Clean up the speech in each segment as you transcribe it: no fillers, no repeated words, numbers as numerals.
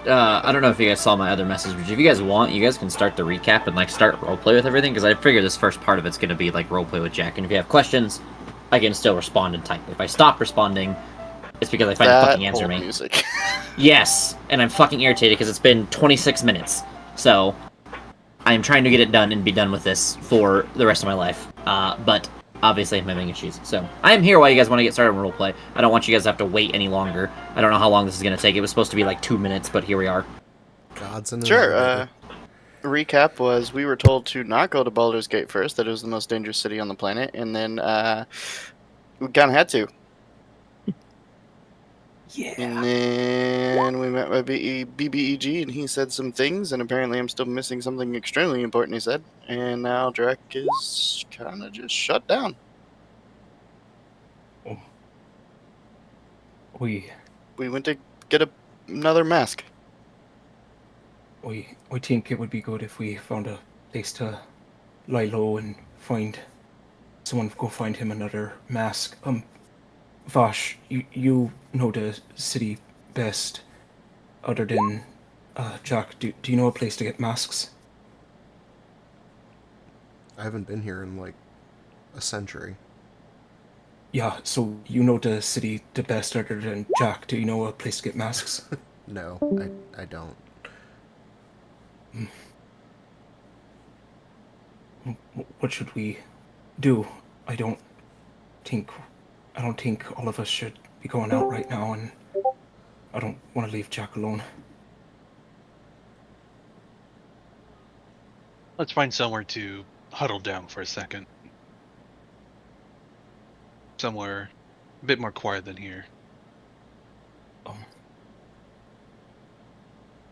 I don't know if you guys saw my other message, but if you guys want, you guys can start the recap and like start roleplay with everything, because I figure this first part of it's gonna be like roleplay with Jack, and if you have questions, I can still respond and type. If I stop responding, it's because I find to fucking answer me. Music. Yes, and I'm fucking irritated because it's been 26 minutes, so I'm trying to get it done and be done with this for the rest of my life. But obviously I'm having issues. So I am here while you guys want to get started on roleplay. I don't want you guys to have to wait any longer. I don't know how long this is going to take. It was supposed to be like 2 minutes, but here we are. Gods in an Sure. elevator. Recap was we were told to not go to Baldur's Gate first. That it was the most dangerous city on the planet, and then we kind of had to. Yeah. And then we met with BBEG, and he said some things, and apparently I'm still missing something extremely important he said. And now Drek is kind of just shut down. We went to get another mask. we think it would be good if we found a place to lie low and find someone go find him another mask. Vash, you know the city best, other than Jack. Do you know a place to get masks? I haven't been here in like a century. Yeah, so you know the city the best other than Jack. Do you know a place to get masks? No, I don't. What should we do? I don't think all of us should be going out right now, and I don't want to leave Jack alone. Let's find somewhere to huddle down for a second. Somewhere a bit more quiet than here.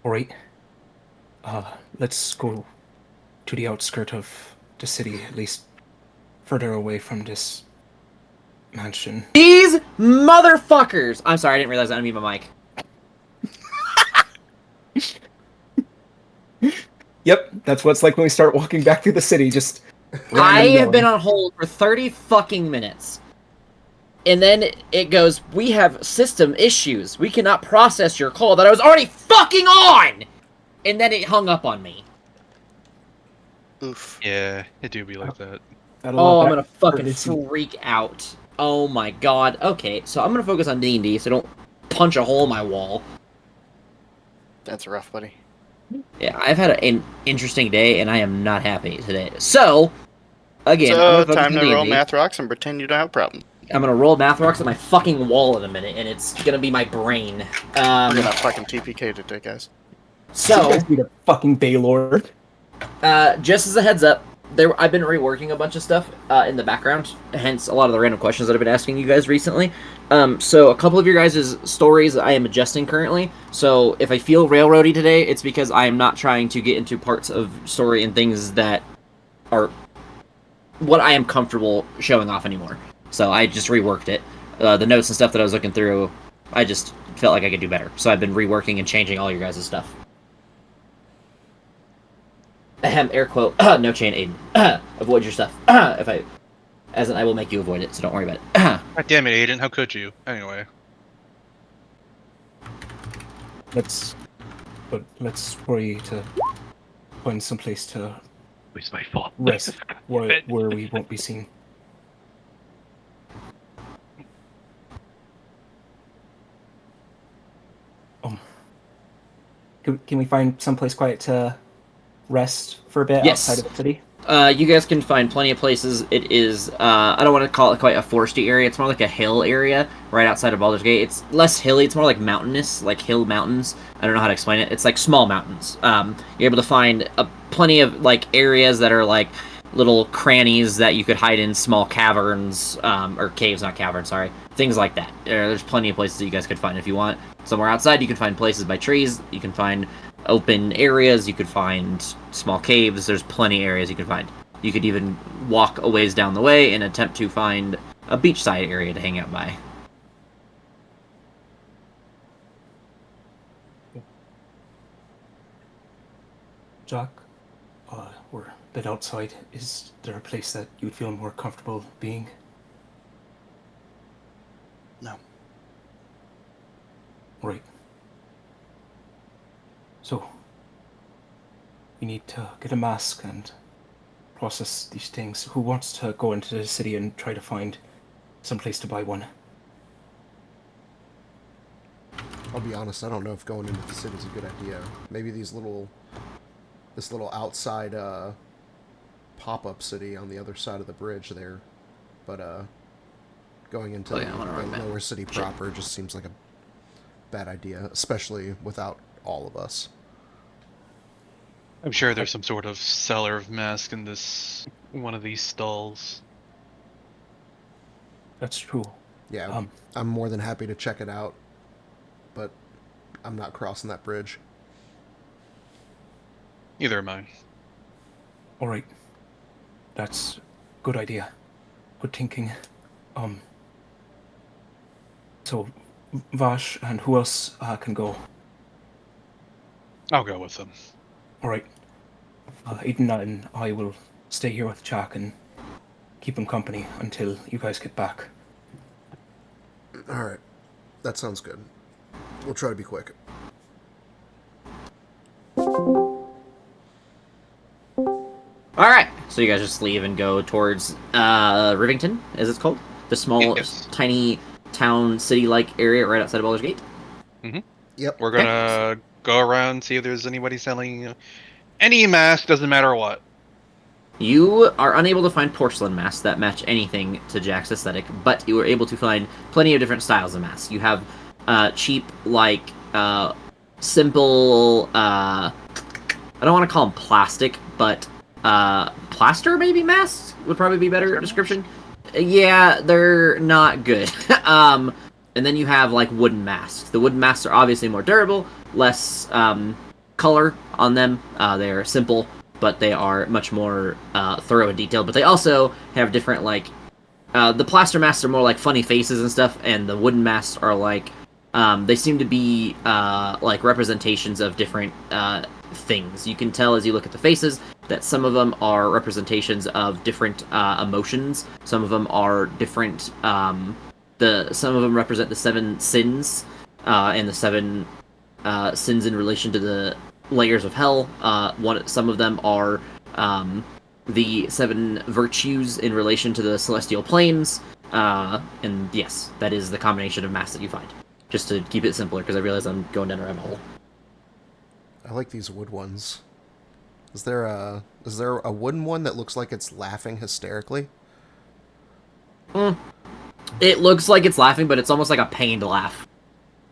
Alright. Let's go to the outskirt of the city, at least further away from this mansion. These motherfuckers! I'm sorry, I didn't realize I unmuted my mic. Yep, that's what it's like when we start walking back through the city, just... I have been on hold for 30 fucking minutes. And then it goes, we have system issues. We cannot process your call that I was already fucking on! And then it hung up on me. Oof. Yeah, it do be like that. Oh, I'm gonna fucking freak out. Oh my god. Okay, so I'm gonna focus on D&D, so don't punch a hole in my wall. That's rough, buddy. Yeah, I've had an interesting day, and I am not happy today. So, again, So, I'm gonna time to focus on roll D&D. math rocks and pretend you don't have a problem. I'm gonna roll math rocks at my fucking wall in a minute, and it's gonna be my brain. We're gonna fucking TPK today, guys. So, you guys be the fucking Baylord. just as a heads up, I've been reworking a bunch of stuff in the background, hence a lot of the random questions that I've been asking you guys recently. So a couple of your guys' stories I am adjusting currently. So if I feel railroady today, it's because I am not trying to get into parts of story and things that are what I am comfortable showing off anymore. So I just reworked it. The notes and stuff that I was looking through, I just felt like I could do better. So I've been reworking and changing all your guys' stuff. Ahem, air quote, no chain Aiden. Avoid your stuff. As in, I will make you avoid it, so don't worry about it. God damn it, Aiden, how could you? Anyway. Let's worry to find some place to It's my fault. rest where we won't be seen. Can we find someplace quiet to rest for a bit Yes. outside of the city? You guys can find plenty of places. It is, I don't want to call it quite a foresty area. It's more like a hill area right outside of Baldur's Gate. It's less hilly. It's more like mountainous, like hill mountains. I don't know how to explain it. It's like small mountains. You're able to find plenty of like areas that are like little crannies that you could hide in, small caverns, or caves, not caverns, sorry. Things like that. There's plenty of places that you guys could find if you want. Somewhere outside, you can find places by trees. You can find open areas. You could find small caves. There's plenty of areas you can find. You could even walk a ways down the way and attempt to find a beachside area to hang out by. Jack, we're a bit outside. Is there a place that you would feel more comfortable being? No. Right. So, we need to get a mask and process these things. Who wants to go into the city and try to find some place to buy one? I'll be honest, I don't know if going into the city is a good idea. Maybe this little outside pop-up city on the other side of the bridge there, but going into I wanna run the that. lower city proper just seems like a bad idea, especially without all of us. I'm sure there's some sort of seller of masks in this one of these stalls. That's true. Yeah, I'm more than happy to check it out, but I'm not crossing that bridge. Neither am I. All right. That's good idea. Good thinking. So, Vash and who else can go? I'll go with them. All right. Aiden and I will stay here with Jack and keep him company until you guys get back. All right, that sounds good. We'll try to be quick. All right, so you guys just leave and go towards Rivington, as it's called, the small, Yes. tiny town, city-like area right outside of Baldur's Gate. Yep. We're gonna go around, see if there's anybody selling any mask, doesn't matter what. You are unable to find porcelain masks that match anything to Jack's aesthetic, but you were able to find plenty of different styles of masks. You have cheap, like, simple, I don't want to call them plastic, but plaster maybe masks would probably be better description. Yeah, they're not good. And then you have like wooden masks. The wooden masks are obviously more durable, less color on them. They're simple, but they are much more thorough and detailed. But they also have different like the plaster masks are more like funny faces and stuff, and the wooden masks are like they seem to be like representations of different things. You can tell as you look at the faces that some of them are representations of different emotions. Some of them are different. Some of them represent the 7 sins and the 7 sins in relation to the layers of hell. Some of them are the 7 virtues in relation to the celestial planes. And yes, that is the combination of masks that you find. Just to keep it simpler, because I realize I'm going down a rabbit hole. I like these wood ones. Is there a wooden one that looks like it's laughing hysterically? It looks like it's laughing, but it's almost like a pained laugh.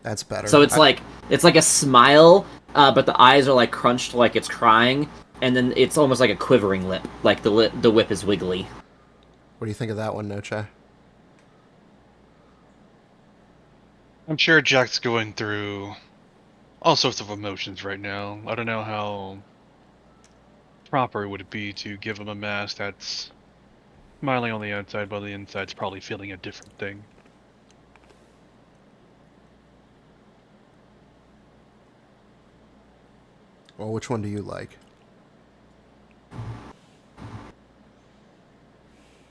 That's better. So it's like a smile, but the eyes are like crunched, like it's crying, and then it's almost like a quivering lip, like the whip is wiggly. What do you think of that one, Noche? I'm sure Jack's going through all sorts of emotions right now. I don't know how proper would it be to give him a mask that's smiling on the outside, but the inside's probably feeling a different thing. Well, which one do you like?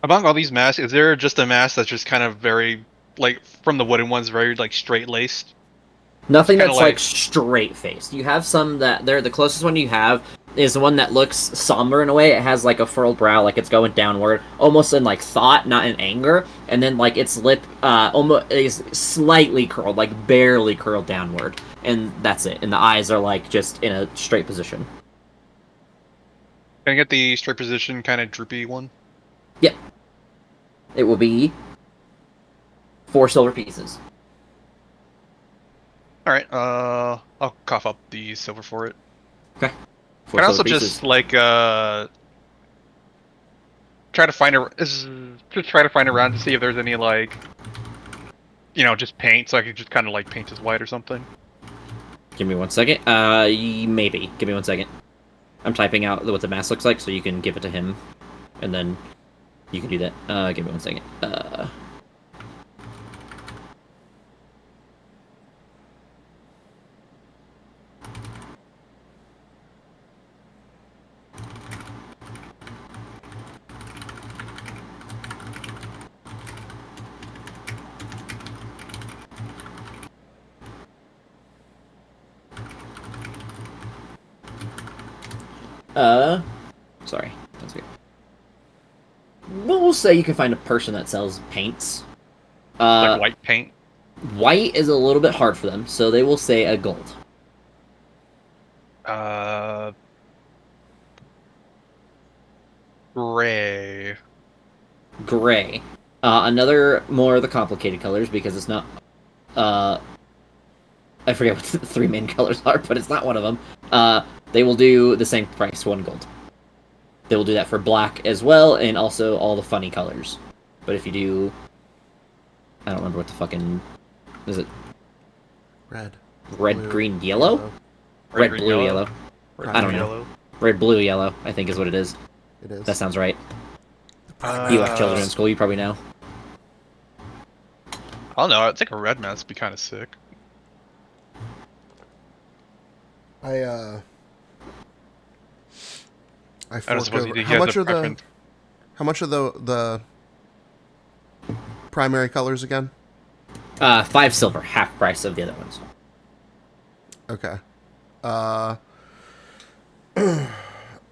Among all these masks, is there just a mask that's just kind of very, like, from the wooden ones, very, like, straight-laced? Nothing Kinda that's like straight faced. You have some that the closest one you have is the one that looks somber in a way. It has like a furrowed brow, like it's going downward, almost in like thought, not in anger. And then like its lip almost is slightly curled, like barely curled downward, and that's it. And the eyes are like just in a straight position. Can I get the straight position, kind of droopy one? Yep. It will be 4 silver pieces. Alright, I'll cough up the silver for it. Okay. 4 Can I also silver pieces. just, like, try to find around to see if there's any, like, you know, just paint, so I could just kind of, like, paint this white or something? Give me 1 second. Maybe. Give me 1 second. I'm typing out what the mask looks like, so you can give it to him, and then you can do that. Give me 1 second. Sorry. That's good. We'll say you can find a person that sells paints. Like white paint? White is a little bit hard for them, so they will say a gold. Gray. Gray. Another more of the complicated colors, because it's not... I forget what the three main colors are, but it's not one of them. They will do the same price, 1 gold. They will do that for black as well, and also all the funny colors. But if you do... I don't remember what the fucking... Is it Red. red, Blue, green, yellow? Red, green, blue, yellow. Red, I don't blue, know. yellow. Red, blue, yellow, I think is what it is. It is. That sounds right. Primary You have children in school, you probably know. I don't know. I think a red mask would be kind of sick. I I don't suppose fork you over. guys have preference. How much are the primary colors again? 5 silver, half price of the other ones. Okay. I'll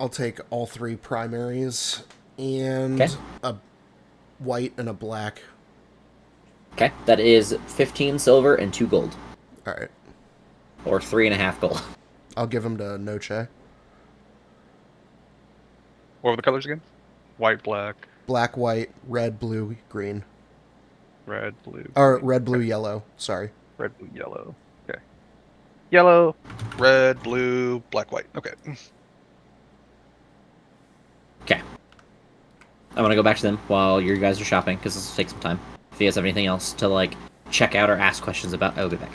take all 3 primaries and Okay. a white and a black. Okay, that is 15 silver and 2 gold. All right. Or 3.5 gold. I'll give them to Noche. What were the colors again? White, black, Black, white, red, blue, green. red, blue. Or green. red, blue, yellow. Sorry. Red, blue, yellow. Okay. Yellow, red, blue, black, white. Okay. Okay. I want to go back to them while you guys are shopping, because this will take some time. If you guys have anything else to, like, check out or ask questions about, I'll get back.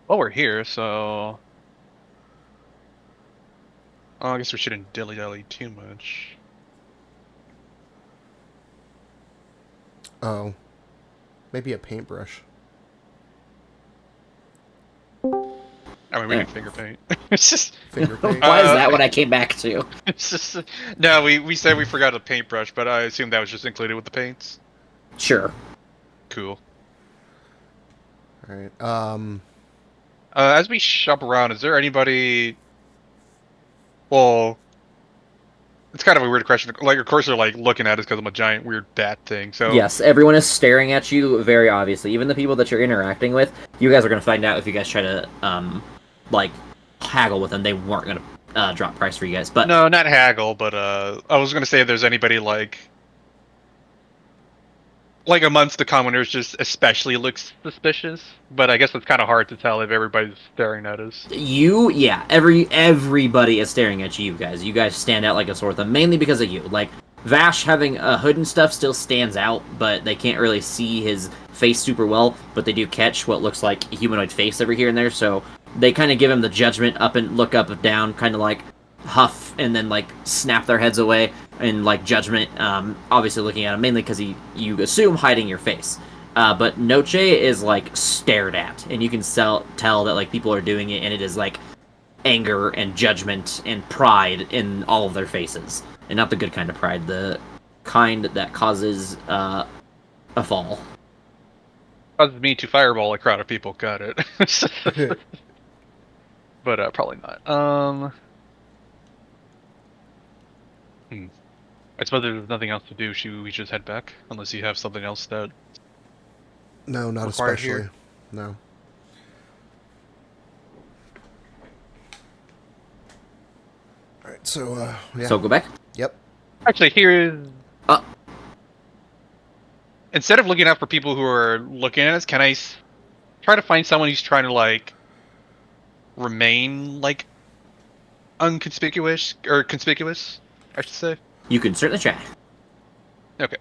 Well, we're here, so... Oh, I guess we shouldn't dilly-dally too much. Oh. Maybe a paintbrush. I mean, we Yeah. can finger paint. It's just... Finger paint. Why is that what I came back to? It's just... No, we said we forgot a paintbrush, but I assume that was just included with the paints. Sure. Cool. All right. As we shop around, is there anybody... Well... It's kind of a weird question. Like, of course they're, like, looking at us because I'm a giant weird bat thing, so... Yes, everyone is staring at you very obviously. Even the people that you're interacting with, you guys are going to find out if you guys try to, like, haggle with them. They weren't going to drop price for you guys. But No, not haggle, but, I was gonna say if there's anybody, like amongst the commoners just especially looks suspicious, but I guess it's kind of hard to tell if everybody's staring at us. everybody is staring at you guys. You guys stand out like a sore thumb, mainly because of you. Like, Vash having a hood and stuff still stands out, but they can't really see his face super well, but they do catch what looks like a humanoid face every here and there, so they kind of give him the judgment up and look up and down, kind of like huff and then like snap their heads away and like judgment, obviously looking at him mainly because you assume hiding your face, but Noche is like stared at, and you can tell that like people are doing it, and it is like anger and judgment and pride in all of their faces, and not the good kind of pride, the kind that causes a fall. Causes me to fireball a crowd of people, got it. But probably not. I suppose there's nothing else to do. Should we just head back? Unless you have something else that... No, not Required especially. here? No. All right. So yeah. So go back. Yep. Actually, here's... Uh. Instead of looking out for people who are looking at us, can I try to find someone who's trying to, like, remain, like, unconspicuous? Or conspicuous, I should say. You can certainly try. Okay.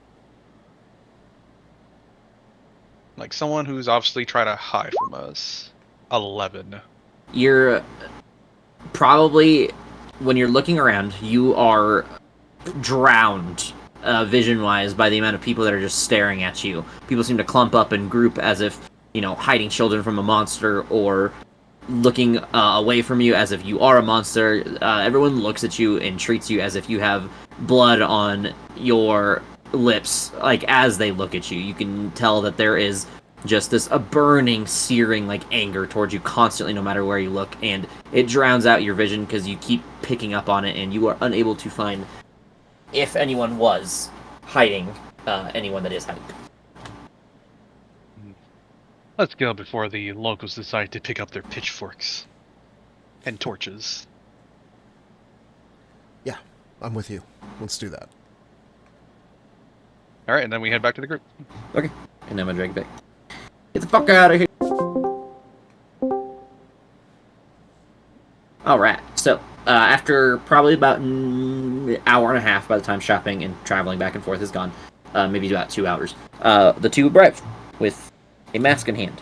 Like, someone who's obviously trying to hide from us. 11. You're probably, when you're looking around, you are drowned vision-wise by the amount of people that are just staring at you. People seem to clump up and group as if, hiding children from a monster, or looking away from you as if you are a monster. Everyone looks at you and treats you as if you have blood on your lips, like, as they look at you. You can tell that there is just this a burning, searing like anger towards you constantly, no matter where you look, and it drowns out your vision because you keep picking up on it, and you are unable to find if anyone was hiding, anyone that is hiding. Let's go before the locals decide to pick up their pitchforks and torches. Yeah, I'm with you. Let's do that. All right, and then we head back to the group. Okay, and I'm gonna drag it back. Get the fuck out of here! Alright, so, after probably about an hour and a half by the time shopping and traveling back and forth is gone, maybe about 2 hours, the two arrive with a mask in hand.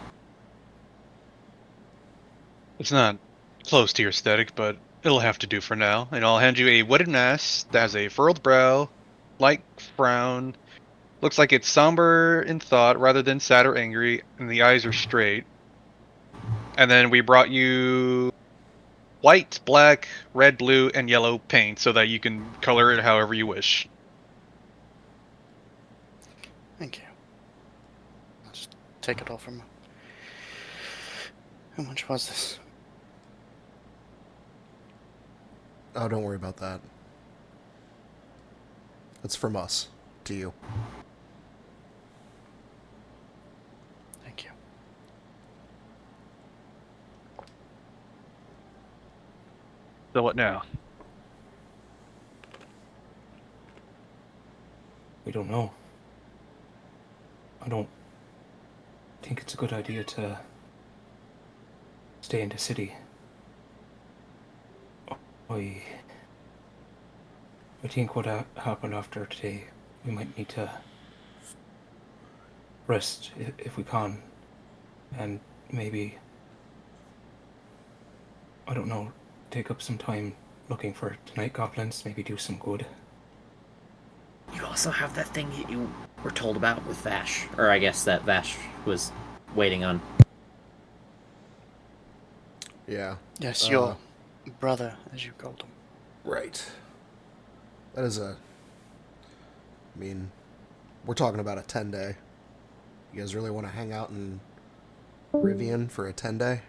It's not close to your aesthetic, but it'll have to do for now. And I'll hand you a wooden mask that has a furrowed brow, light frown. Looks like it's somber in thought rather than sad or angry, and the eyes are straight. And then we brought you white, black, red, blue, and yellow paint so that you can color it however you wish. Thank you. I'll just take it all from him. How much was this? Oh, don't worry about that. It's from us to you. Thank you. So what now? We don't know. I don't think it's a good idea to stay in the city. I think what happened after today, we might need to rest if we can, and maybe, I don't know, take up some time looking for the night goblins, maybe do some good. You also have that thing that you were told about with Vash, or I guess that Vash was waiting on. Yeah. Yes, your brother, as you called him. Right. That is I mean, we're talking about a 10-day. You guys really want to hang out in Rivian for a 10-day?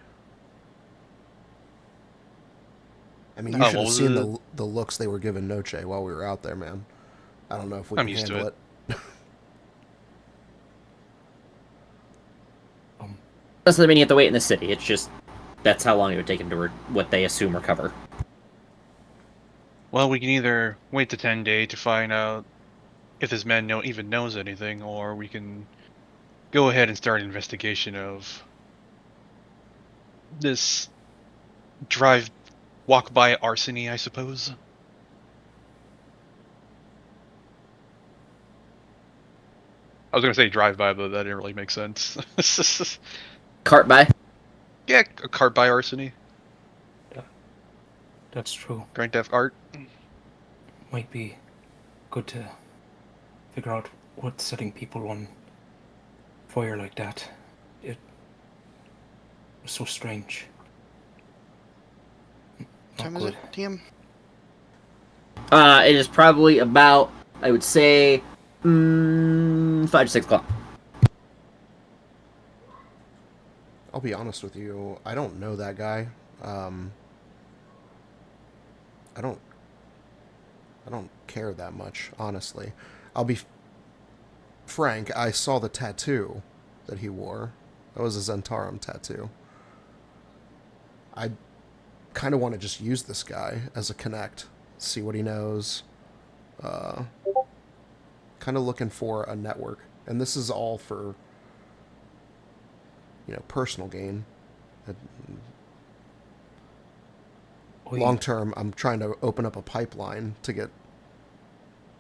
I mean, you should have seen the looks they were giving Noche while we were out there, man. I don't know if we can handle it. Doesn't mean you have to wait in the city. It's just that's how long it would take him to what they assume recover. Well, we can either wait the 10-day to find out if this man even knows anything, or we can go ahead and start an investigation of this walk-by arsony, I suppose. I was going to say drive-by, but that didn't really make sense. Cart by? Yeah, a cart-by arsony. Yeah, that's true. Grand Theft Art. Might be good to figure out what's setting people on fire like that. It was so strange. What time is it, TM? It is probably about, I would say, 5 to 6 o'clock. I'll be honest with you. I don't know that guy. I don't care that much, honestly. I'll be frank. I saw the tattoo that he wore. That was a Zentarum tattoo. I kind of want to just use this guy as a connect, see what he knows. Kind of looking for a network, and this is all for, personal gain. Long term, I'm trying to open up a pipeline to get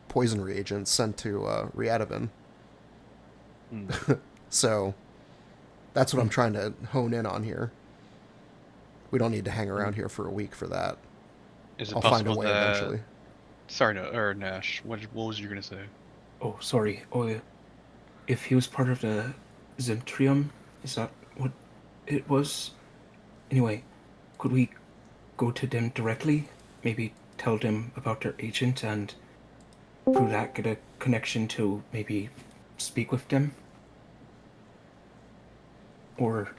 poison reagents sent to Readavan. So that's what I'm trying to hone in on here. We don't need to hang around here for a week for that. Is it I'll possible find a way that... eventually. Sorry, no, or Nash. What was you gonna say? Oh, sorry. Oh, if he was part of the Zentrium, is that what it was? Anyway, could we go to them directly? Maybe tell them about their agent and through that get a connection to maybe speak with them? or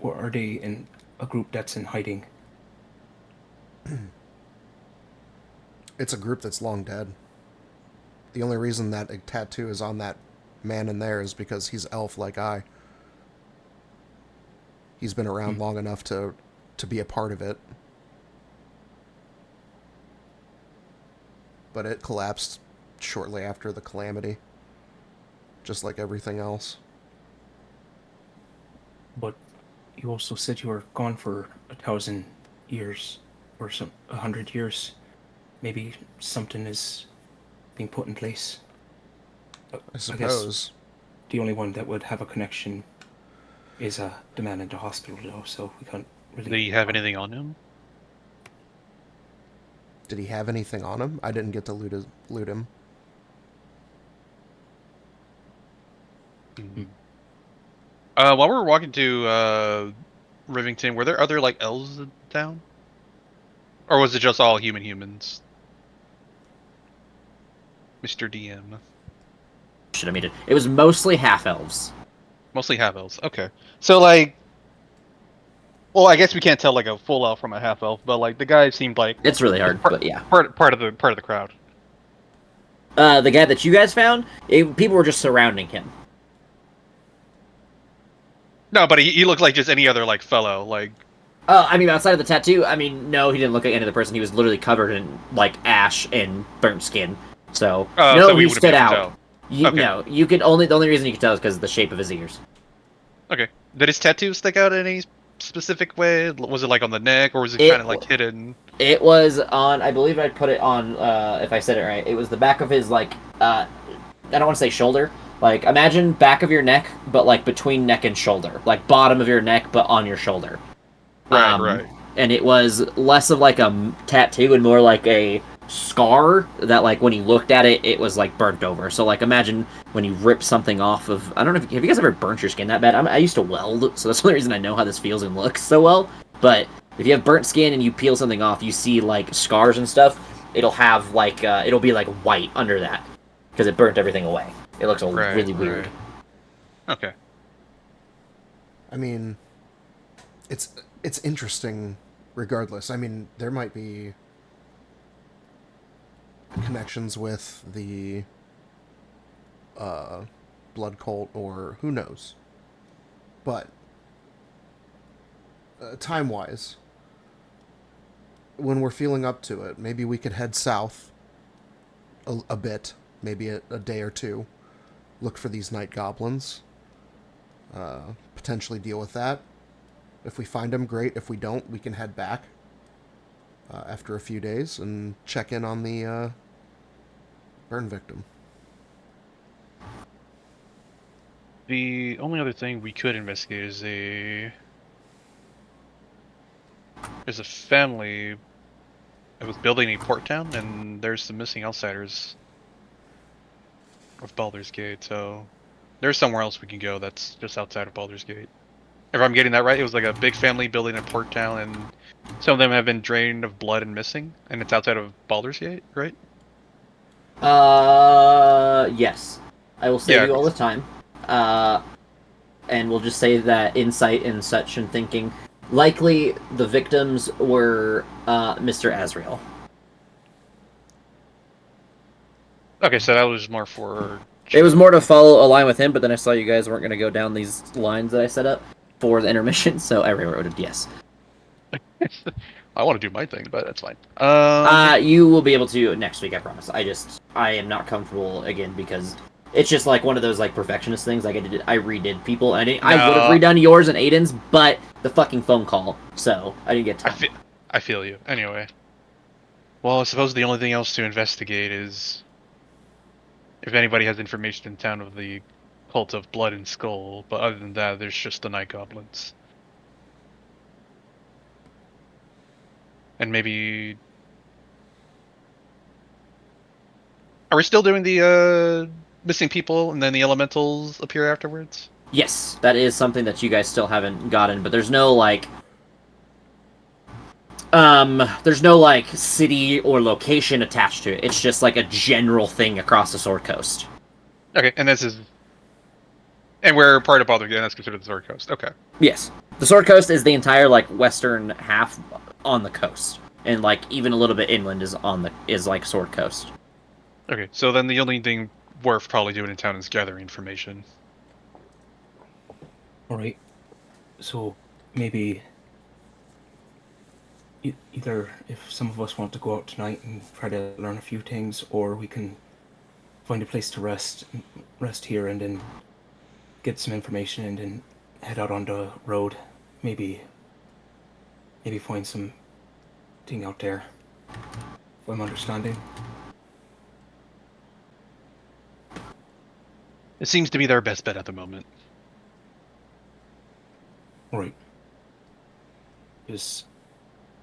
are they in a group that's in hiding? It's a group that's long dead. The only reason that a tattoo is on that man in there is because he's elf like I. He's been around long enough to be a part of it. But it collapsed shortly after the calamity. Just like everything else. But you also said you were gone for 1,000 years, or 100 years. Maybe something is being put in place. I suppose. Guess the only one that would have a connection is the man in the hospital, though, so we can't really... Do you have anything on him? Did he have anything on him? I didn't get to loot him. While we were walking to Rivington, were there other like elves in town, or was it just all humans? Mr. DM. Should have made it. It was mostly half elves. Mostly half elves. Okay, so like, well, I guess we can't tell like a full elf from a half elf, but like the guy seemed like It's really hard, but yeah. part of the crowd. The guy that you guys found, people were just surrounding him. No, but he looked like just any other like fellow like. I mean, outside of the tattoo, I mean, no, he didn't look like any other person. He was literally covered in like ash and burnt skin. So no, so he stood out. Okay. No, you could only the only reason you could tell is because of the shape of his ears. Okay. Did his tattoo stick out in any specific way? Was it like on the neck, or was it kind of like hidden? It was on. I believe I put it on. If I said it right, it was the back of his like. I don't want to say shoulder. Like imagine back of your neck, but like between neck and shoulder, like bottom of your neck, but on your shoulder. Right. And it was less of like a tattoo and more like a scar that like when you looked at it, it was like burnt over. So like imagine when you rip something off of. I don't know if have you guys ever burnt your skin that bad? I used to weld, so that's the only reason I know how this feels and looks so well. But if you have burnt skin and you peel something off, you see like scars and stuff. It'll have like it'll be like white under that because it burnt everything away. It looks really weird. Okay. I mean, it's interesting regardless. I mean, there might be connections with the blood cult or who knows. But time-wise, when we're feeling up to it, maybe we could head south a bit, maybe a day or two, look for these night goblins, potentially deal with that. If we find them, great. If we don't, we can head back after a few days and check in on the burn victim. The only other thing we could investigate is a family that was building a port town, and there's some missing outsiders of Baldur's Gate, so there's somewhere else we can go that's just outside of Baldur's Gate. If I'm getting that right, it was like a big family building a port town, and some of them have been drained of blood and missing, and it's outside of Baldur's Gate, right? Yes. I will save you all the time. And we'll just say that insight and such and thinking. Likely, the victims were Mr. Azrael. Okay, so that was more for... It was more to follow a line with him, but then I saw you guys weren't going to go down these lines that I set up for the intermission, so I rewrote yes. I want to do my thing, but that's fine. You will be able to next week, I promise. I am not comfortable again because it's just like one of those like perfectionist things. Like I redid people. I would have redone yours and Aiden's, but the fucking phone call, so I didn't get time. I feel you. Anyway, well, I suppose the only thing else to investigate is if anybody has information in town of the cult of Blood and Skull. But other than that, there's just the night goblins. And maybe... Are we still doing the missing people and then the elementals appear afterwards? Yes, that is something that you guys still haven't gotten, but there's no like city or location attached to it. It's just like a general thing across the Sword Coast. Okay, and this is And we're part of Baldur's Gate, and that's considered the Sword Coast. Okay. Yes. The Sword Coast is the entire, like, western half on the coast. And, like, even a little bit inland is like, Sword Coast. Okay, so then the only thing worth probably doing in town is gathering information. Alright. So, maybe... either if some of us want to go out tonight and try to learn a few things, or we can find a place to rest here and then get some information and then head out on the road. Maybe find some thing out there. If I'm understanding. It seems to be their best bet at the moment. Right. Does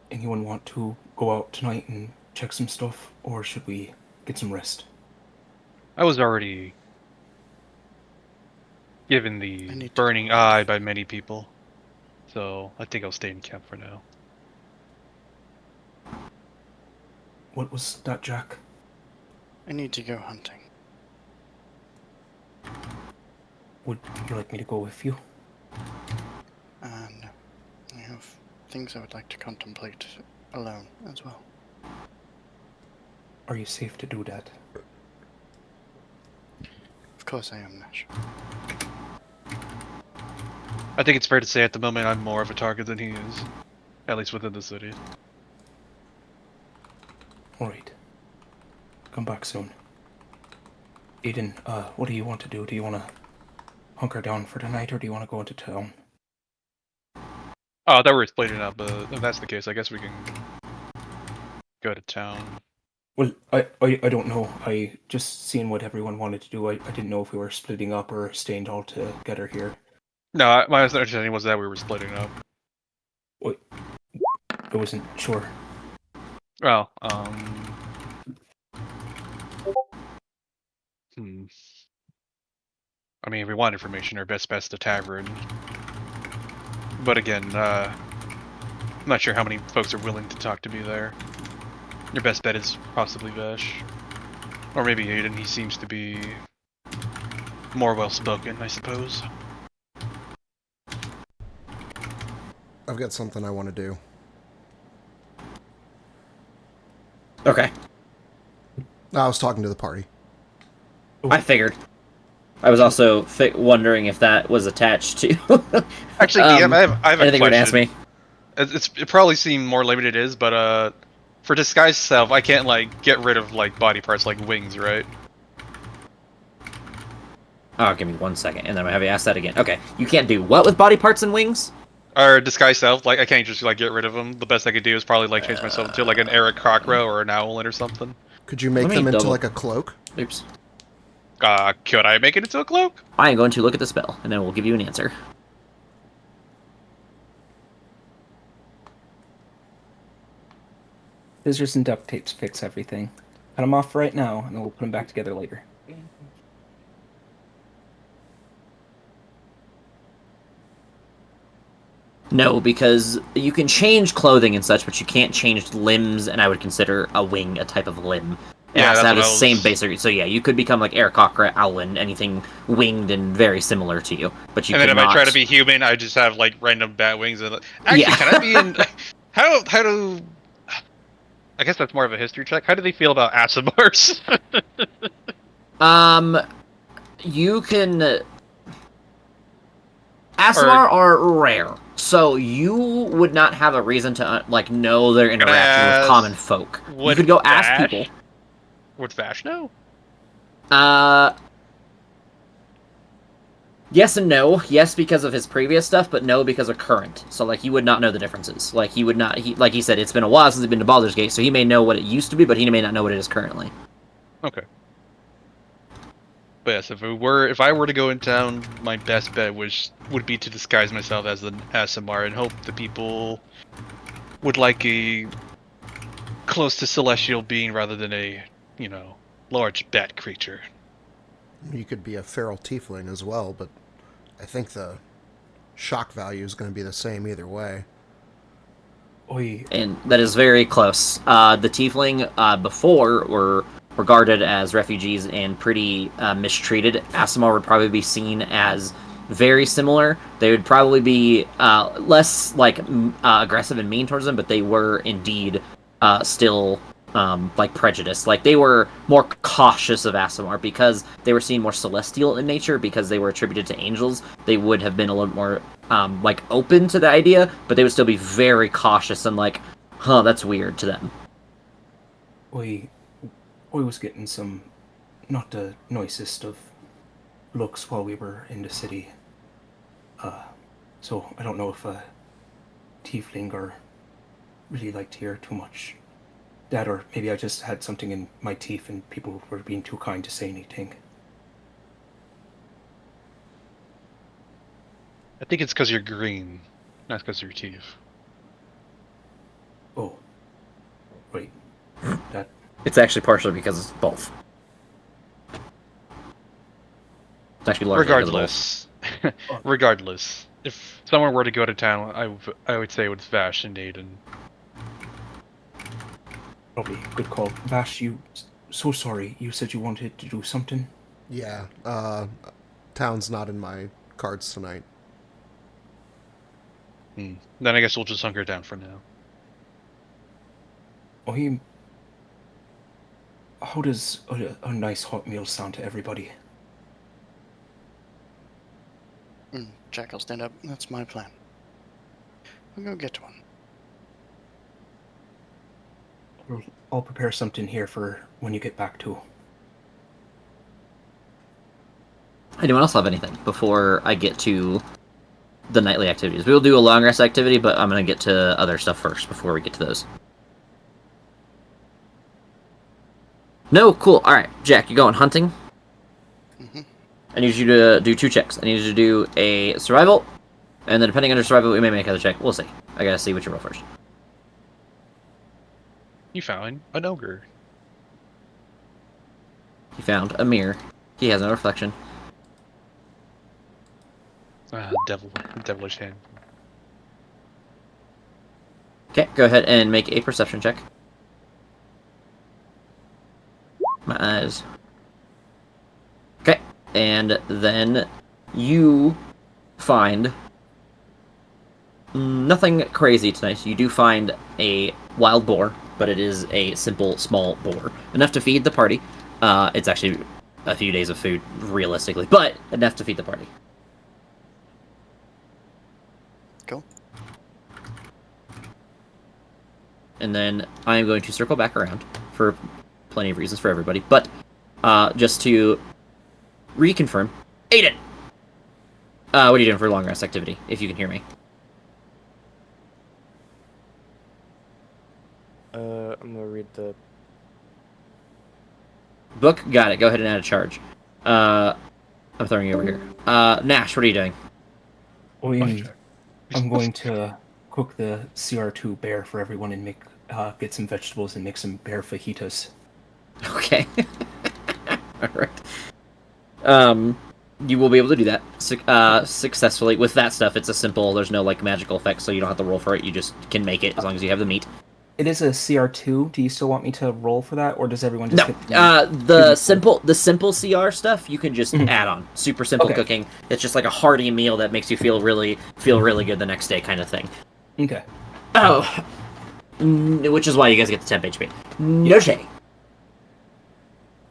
anyone want to go out tonight and check some stuff, or should we get some rest? I was already given the I need to burning go eye by many people, so I think I'll stay in camp for now. What was that, Jack? I need to go hunting. Would you like me to go with you? And I have things I would like to contemplate alone as well. Are you safe to do that? Of course I am, Nash. I think it's fair to say at the moment I'm more of a target than he is, at least within the city. Alright. Come back soon. Aiden, what do you want to do? Do you want to hunker down for tonight, or do you want to go into town? Oh, I thought we were splitting up, but if that's the case, I guess we can go to town. Well, I don't know. I just seen what everyone wanted to do. I didn't know if we were splitting up or staying all together here. No, my understanding was that we were splitting up. I wasn't sure. Well, I mean, if we want information, our best bet's the tavern. But again, I'm not sure how many folks are willing to talk to me there. Your best bet is possibly Vesh. Or maybe Aiden, he seems to be more well-spoken, I suppose. I've got something I want to do. Okay. I was talking to the party. I figured. I was also wondering if that was attached to... Actually, DM, I have a anything you would ask question. me? It probably seemed more limited it is, but for disguise self, I can't like get rid of like body parts like wings, right? Oh, give me 1 second, and then I'm gonna have you ask that again. Okay, you can't do what with body parts and wings? Or disguise self, like I can't just like get rid of them. The best I could do is probably like change myself into like an Eric Cockrow or an Owlin or something. Could you make Let me them into double- like a cloak? Oops. Could I make it into a cloak? I am going to look at the spell, and then we'll give you an answer. Scissors and duct tapes fix everything. Cut them off right now, and then we'll put them back together later. No, because you can change clothing and such, but you can't change limbs, and I would consider a wing a type of limb. Yeah, has to that's have the what I was- same basic. So yeah, you could become like Eric Cockra, Owlin, anything winged and very similar to you. But you And then could if not... I try to be human, I just have like random bat wings. And actually, Yeah. can I be in? How do? I guess that's more of a history check. How do they feel about Asimars? You can... Aasimar are rare, so you would not have a reason to like know their interaction with ask- common folk. You would could go ask Vash- people. Would Vash know? Yes and no. Yes, because of his previous stuff, but no because of current. So, like, he would not know the differences. Like, he would not... like he said, it's been a while since he's been to Baldur's Gate, so he may know what it used to be, but he may not know what it is currently. Okay. But yes, if I were to go in town, my best bet would be to disguise myself as an Asimar and hope the people would like a close to celestial being rather than a, large bat creature. You could be a feral tiefling as well, but I think the shock value is going to be the same either way. Oi. And that is very close. The Tiefling, before, were regarded as refugees and pretty mistreated. Aasimar would probably be seen as very similar. They would probably be less like aggressive and mean towards them, but they were indeed still like prejudiced. Like they were more cautious of Asimar because they were seen more celestial in nature, because they were attributed to angels. They would have been a little more like open to the idea, but they would still be very cautious and like, huh, that's weird to them. I was getting some, not the nicest of looks while we were in the city. So I don't know if a tiefling or really liked to hear too much. That, or maybe I just had something in my teeth and people were being too kind to say anything. I think it's because you're green, not because of your teeth. Oh. Wait. That... It's actually partially because it's both. It's actually largely Regardless, regardless, if someone were to go to town, I would say it was Vash and Aiden. Probably good call. Vash, so sorry. You said you wanted to do something? Yeah, town's not in my cards tonight. Then I guess we'll just hunker down for now. How does a nice hot meal sound to everybody? Jack, I'll stand up. That's my plan. I'll go get one. I'll prepare something here for when you get back too. Anyone else have anything before I get to the nightly activities? We'll do a long rest activity, but I'm going to get to other stuff first before we get to those. No? Cool. Alright, Jack, you going hunting? Mm-hmm. I need you to do 2 checks. I need you to do a survival, and then depending on your survival, we may make another check. We'll see. I gotta see what you roll first. You found an ogre. He found a mirror. He has no reflection. Devilish hand. Okay, go ahead and make a perception check. My eyes. Okay, and then you find nothing crazy tonight. You do find a wild boar, but it is a simple, small boar. Enough to feed the party. It's actually a few days of food, realistically, but enough to feed the party. Cool. And then I am going to circle back around for plenty of reasons for everybody, but just to reconfirm, Aiden! What are you doing for long rest activity, if you can hear me? I'm gonna read the... Book? Got it. Go ahead and add a charge. I'm throwing you over here. Nash, what are you doing? I'm going to cook the CR2 bear for everyone and make get some vegetables and make some bear fajitas. Okay. Alright. You will be able to do that successfully. With that stuff, it's a simple, there's no like magical effects, so you don't have to roll for it. You just can make it as long as you have the meat. It is a CR2. Do you still want me to roll for that, or does everyone just No, the simple CR stuff you can just add on. Super simple cooking. It's just like a hearty meal that makes you feel really good the next day, kind of thing. Okay. Oh, which is why you guys get the temp HP. No shade.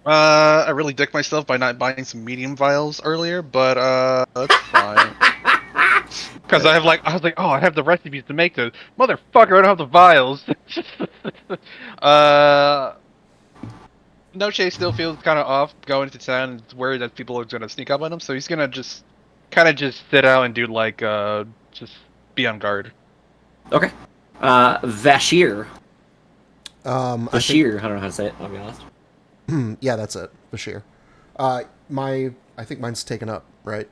I really dicked myself by not buying some medium vials earlier, but that's fine. Because I was like, oh, I have the recipes to make this. Motherfucker, I don't have the vials. Noche still feels kind of off going to town and worried that people are going to sneak up on him, so he's going to just sit out and do like, just be on guard. Okay. Vashir. Bashir. I don't know how to say it, I'll be honest. Yeah, that's it. Bashir. I think mine's taken up, right?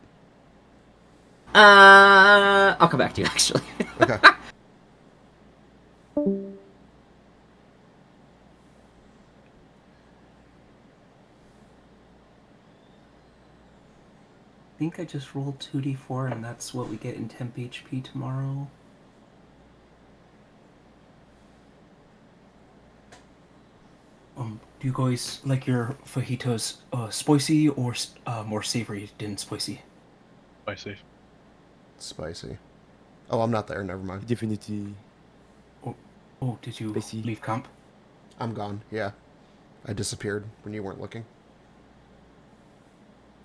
I'll come back to you, actually. Okay. I think I just rolled 2d4 and that's what we get in temp HP tomorrow. Do you guys like your fajitas spicy or more savory than spicy? Spicy. Spicy. Oh, I'm not there. Never mind. Definitely. Oh, did you Spicy. leave camp? I'm gone. Yeah. I disappeared when you weren't looking.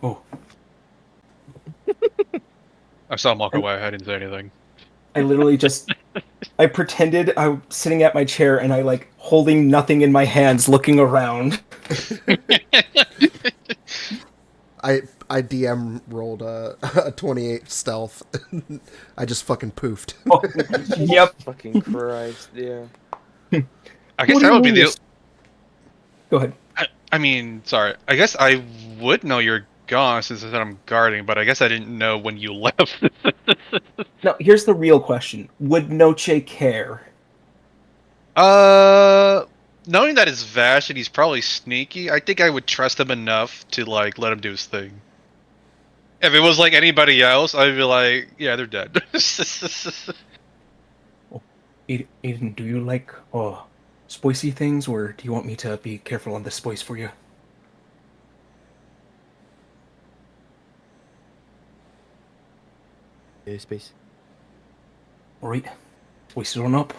Oh, I saw him walk away. I didn't say anything. I literally just... I pretended I was sitting at my chair and I, like, holding nothing in my hands, looking around. I DM rolled a 28 stealth. I just fucking poofed. Oh, yep. Fucking Christ, yeah. I guess What do that you would be mean the. Go ahead. I mean, sorry. I guess I would know you're gone since I said I'm guarding, but I guess I didn't know when you left. Now, here's the real question. Would Noche care? Knowing that it's Vash and he's probably sneaky, I think I would trust him enough to like let him do his thing. If it was like anybody else, I'd be like, yeah, they're dead. Aiden, do you like spicy things, or do you want me to be careful on the spice for you? Space. Alright, spice it on up.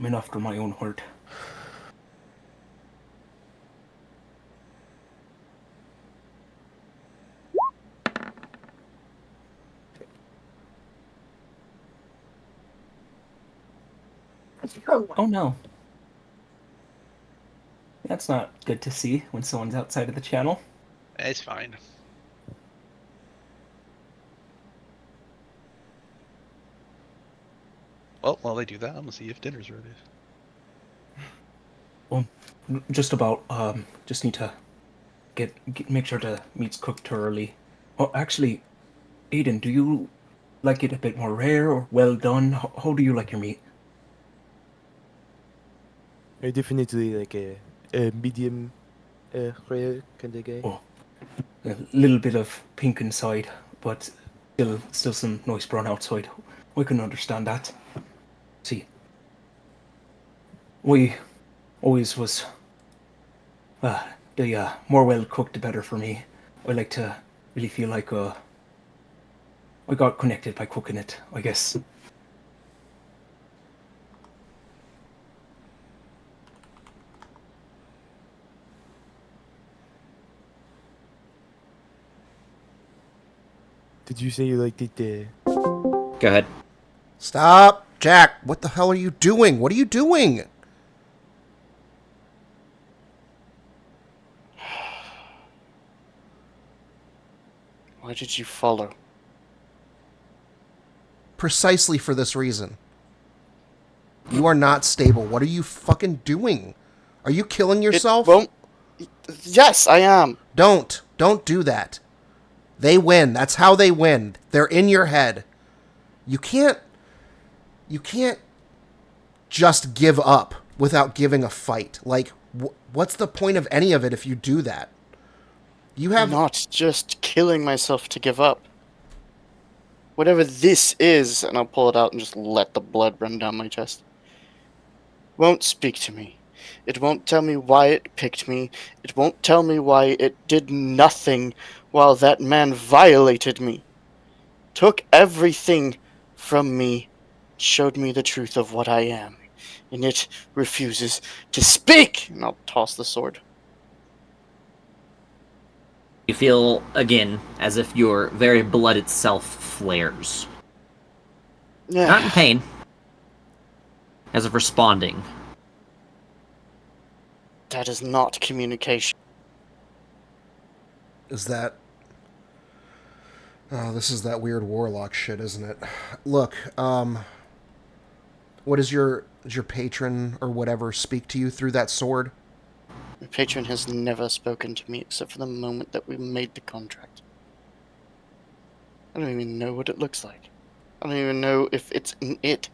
I'm in after my own heart. Oh no. That's not good to see when someone's outside of the channel. It's fine. Well, while they do that, I'm gonna see if dinner's ready. Well, just about. Just need to make sure the meat's cooked thoroughly. Oh, actually, Aiden, do you like it a bit more rare or well done? How do you like your meat? I definitely like a medium rare kind of guy. Oh, a little bit of pink inside, but still some nice brown outside. I can understand that. See, we always was the more well cooked the better for me. I like to really feel like I got connected by cooking it, I guess. Did you say you liked it? Go ahead. Stop! Jack, what the hell are you doing? What are you doing? Why did you follow? Precisely for this reason. You are not stable. What are you fucking doing? Are you killing yourself? It won't. Yes, I am. Don't. Don't do that. They win. That's how they win. They're in your head. You can't just give up without giving a fight. Like, what's the point of any of it if you do that? You have... I'm not just killing myself to give up. Whatever this is, and I'll pull it out and just let the blood run down my chest, won't speak to me. It won't tell me why it picked me. It won't tell me why it did nothing while that man violated me. Took everything from me, showed me the truth of what I am. And it refuses to speak! And I'll toss the sword. You feel, again, as if your very blood itself flares. Not in pain. As if responding. That is not communication. Is that... Oh, this is that weird warlock shit, isn't it? Look, what does your patron or whatever speak to you through that sword? My patron has never spoken to me except for the moment that we made the contract. I don't even know what it looks like. I don't even know if it's an it.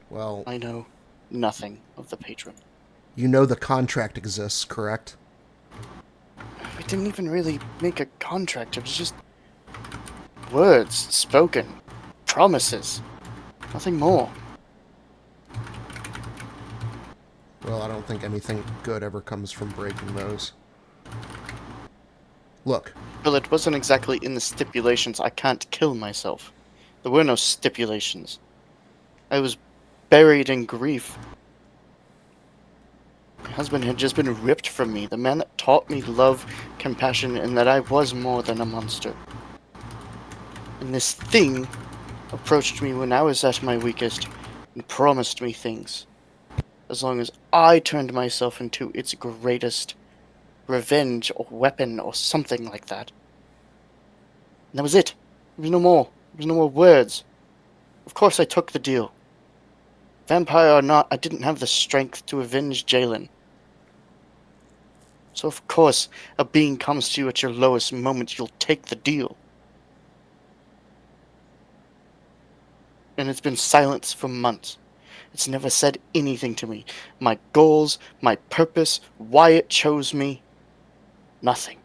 Well... I know nothing of the patron. You know the contract exists, correct? We didn't even really make a contract. It was just words spoken. Promises. Nothing more. Well, I don't think anything good ever comes from breaking those. Look, Well, it wasn't exactly in the stipulations I can't kill myself. There were no stipulations. I was buried in grief. My husband had just been ripped from me, the man that taught me love, compassion, and that I was more than a monster. And this thing approached me when I was at my weakest and promised me things. As long as I turned myself into its greatest revenge or weapon or something like that. And that was it. There was no more. There was no more words. Of course I took the deal. Vampire or not, I didn't have the strength to avenge Jalen. So of course, a being comes to you at your lowest moment, you'll take the deal. And it's been silence for months. It's never said anything to me. My goals, my purpose, why it chose me. Nothing.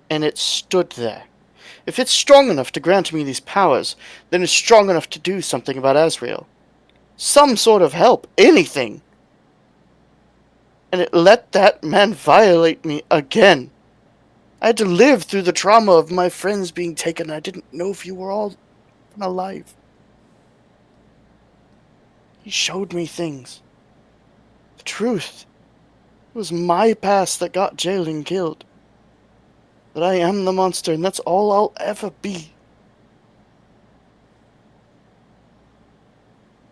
And it stood there. If it's strong enough to grant me these powers, then it's strong enough to do something about Azrael. Some sort of help, anything. And it let that man violate me again. I had to live through the trauma of my friends being taken. I didn't know if you were all alive. He showed me things. The truth. It was my past that got Jalen killed. That I am the monster, and that's all I'll ever be.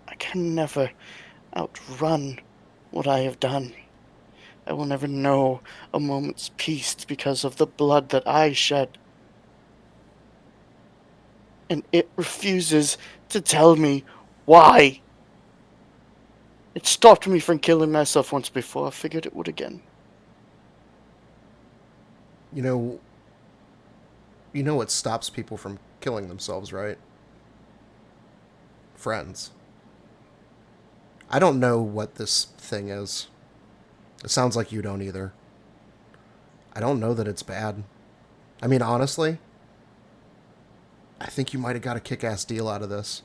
I can never outrun what I have done. I will never know a moment's peace because of the blood that I shed. And it refuses to tell me why. It stopped me from killing myself once before. I figured it would again. you know what stops people from killing themselves, right? Friends. I don't know what this thing is. It sounds like you don't either. I don't know that it's bad. I mean, honestly, I think you might have got a kick-ass deal out of this.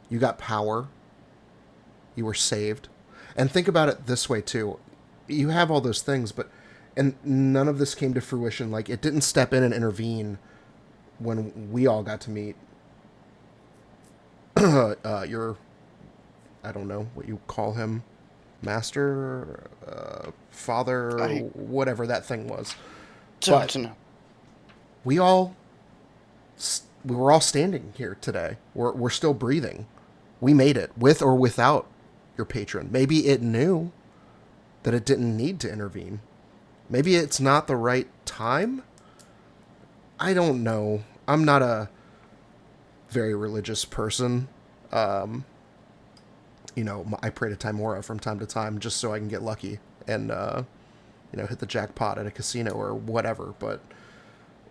You got power. You were saved. And think about it this way, too. You have all those things, and none of this came to fruition. Like, it didn't step in and intervene when we all got to meet your, I don't know what you call him, master, father, whatever that thing was. Don't know. We all, we were all standing here today. We're still breathing. We made it, with or without your patron. Maybe it knew that it didn't need to intervene. Maybe it's not the right time. I don't know. I'm not a very religious person. I pray to Timora from time to time just so I can get lucky and, hit the jackpot at a casino or whatever. But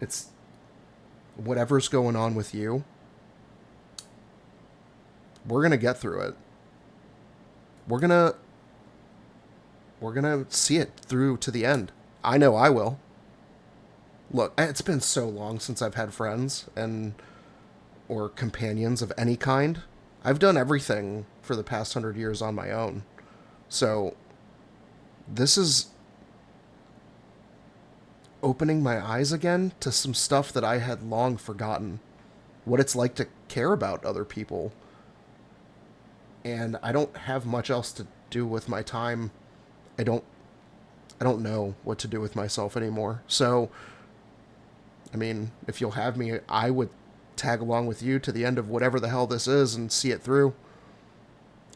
it's whatever's going on with you. We're going to get through it. We're going to see it through to the end. I know I will. Look, it's been so long since I've had friends or companions of any kind. I've done everything for the past 100 years on my own. So this is opening my eyes again to some stuff that I had long forgotten. What it's like to care about other people. And I don't have much else to do with my time. I don't know what to do with myself anymore. So, I mean, if you'll have me, I would tag along with you to the end of whatever the hell this is and see it through.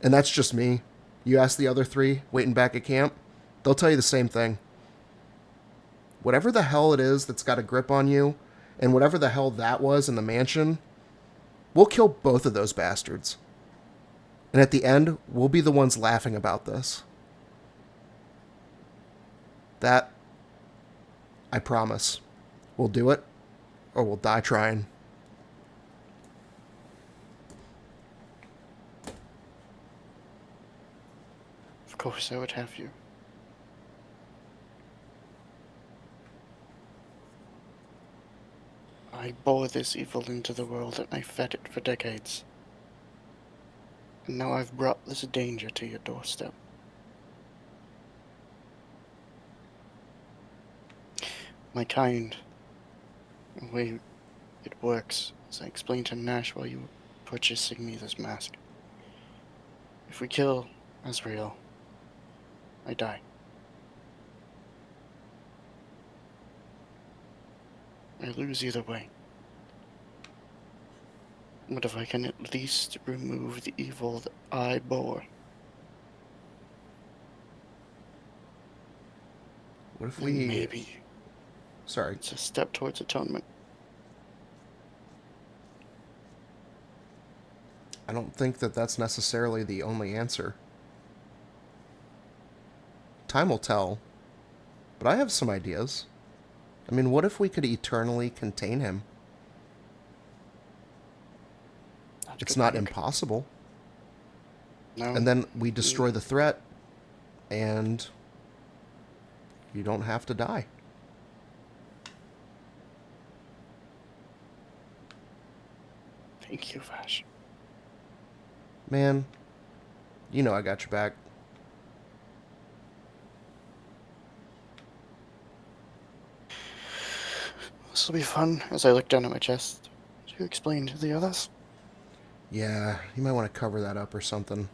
And that's just me. You ask the other three waiting back at camp, they'll tell you the same thing. Whatever the hell it is that's got a grip on you, and whatever the hell that was in the mansion, we'll kill both of those bastards. And at the end, we'll be the ones laughing about this. That, I promise. We'll do it, or we'll die trying. Of course I would have you. I bore this evil into the world and I fed it for decades. And now I've brought this danger to your doorstep. my kind. The way it works, as I explained to Nash while you were purchasing me this mask. If we kill Azrael, I die. I lose either way. But if I can at least remove the evil that I bore, What if then we... maybe Sorry. it's a step towards atonement. I don't think that that's necessarily the only answer. Time will tell. But I have some ideas. I mean, what if we could eternally contain him? That's It's good not work. impossible. No. And then we destroy the threat, and you don't have to die. Thank you, Vash. Man, you know I got your back. This will be fun as I look down at my chest. To explain to the others. Yeah, you might want to cover that up or something.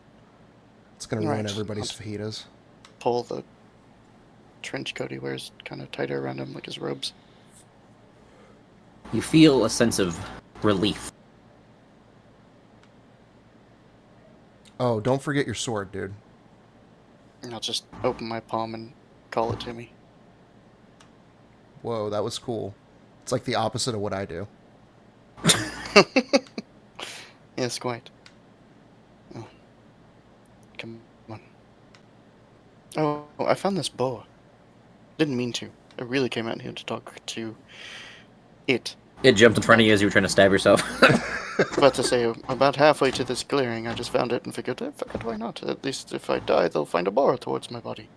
It's going to ruin Right. everybody's fajitas. Pull the trench coat he wears kind of tighter around him like his robes. You feel a sense of relief. Oh, don't forget your sword, dude. And I'll just open my palm and call it to me. Whoa, that was cool. It's like the opposite of what I do. Yes, quite. Oh. Come on. Oh, I found this boa. Didn't mean to. I really came out here to talk to it. It jumped in front of you as you were trying to stab yourself. About to say, about halfway to this clearing, I just found it and figured, why not? At least if I die, they'll find a boa towards my body.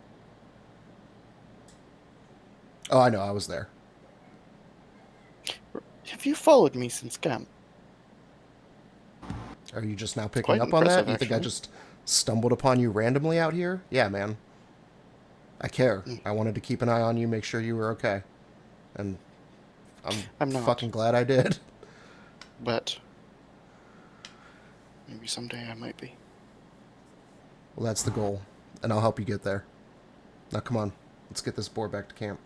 Oh, I know, I was there. Have you followed me since camp? Are you just now picking Quite up on that? impressive, You think I actually. just stumbled upon you randomly out here? Yeah, man. I care. I wanted to keep an eye on you, make sure you were okay. And I'm not. fucking glad I did. But maybe someday I might be. Well, that's the goal, and I'll help you get there. Now, come on. Let's get this boar back to camp.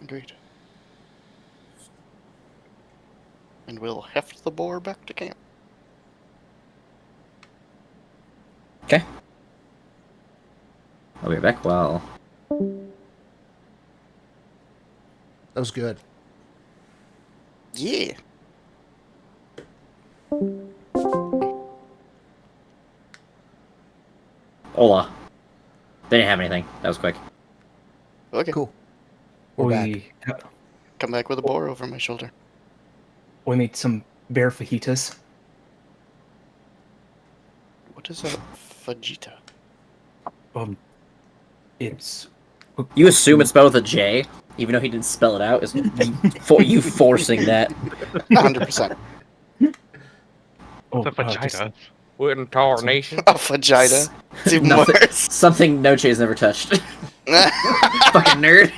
Agreed. And we'll heft the boar back to camp. Okay. I'll be right back. Well, That was good. Yeah. Hola. They didn't have anything. That was quick. Okay. Cool. We're back. Come back with a boar over my shoulder. We made some bear fajitas. What is a fajita? It's You assume it's spelled with a J, even though he didn't spell it out. Is you forcing that? 100%. oh, What's a just- vagina? We're in tarnation. A vagina. It's even Nothing- worse. Something Noche's never touched. Fucking nerd.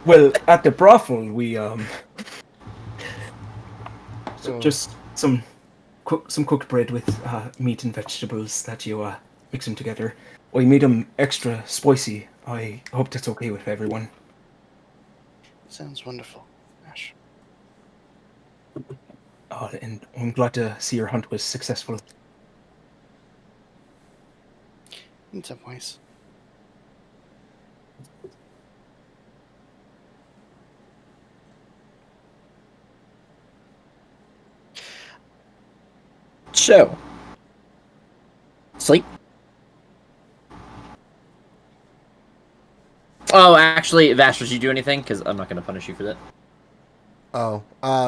well, at the brothel, we So- just some cooked bread with meat and vegetables that you mix them together. We made them extra spicy. I hope that's okay with everyone. Sounds wonderful, Ash. And I'm glad to see your hunt was successful. In some ways. So, sleep. Oh, actually, Vash, did you do anything? Because I'm not going to punish you for that. Oh,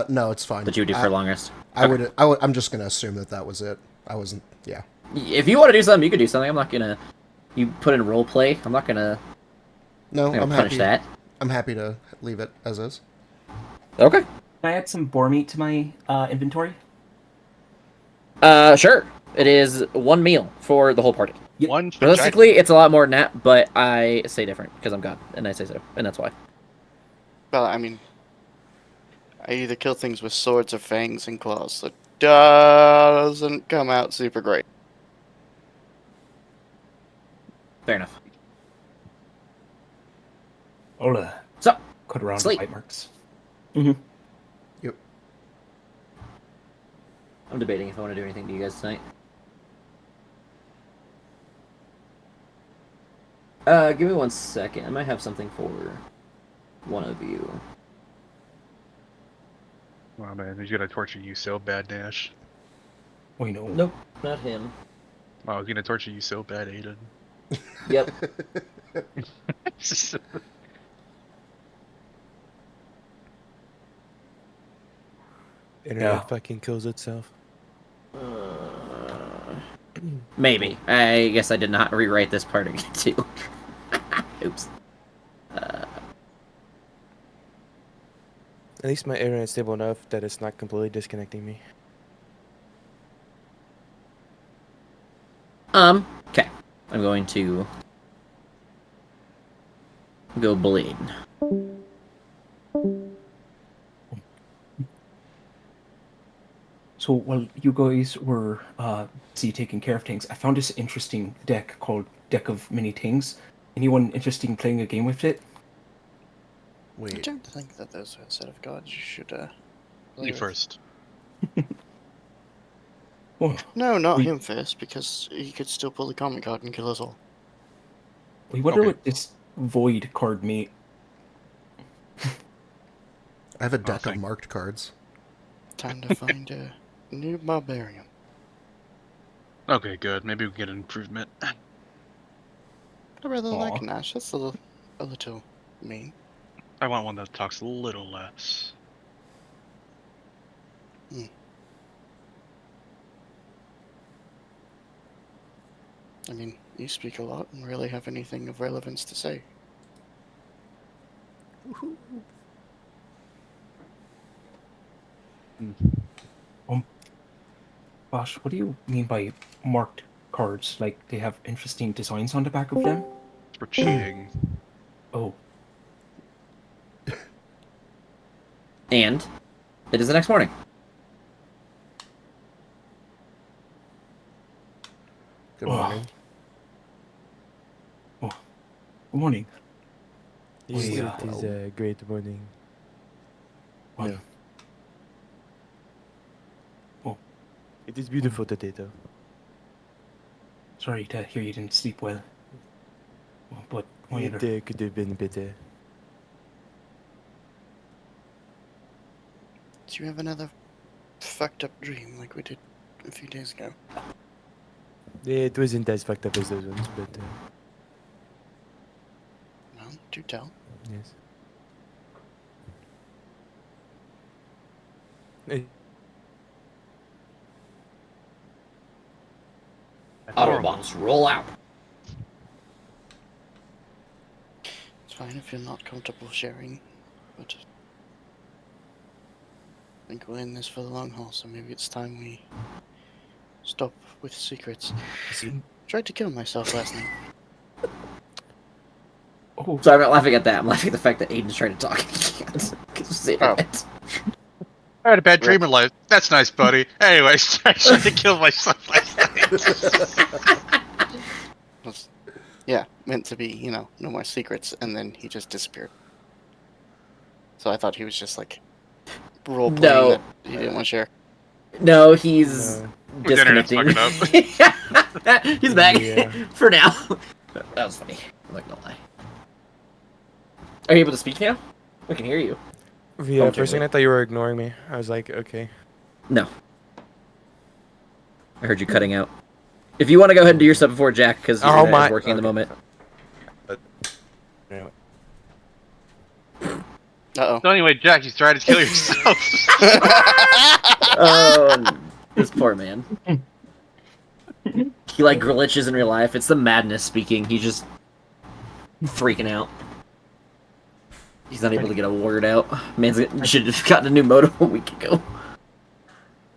no, it's fine. That you would do for a long rest. I'm just gonna assume that was it. I wasn't. Yeah. If you want to do something, you could do something. I'm not gonna. You put in role play. I'm not gonna. No, I'm punish happy. that. I'm happy to leave it as is. Okay. Can I add some boar meat to my inventory? Sure. It is one meal for the whole party. One vagina. Realistically, it's a lot more than that, but I say different because I'm God, and I say so, and that's why. Well, I mean, I either kill things with swords or fangs and claws, so it doesn't come out super great. Fair enough. I'll So, cut around the sleep. bite marks. Yep. I'm debating if I want to do anything to you guys tonight. Give me 1 second. I might have something for one of you. Wow, man, he's gonna torture you so bad, Nash. We know. Nope, not him. Wow, he's gonna torture you so bad, Aiden. Yep. Internet Yeah. fucking kills itself. Maybe. I guess I did not rewrite this part again, too. Oops. At least my internet's stable enough that it's not completely disconnecting me. Okay. I'm going to go bleed. So while you guys were taking care of things, I found this interesting deck called Deck of Many Things. Anyone interested in playing a game with it? I Wait. don't think that there's a set of cards you should, play You with. first. Oh, No, not We- him first, because he could still pull the comic card and kill us all. we wonder Okay. what this void card made. I have a deck of thank- marked cards. Time to find a new barbarian. Okay, good. Maybe we get an improvement. I rather Aw. like Nash. That's a little mean. I want one that talks a little less. I mean, you speak a lot and rarely have anything of relevance to say. Gosh, what do you mean by marked cards? Like they have interesting designs on the back of them? For cheating. Oh, And it is the next morning. Good Oh. morning. good morning. Yes, We, it is a great morning. Well, No. It is beautiful today, though. Sorry to hear you didn't sleep well. But It could have been better. Do you have another fucked up dream like we did a few days ago? It wasn't as fucked up as those ones, but Well, do tell. yes. Autobots, roll out. It's fine if you're not comfortable sharing, but I think we're in this for the long haul, so maybe it's time we stop with secrets. Tried to kill myself last night. Oh, So I'm not laughing at that. I'm laughing at the fact that Aiden's trying to talk. Because it's the internet. I had a bad dream in life. That's nice, buddy. Anyways, I tried to kill myself last night. Was, yeah, meant to be, no more secrets, and then he just disappeared. So I thought he was just like role playing No. that he didn't want to share. No, he's The internet's disconnecting. He's back Yeah. for now. That was funny. I'm not gonna lie. Are you able to speak now? I can hear you. Yeah, Okay, for a second I thought you were ignoring me. I was like, okay. No. I heard you cutting out. If you want to go ahead and do your stuff before Jack, because he's Oh my- working at the okay. moment. Anyway. Uh-oh. So anyway, Jack, you tried to kill yourself. Oh, this poor man. He like glitches in real life. It's the madness speaking. He's just freaking out. He's not able to get a word out. Man should have gotten a new modem a week ago.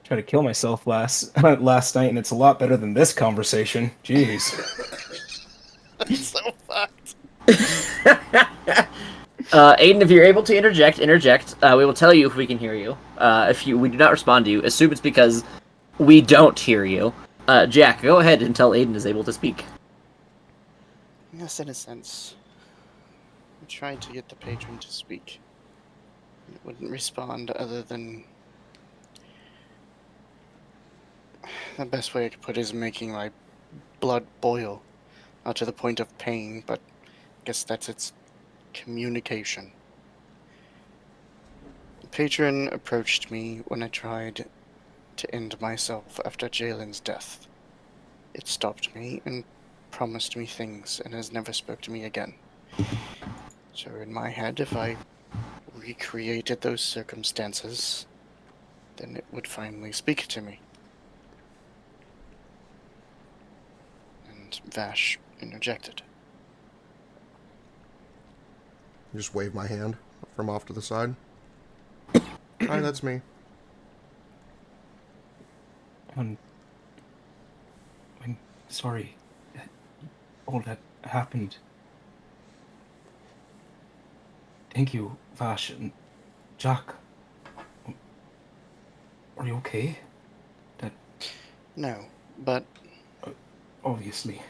tried to kill myself last night, and it's a lot better than this conversation. Jeez. That's so fucked. Aiden, if you're able to interject. We will tell you if we can hear you. If we do not respond to you, assume it's because we don't hear you. Jack, go ahead until Aiden is able to speak. Yes, in a sense. I tried to get the patron to speak. It wouldn't respond other than... The best way I could put it is making my blood boil. Not to the point of pain, but I guess that's its communication. The patron approached me when I tried to end myself after Jalen's death. It stopped me and promised me things and has never spoke to me again. So in my head, if I recreated those circumstances, then it would finally speak to me. And Vash interjected. Just wave my hand from off to the side. Hi, that's me. I'm sorry that all that happened. Thank you, Vash and Jack. Are you okay? No, but Obviously.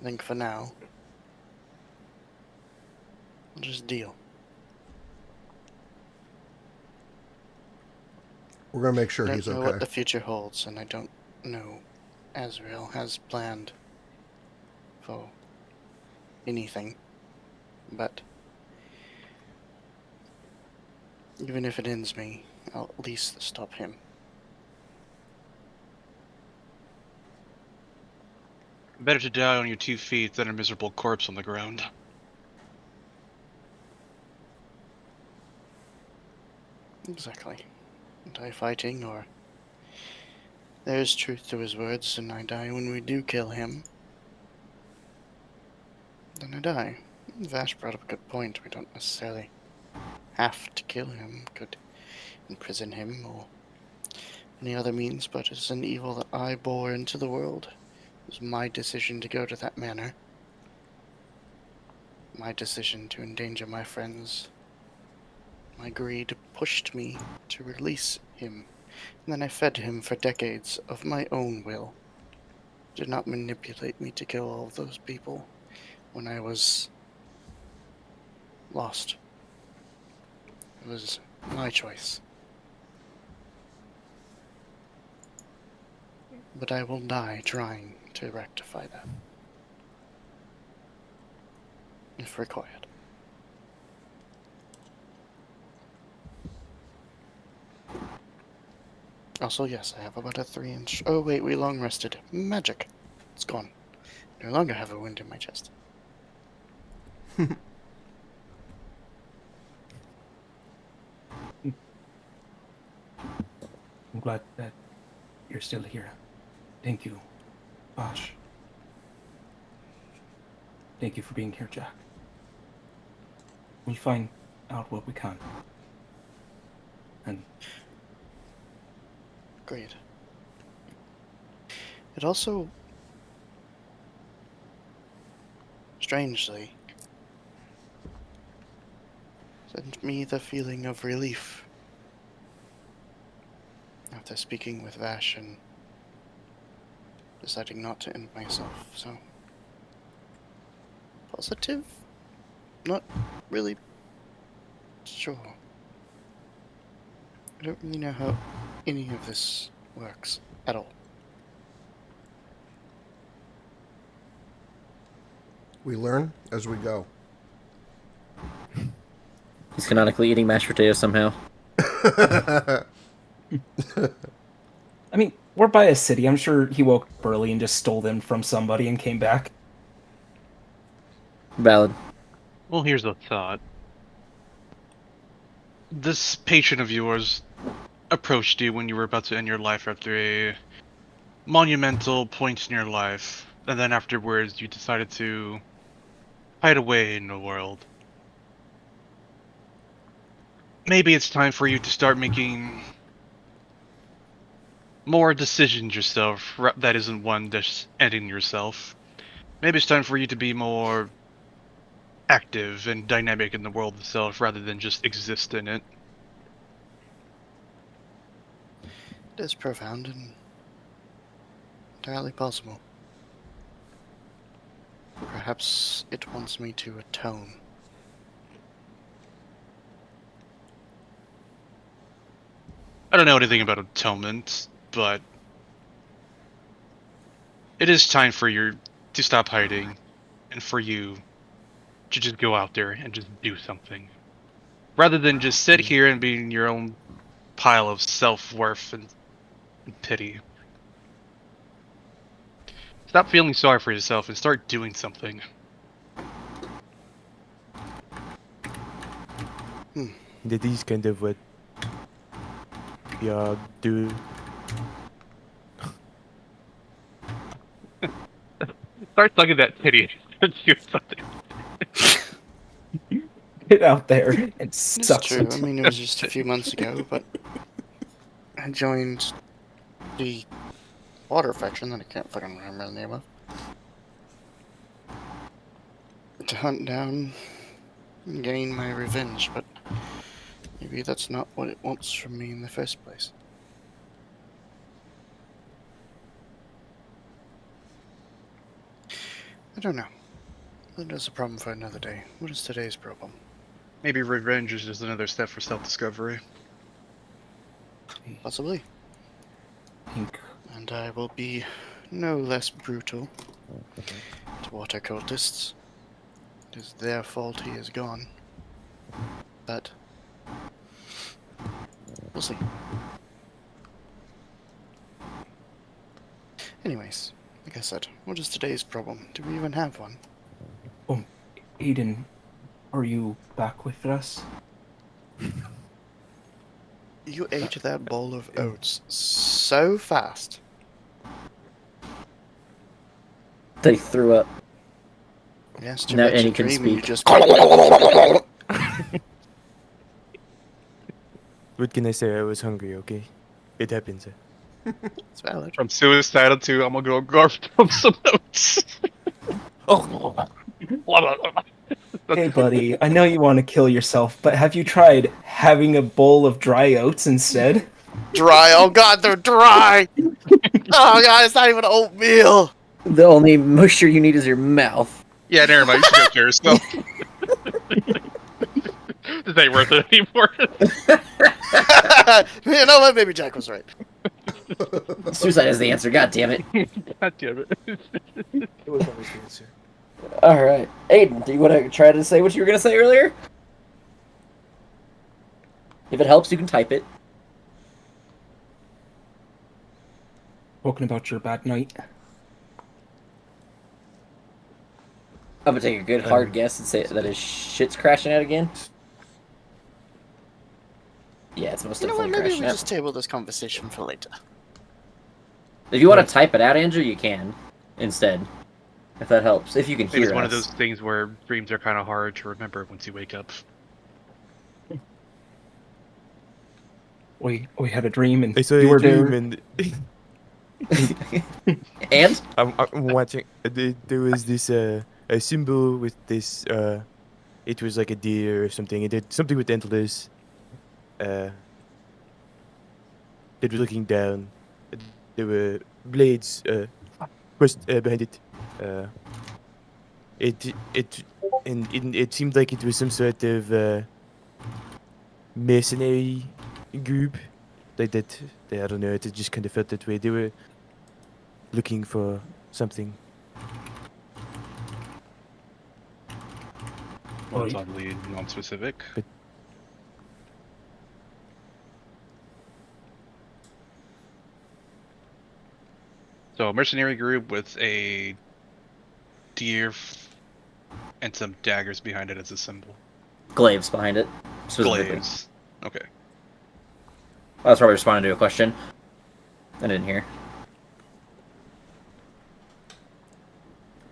I think for now, we'll just deal. We're gonna make sure I he's don't know what okay. the future holds, and I don't know Azrael has planned for anything, but even if it ends me, I'll at least stop him. Better to die on your 2 feet than a miserable corpse on the ground. Exactly. Die fighting, or there is truth to his words, and I die when we do kill him. Then I die. Vash brought up a good point. We don't necessarily have to kill him. Could imprison him, or any other means, but it's an evil that I bore into the world. It was my decision to go to that manor. My decision to endanger my friends. My greed pushed me to release him, and then I fed him for decades of my own will. Did not manipulate me to kill all of those people when I was lost. It was my choice. But I will die trying to rectify that, if required. Also, yes, I have about a 3-inch... Oh wait, we long rested. Magic. It's gone. No longer have a wound in my chest. I'm glad that you're still here. Thank you, Vash. Thank you for being here, Jack. We'll find out what we can. And Great. It also, strangely, sent me the feeling of relief after speaking with Vash and deciding not to end myself, so... Positive? Not really sure. I don't really know how any of this works at all. We learn as we go. He's canonically eating mashed potatoes somehow. I mean, we're by a city. I'm sure he woke up early and just stole them from somebody and came back. Valid. Well, here's the thought. This patron of yours approached you when you were about to end your life after a monumental point in your life, and then afterwards you decided to hide away in the world. Maybe it's time for you to start making more decisions yourself that isn't one just ending yourself. Maybe it's time for you to be more active and dynamic in the world itself rather than just exist in it. It is profound and entirely possible. Perhaps it wants me to atone. I don't know anything about atonement, but it is time for you to stop hiding and for you to just go out there and just do something. Rather than just sit here and be in your own pile of self-worth and pity. Stop feeling sorry for yourself and start doing something. That is kind of what we are doing. Start sucking that titty and do something. Get out there and It's suck true. some. I mean, it was just a few months ago, but I joined the water faction that I can't fucking remember the name of to hunt down and gain my revenge, but maybe that's not what it wants from me in the first place. I don't know. That is a problem for another day. What is today's problem? Maybe revenge is just another step for self-discovery. Possibly. Think And I will be no less brutal to water cultists. It is their fault he is gone. But we'll see. Anyways, like I said, what is today's problem? Do we even have one? Aiden, are you back with us? You ate that bowl of oats so fast. They threw up. Yes, No, and and he can you speak. just What can I say? I was hungry, okay? It happens. it's valid. From suicidal to I'm gonna go garf from some notes. Oh. Hey, buddy, I know you want to kill yourself, but have you tried having a bowl of dry oats instead? Dry. Oh god, they're dry. Oh god, it's not even oatmeal. The only moisture you need is your mouth. Yeah, never mind. You should go kill yourself. This ain't worth it anymore. You know what? Maybe Jack was right. Suicide is the answer. God damn it. God damn it. It was always the answer. All right, Aiden, do you want to try to say what you were gonna say earlier? If it helps, you can type it. Talking about your bad night. I'm gonna take a good hard guess and say that his shit's crashing out again. Yeah, it's most You know what? definitely Maybe crashing we out. just table this conversation for later. If you want to type it out, Andrew, you can instead. If that helps, if you can Maybe hear it's one of us. those things where dreams are kind of hard to remember once you wake up. We had a dream and I saw you a were dream there. and And I'm watching. There was this a symbol with this. It was like a deer or something. It did something with antlers. It was looking down. There were blades behind it. It seemed like it was some sort of mercenary group. Like that. I don't know. It just kind of felt that way. They were looking for something. Well, it's Right. oddly non-specific. So a mercenary group with a deer and some daggers behind it as a symbol. glaives behind it. Specifically. Glaives. Okay. I was probably responding to a question. I didn't hear.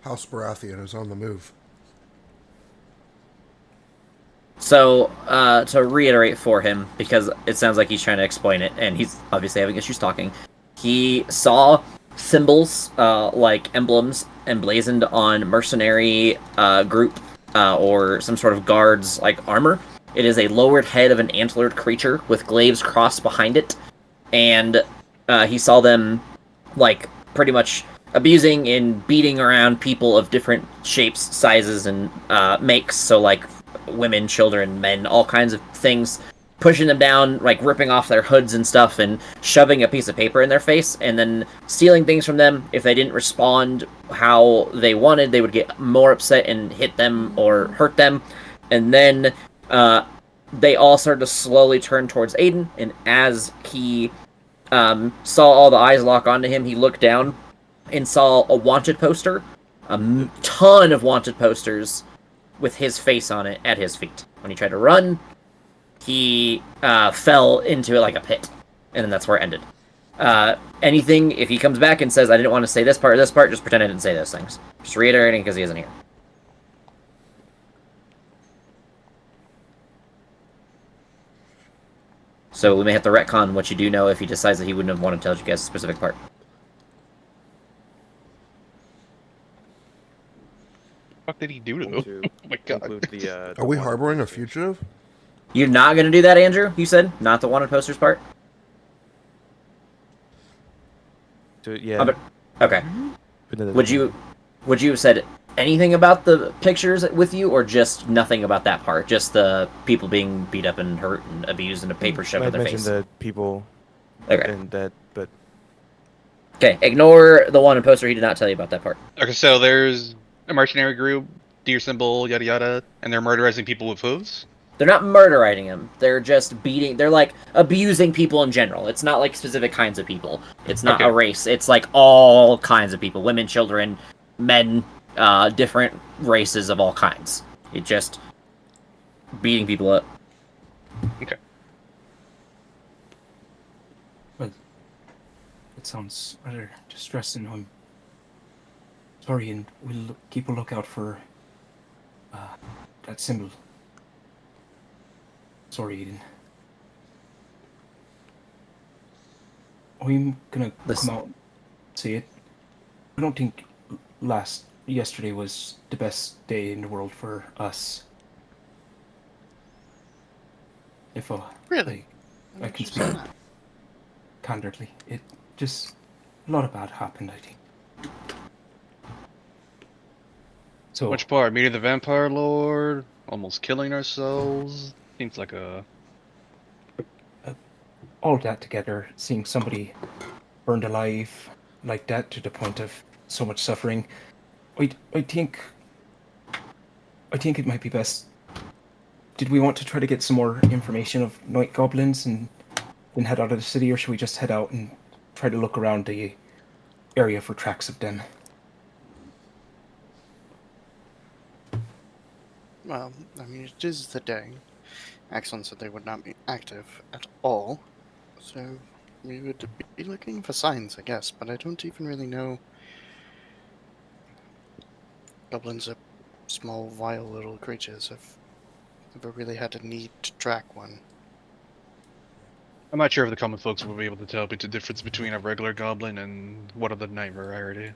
House Baratheon is on the move. So, to reiterate for him, because it sounds like he's trying to explain it, and he's obviously having issues talking, he saw symbols, like emblems, emblazoned on mercenary group or some sort of guard's like armor. It is a lowered head of an antlered creature with glaives crossed behind it, and he saw them like pretty much abusing and beating around people of different shapes, sizes, and makes. So like women, children, men, all kinds of things, pushing them down, like ripping off their hoods and stuff, and shoving a piece of paper in their face, and then stealing things from them. If they didn't respond how they wanted, they would get more upset and hit them or hurt them. And then they all started to slowly turn towards Aiden, and as he saw all the eyes lock onto him, he looked down and saw a wanted poster, a ton of wanted posters with his face on it at his feet. When he tried to run, he fell into it like a pit, and then that's where it ended. Anything, if he comes back and says, I didn't want to say this part or this part, just pretend I didn't say those things. Just reiterating because he isn't here. So we may have to retcon what you do know if he decides that he wouldn't have wanted to tell you guys a specific part. What did he do to them? To Oh my god. include the, Are we wanted harboring a posters. fugitive? You're not going to do that, Andrew, you said? Not the wanted posters part? Yeah. Oh, but, okay. Put another Would you have said anything about the pictures with you, or just nothing about that part? Just the people being beat up and hurt and abused and a paper shoved I in their mentioned face? the people Okay. and that, but Okay, ignore the wanted poster. He did not tell you about that part. Okay, so there's a mercenary group, deer symbol, yada yada, and they're murderizing people with hooves. They're not murdering him. They're just beating. They're like abusing people in general. It's not like specific kinds of people. It's not Okay. a race. It's like all kinds of people: women, children, men, different races of all kinds. It just beating people up. Okay. Well, it sounds rather distressing. I'm sorry, and we'll keep a lookout for that symbol. Sorry, Aiden. I'm gonna Listen. come out and say it. I don't think yesterday was the best day in the world for us. If Really? I can speak candidly. It just a lot of bad happened, I think. So Which part? Meeting the vampire lord? Almost killing ourselves? Seems like a... all that together, seeing somebody burned alive like that to the point of so much suffering, I think it might be best. Did we want to try to get some more information of night goblins and then head out of the city, or should we just head out and try to look around the area for tracks of them? Well, I mean, it is the day. Axon said they would not be active at all, so we would be looking for signs, I guess, but I don't even really know. Goblins are small, vile little creatures. I've never really had a need to track one. I'm not sure if the common folks will be able to tell the difference between a regular goblin and one of the night variety.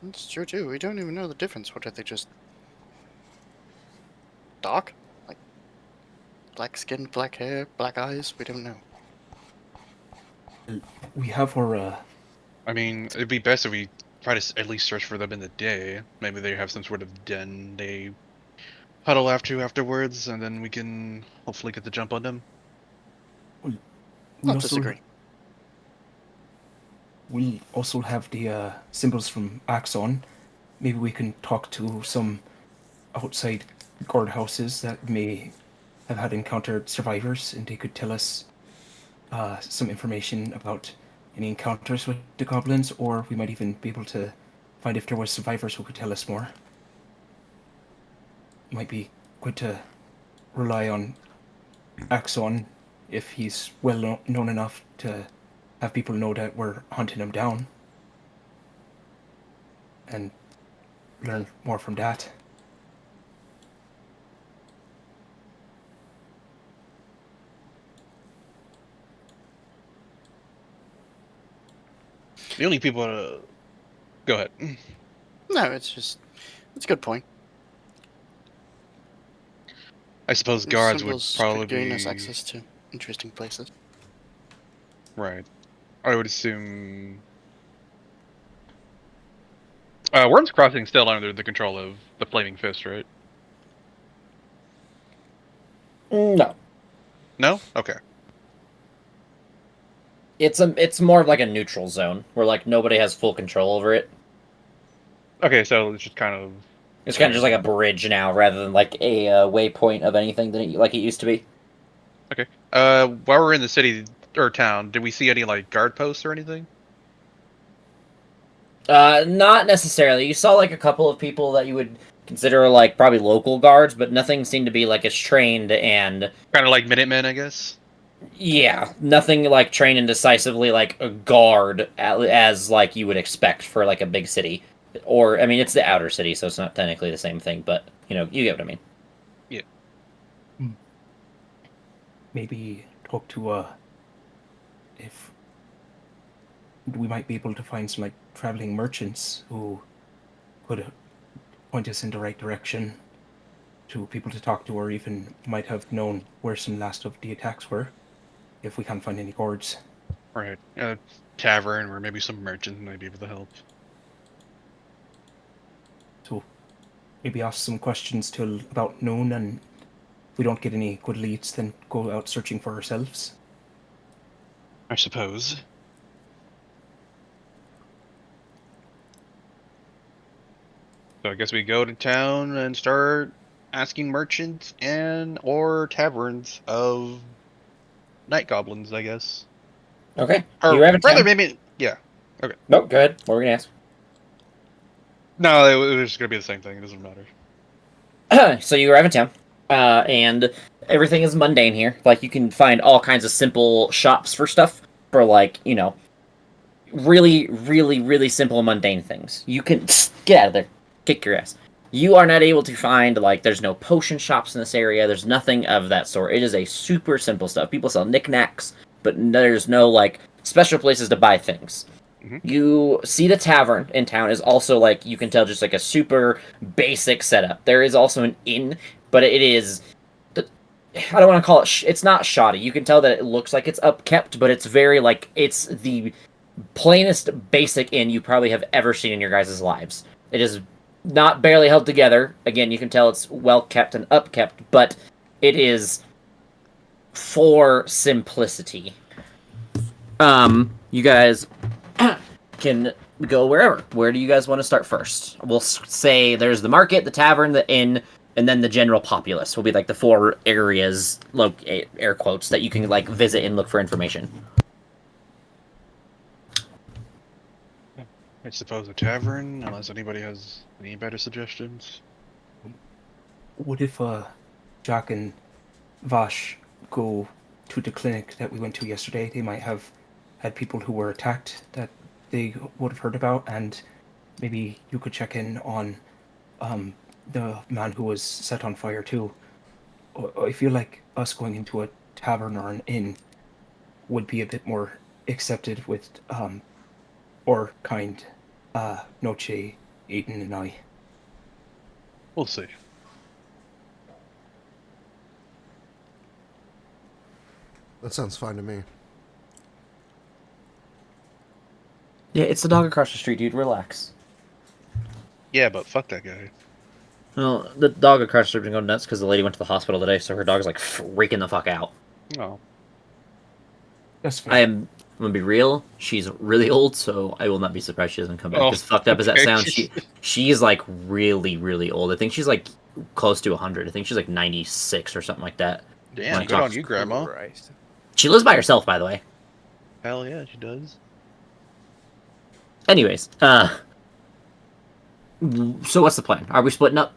That's true too. We don't even know the difference. What are they, just dark? Like black skin, black hair, black eyes? We don't know. We have our I mean, it'd be best if we try to at least search for them in the day. Maybe they have some sort of den they huddle afterwards, and then we can hopefully get the jump on them. we Not also disagree. we also have the symbols from Axon. Maybe we can talk to some outside guardhouses that may have had encountered survivors, and they could tell us some information about any encounters with the goblins, or we might even be able to find if there was survivors who could tell us more. Might be good to rely on Axon if he's well known enough to have people know that we're hunting him down, and learn more from that. The only people. Go ahead. No, it's just That's a good point. I suppose These guards would symbols probably could gain us be access to interesting places. right. I would assume. Worm's Crossing still under the control of the Flaming Fist, right? No. No. Okay. It's more of like a neutral zone where like nobody has full control over it. Okay, so it's just kind of. It's kind of just like a bridge now, rather than like a waypoint of anything that like it used to be. Okay. While we're in the city or town, did we see any like guard posts or anything? Not necessarily. You saw like a couple of people that you would consider like probably local guards, but nothing seemed to be like as trained and Kind of like Minutemen, I guess. yeah, nothing like trained and decisively like a guard as like you would expect for like a big city. Or I mean, it's the outer city, so it's not technically the same thing, but you know, you get what I mean. Yeah. Maybe talk to if we might be able to find some like traveling merchants who could point us in the right direction to people to talk to, or even might have known where some last of the attacks were if we can't find any guards. Right. Tavern or maybe some merchant might be able to help. So maybe ask some questions till about noon, and if we don't get any good leads, then go out searching for ourselves. I suppose. So I guess we go to town and start asking merchants and or taverns of night goblins, I guess. Okay. Or You have a rather, town? maybe yeah. Okay. Nope, go ahead. What were we gonna ask? No, it was gonna be the same thing. It doesn't matter. So you arrive in town, and everything is mundane here. Like you can find all kinds of simple shops for stuff for like you know, really, really, really simple mundane things. You can get out of there, kick your ass. You are not able to find like there's no potion shops in this area. There's nothing of that sort. It is a super simple stuff. People sell knickknacks, but there's no like special places to buy things. Mhm. You see the tavern in town is also like you can tell just like a super basic setup. There is also an inn, but it is I don't want to call it it's not shoddy. You can tell that it looks like it's upkept, but it's very like it's the plainest basic inn you probably have ever seen in your guys' lives. It is not barely held together. Again, you can tell it's well kept and upkept, but it is for simplicity. You guys can go wherever. Where do you guys want to start first? We'll say there's the market, the tavern, the inn, and then the general populace will be like the four areas, air quotes, that you can like visit and look for information. I suppose a tavern, unless anybody has any better suggestions. What if Jack and Vash go to the clinic that we went to yesterday? They might have had people who were attacked that they would have heard about, and maybe you could check in on the man who was set on fire too. I feel like us going into a tavern or an inn would be a bit more accepted with or kind Noche, Aiden, and I. We'll see. That sounds fine to me. Yeah, it's the dog across the street, dude. Relax. Yeah, but fuck that guy. Well, the dog across the street been going nuts because the lady went to the hospital today, so her dog's like freaking the fuck out. Oh. That's fair. I'm gonna be real. She's really old, so I will not be surprised she doesn't come back. Oh, As fucked up as that okay. sounds, she's like really, really old. I think she's like close to 100. I think she's like 96 or something like that. Damn, Like, good on you, Grandma. Christ. She lives by herself, by the way. Hell yeah, she does. Anyways, so what's the plan? Are we splitting up?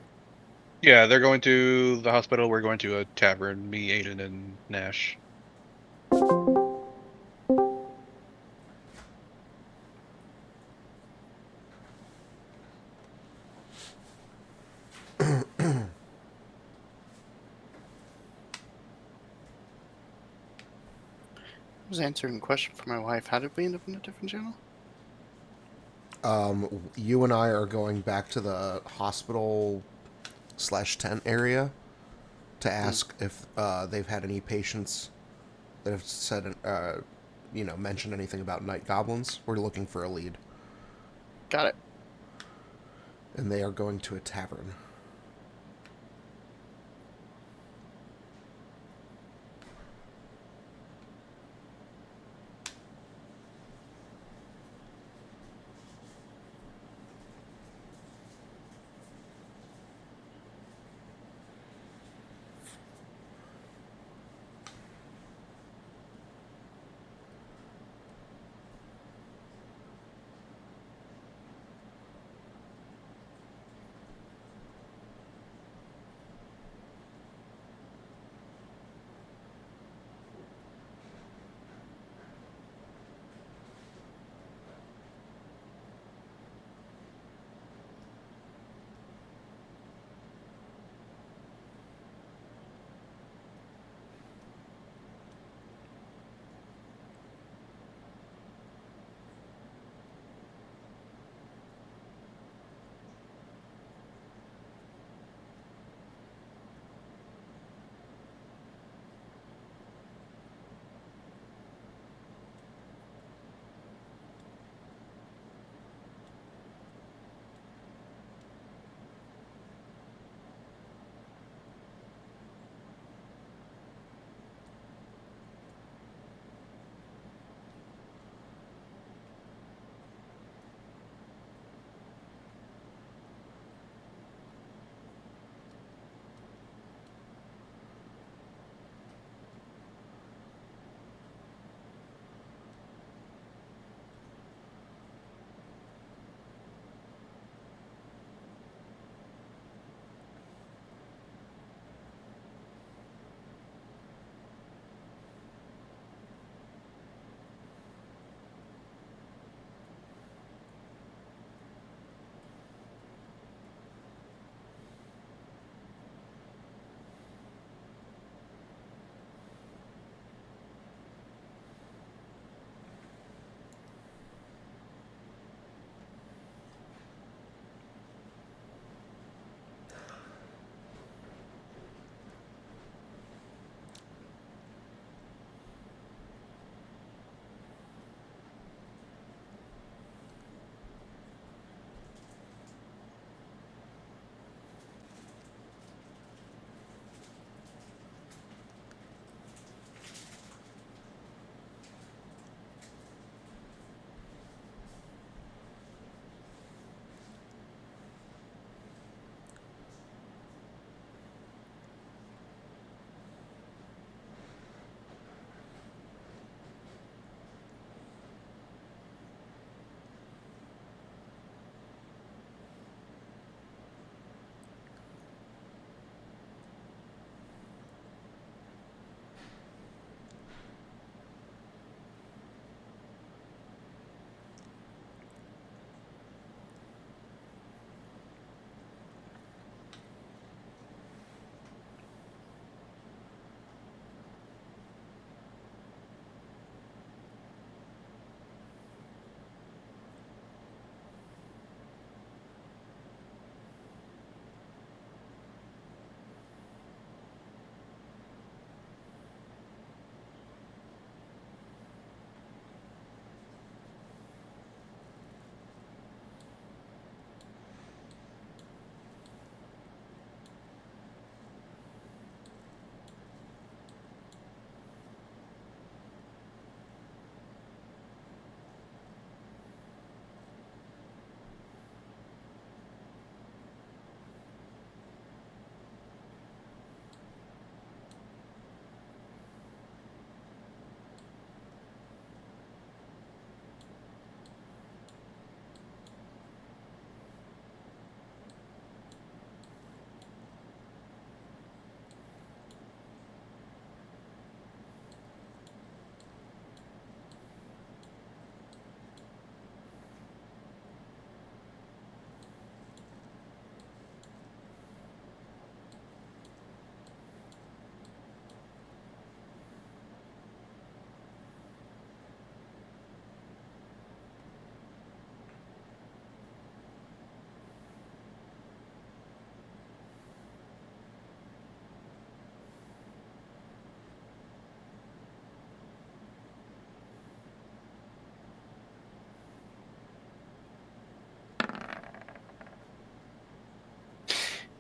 Yeah, they're going to the hospital. We're going to a tavern. Me, Aiden, and Nash. I was answering a question for my wife. How did we end up in a different channel? You and I are going back to the hospital slash tent area to ask if they've had any patients that have said, mentioned anything about night goblins. We're looking for a lead. Got it. And they are going to a tavern.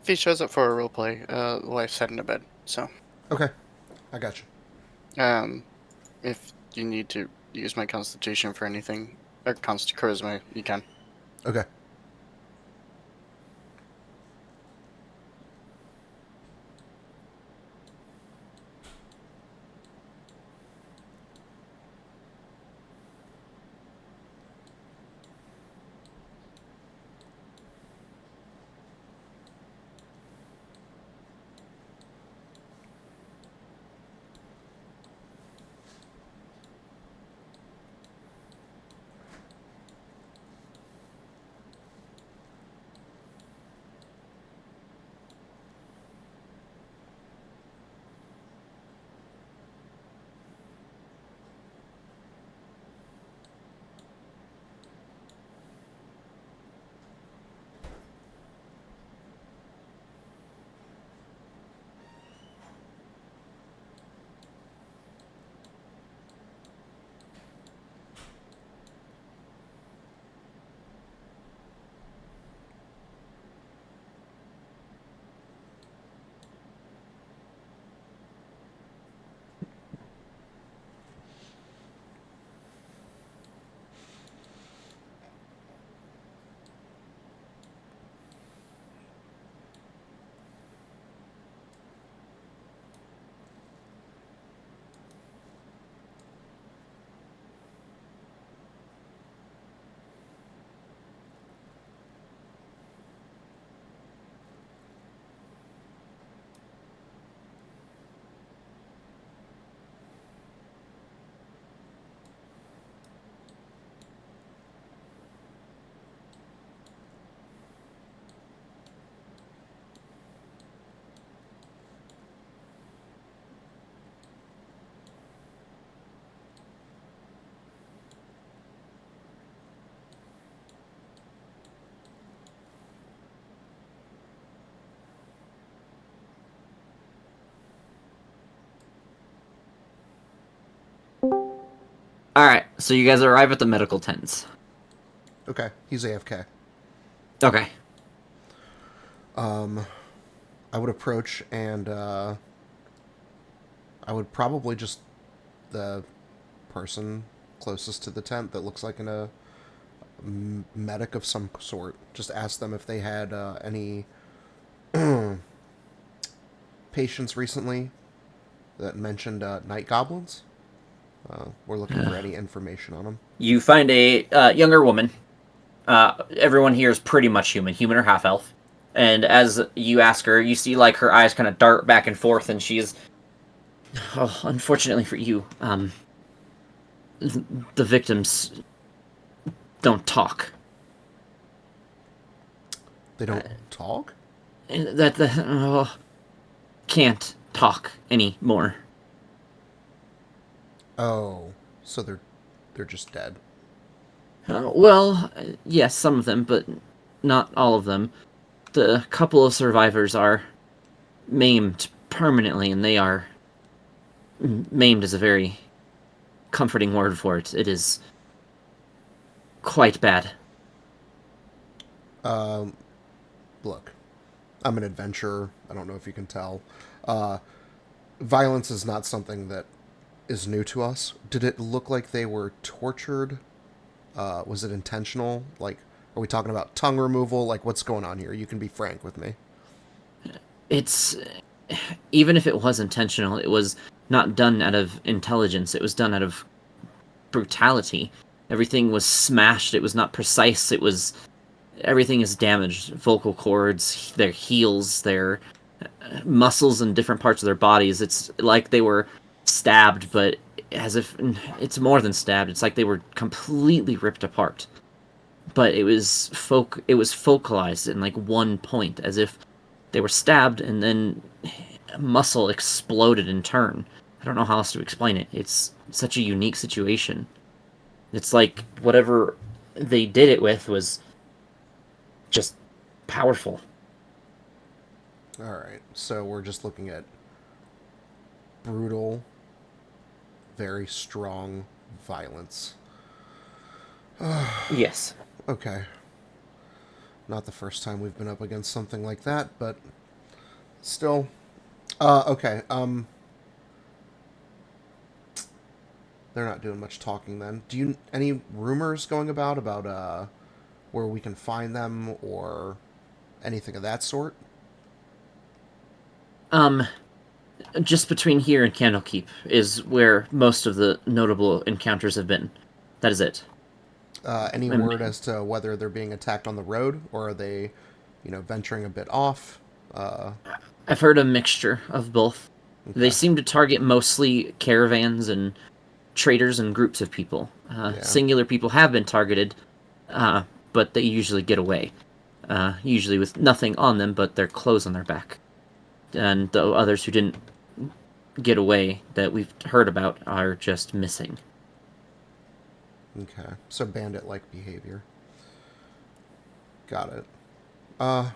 he shows up for a roleplay, the wife's heading to bed. So, Okay, I got you. If you need to use my constitution for anything, or charisma, you can. Okay. Alright, so you guys arrive at the medical tents. Okay, he's AFK. Okay. I would approach and I would probably just the person closest to the tent that looks like a medic of some sort. Just ask them if they had any patients recently that mentioned night goblins. We're looking for any information on them. You find a younger woman. Everyone here is pretty much human or half elf. And as you ask her, you see like her eyes kind of dart back and forth, and she's, oh, unfortunately for you, the victims don't talk. They don't talk? Can't talk anymore. Oh, so they're just dead. Well, yes, some of them, but not all of them. The couple of survivors are maimed permanently, and they are... Maimed is a very comforting word for it. It is quite bad. Look, I'm an adventurer. I don't know if you can tell. Violence is not something that is new to us. Did it look like they were tortured? Was it intentional? Like, are we talking about tongue removal? Like, what's going on here? You can be frank with me. It's... Even if it was intentional, it was not done out of intelligence. It was done out of brutality. Everything was smashed. It was not precise. It was... Everything is damaged. Vocal cords, their heels, their muscles in different parts of their bodies. It's like they were stabbed, but as if... It's more than stabbed. It's like they were completely ripped apart. But it was focalized in like one point, as if they were stabbed and then muscle exploded in turn. I don't know how else to explain it. It's such a unique situation. It's like whatever they did it with was just powerful. Alright, so we're just looking at brutal, very strong violence. Yes. Okay. Not the first time we've been up against something like that, but Still, okay. They're not doing much talking then. Do you any rumors going about where we can find them or anything of that sort? Um, just between here and Candlekeep is where most of the notable encounters have been. That is it. Any Um, word as to whether they're being attacked on the road or are they, venturing a bit off? I've heard a mixture of both. They Okay. seem to target mostly caravans and traders and groups of people. Yeah. Singular people have been targeted, but they usually get away. Usually with nothing on them but their clothes on their back. And the others who didn't get away that we've heard about are just missing. Okay. So bandit-like behavior. Got it. Uh,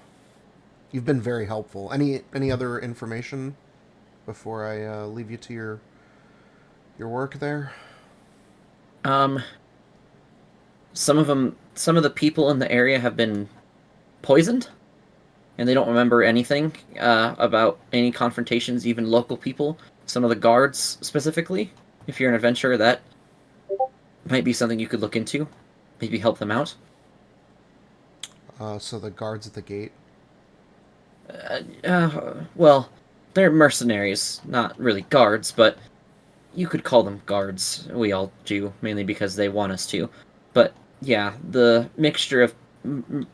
you've been very helpful. Any other information before I leave you to your work there? Um, some of the people in the area have been poisoned, and they don't remember anything about any confrontations, even local people. Some of the guards, specifically. If you're an adventurer, that might be something you could look into. Maybe help them out. So the guards at the gate. Well, they're mercenaries, not really guards, but you could call them guards. We all do, mainly because they want us to. But yeah, the mixture of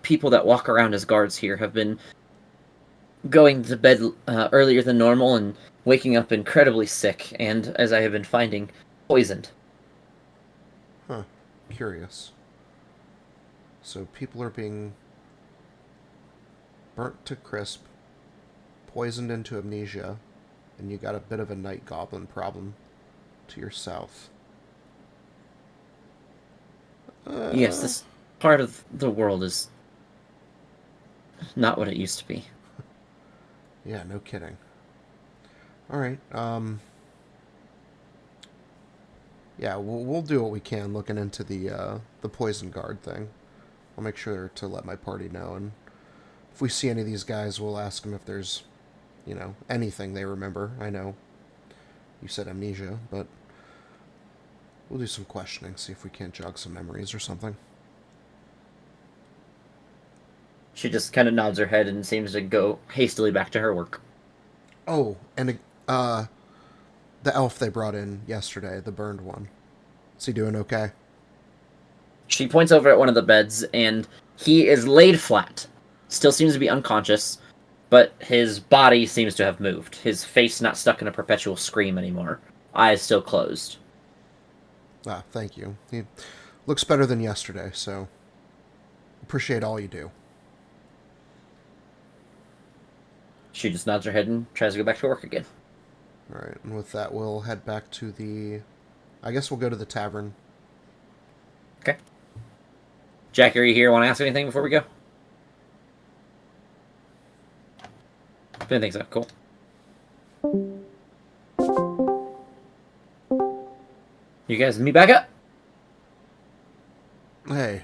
people that walk around as guards here have been going to bed earlier than normal and waking up incredibly sick, and as I have been finding, poisoned. Huh. Curious. So people are being burnt to crisp, poisoned into amnesia, and you got a bit of a night goblin problem to your south. Yes, this part of the world is not what it used to be. Yeah, no kidding. All right. Yeah, we'll do what we can looking into the poison guard thing. I'll make sure to let my party know, and if we see any of these guys, we'll ask them if there's, anything they remember. I know you said amnesia, but we'll do some questioning, see if we can't jog some memories or something. She just kind of nods her head and seems to go hastily back to her work. Oh, and the elf they brought in yesterday, the burned one. Is he doing okay? She points over at one of the beds, and he is laid flat. Still seems to be unconscious, but his body seems to have moved. His face not stuck in a perpetual scream anymore. Eyes still closed. Ah, thank you. He looks better than yesterday, so appreciate all you do. She just nods her head and tries to go back to work again. All right, and with that, we'll head back to the. I guess we'll go to the tavern. Okay. Jack, are you here? Want to ask anything before we go? Didn't think so. Cool. You guys meet back up? Hey,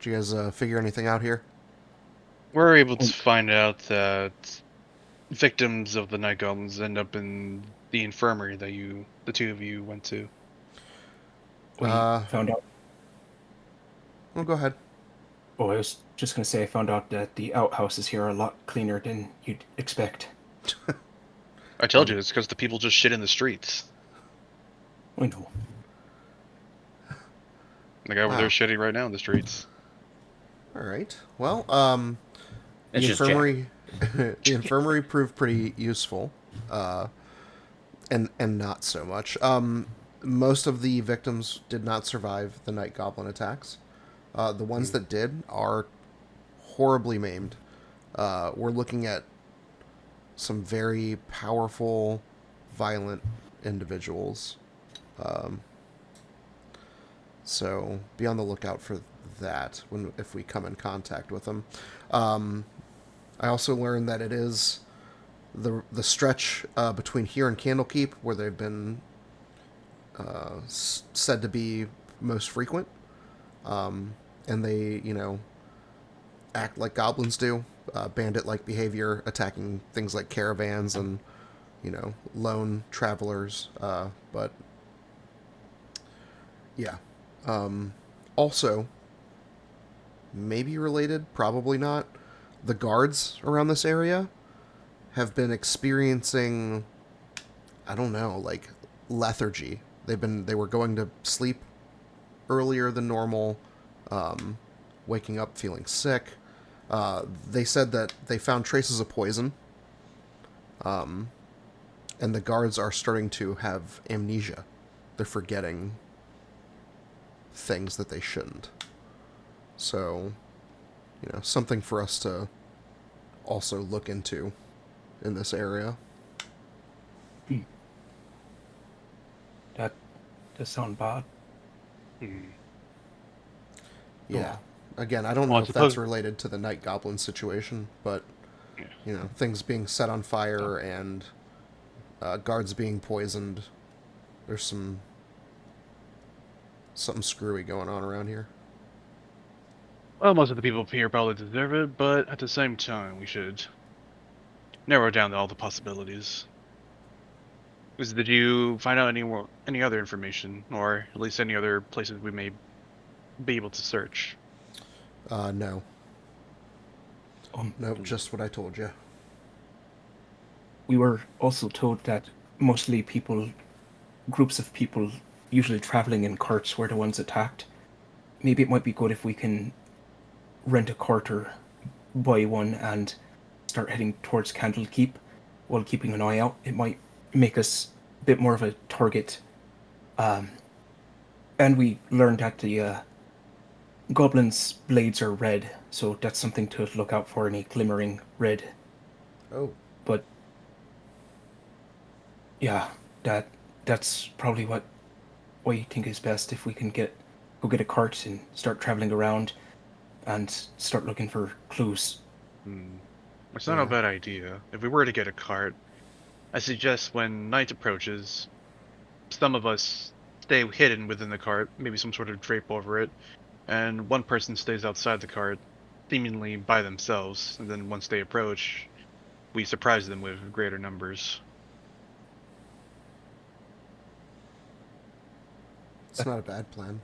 did you guys figure anything out here? We're able to find out that victims of the night goblins end up in the infirmary that the two of you went to. We found out. Well, go ahead. Oh, I was just gonna say I found out that the outhouses here are a lot cleaner than you'd expect. I told you, it's because the people just shit in the streets. I know. The guy over there shitting right now in the streets. All right. Well, It's the just infirmary, the infirmary proved pretty useful, and not so much. Most of the victims did not survive the night goblin attacks. The ones that did are horribly maimed. We're looking at some very powerful, violent individuals. So be on the lookout for that if we come in contact with them. I also learned that it is the stretch between here and Candlekeep where they've been said to be most frequent, and they act like goblins do. bandit-like behavior, attacking things like caravans and, lone travelers. But yeah. Also, maybe related, probably not. The guards around this area have been experiencing, I don't know, like lethargy. They were going to sleep earlier than normal, waking up feeling sick. They said that they found traces of poison, and the guards are starting to have amnesia. They're forgetting things that they shouldn't. So, something for us to also look into in this area. That does sound bad. Yeah. Again, I don't know Well, I if suppose- that's related to the night goblin situation, but things being set on fire and guards being poisoned. There's something screwy going on around here. Well, most of the people here probably deserve it, but at the same time, we should narrow down all the possibilities. Did you find out any other information, or at least any other places we may be able to search? No. Nope, just what I told you. We were also told that mostly groups of people, usually traveling in carts, were the ones attacked. Maybe it might be good if we can rent a cart or buy one and start heading towards Candlekeep while keeping an eye out. It might make us a bit more of a target. And we learned that the goblins' blades are red, so that's something to look out for, any glimmering red. Oh. But yeah, that's probably what I think is best, if we can go get a cart and start traveling around and start looking for clues. It's not a bad idea. If we were to get a cart, I suggest when night approaches, some of us stay hidden within the cart, maybe some sort of drape over it, and one person stays outside the cart, seemingly by themselves, and then once they approach, we surprise them with greater numbers. It's not a bad plan.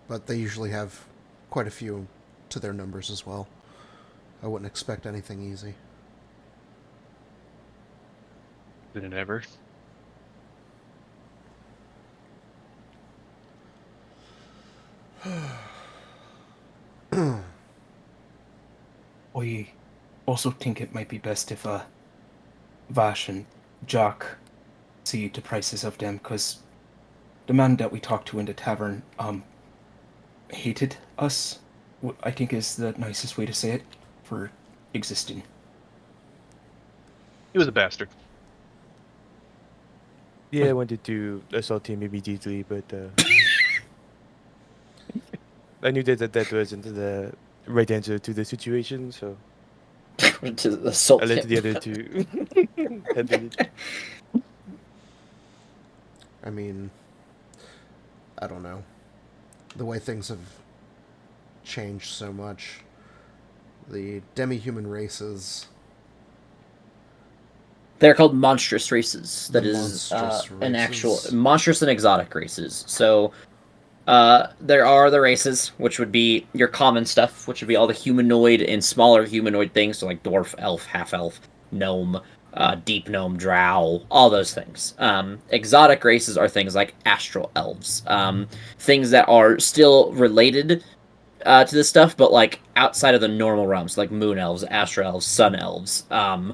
But they usually have quite a few to their numbers as well. I wouldn't expect anything easy. Did it ever? I also think it might be best if Vash and Jock see the prices of them, because the man that we talked to in the tavern hated us, I think is the nicest way to say it, for existing. He was a bastard. Yeah, I wanted to assault him immediately, but I knew that wasn't the right answer to the situation, so To assault I let him. the other two handle it. I mean, I don't know. The way things have changed so much. The demi-human races. They're called monstrous races. That The is monstrous an actual races. monstrous and exotic races. So there are the races, which would be your common stuff, which would be all the humanoid and smaller humanoid things, so like dwarf, elf, half elf, gnome, deep gnome, drow, all those things. Exotic races are things like astral elves, things that are still related to this stuff, but like outside of the normal realms, like moon elves, astral elves, sun elves. I'm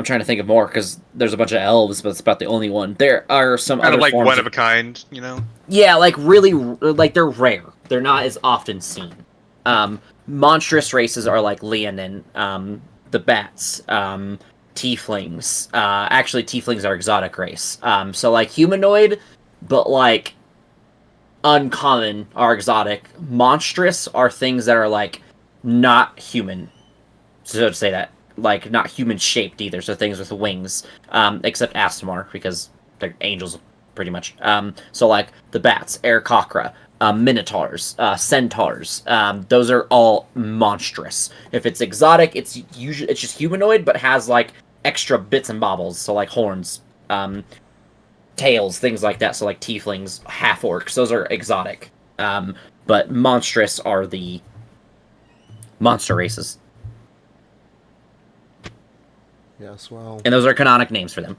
trying to think of more because there's a bunch of elves, but it's about the only one. There are some Kind other of like forms one of a kind, you know? yeah, like really, like they're rare. They're not as often seen. Monstrous races are like Leonin, the bats, tieflings. Actually, tieflings are exotic race. So like humanoid, but like uncommon are exotic. Monstrous are things that are like not human. So to say that, like not human shaped either. So things with wings, except Astamar because they're angels pretty much. So like the bats, Aarakocra, minotaurs, centaurs. Those are all monstrous. If it's exotic, it's just humanoid, but has like extra bits and bobbles, so like horns, tails, things like that. So like tieflings, half orcs, those are exotic. But monstrous are the monster races, Yes, well, and those are canonic names for them.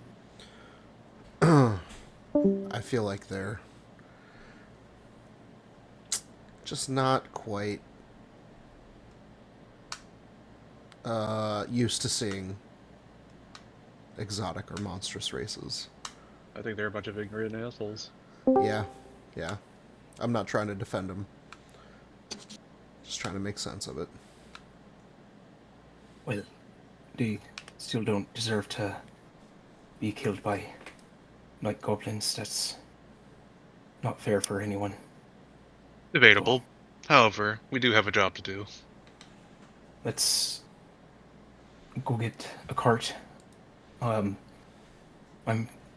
I feel like they're just not quite used to seeing exotic or monstrous races. I think they're a bunch of ignorant assholes. Yeah, yeah. I'm not trying to defend them. Just trying to make sense of it. Well, they still don't deserve to be killed by night goblins. That's not fair for anyone. Debatable. However, we do have a job to do. Let's go get a cart. I'm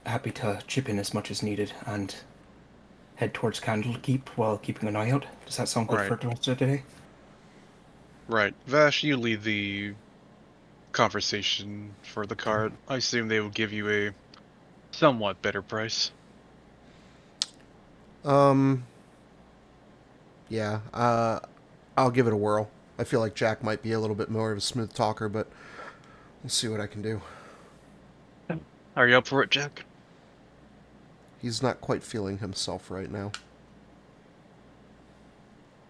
happy to chip in as much as needed and head towards Candlekeep while keeping an eye out. Does that sound good Right. for the rest of the day? Right. Vash, you lead the conversation for the cart. I assume they will give you a somewhat better price. Yeah, I'll give it a whirl. I feel like Jack might be a little bit more of a smooth talker, but we'll see what I can do. Are you up for it, Jack? He's not quite feeling himself right now.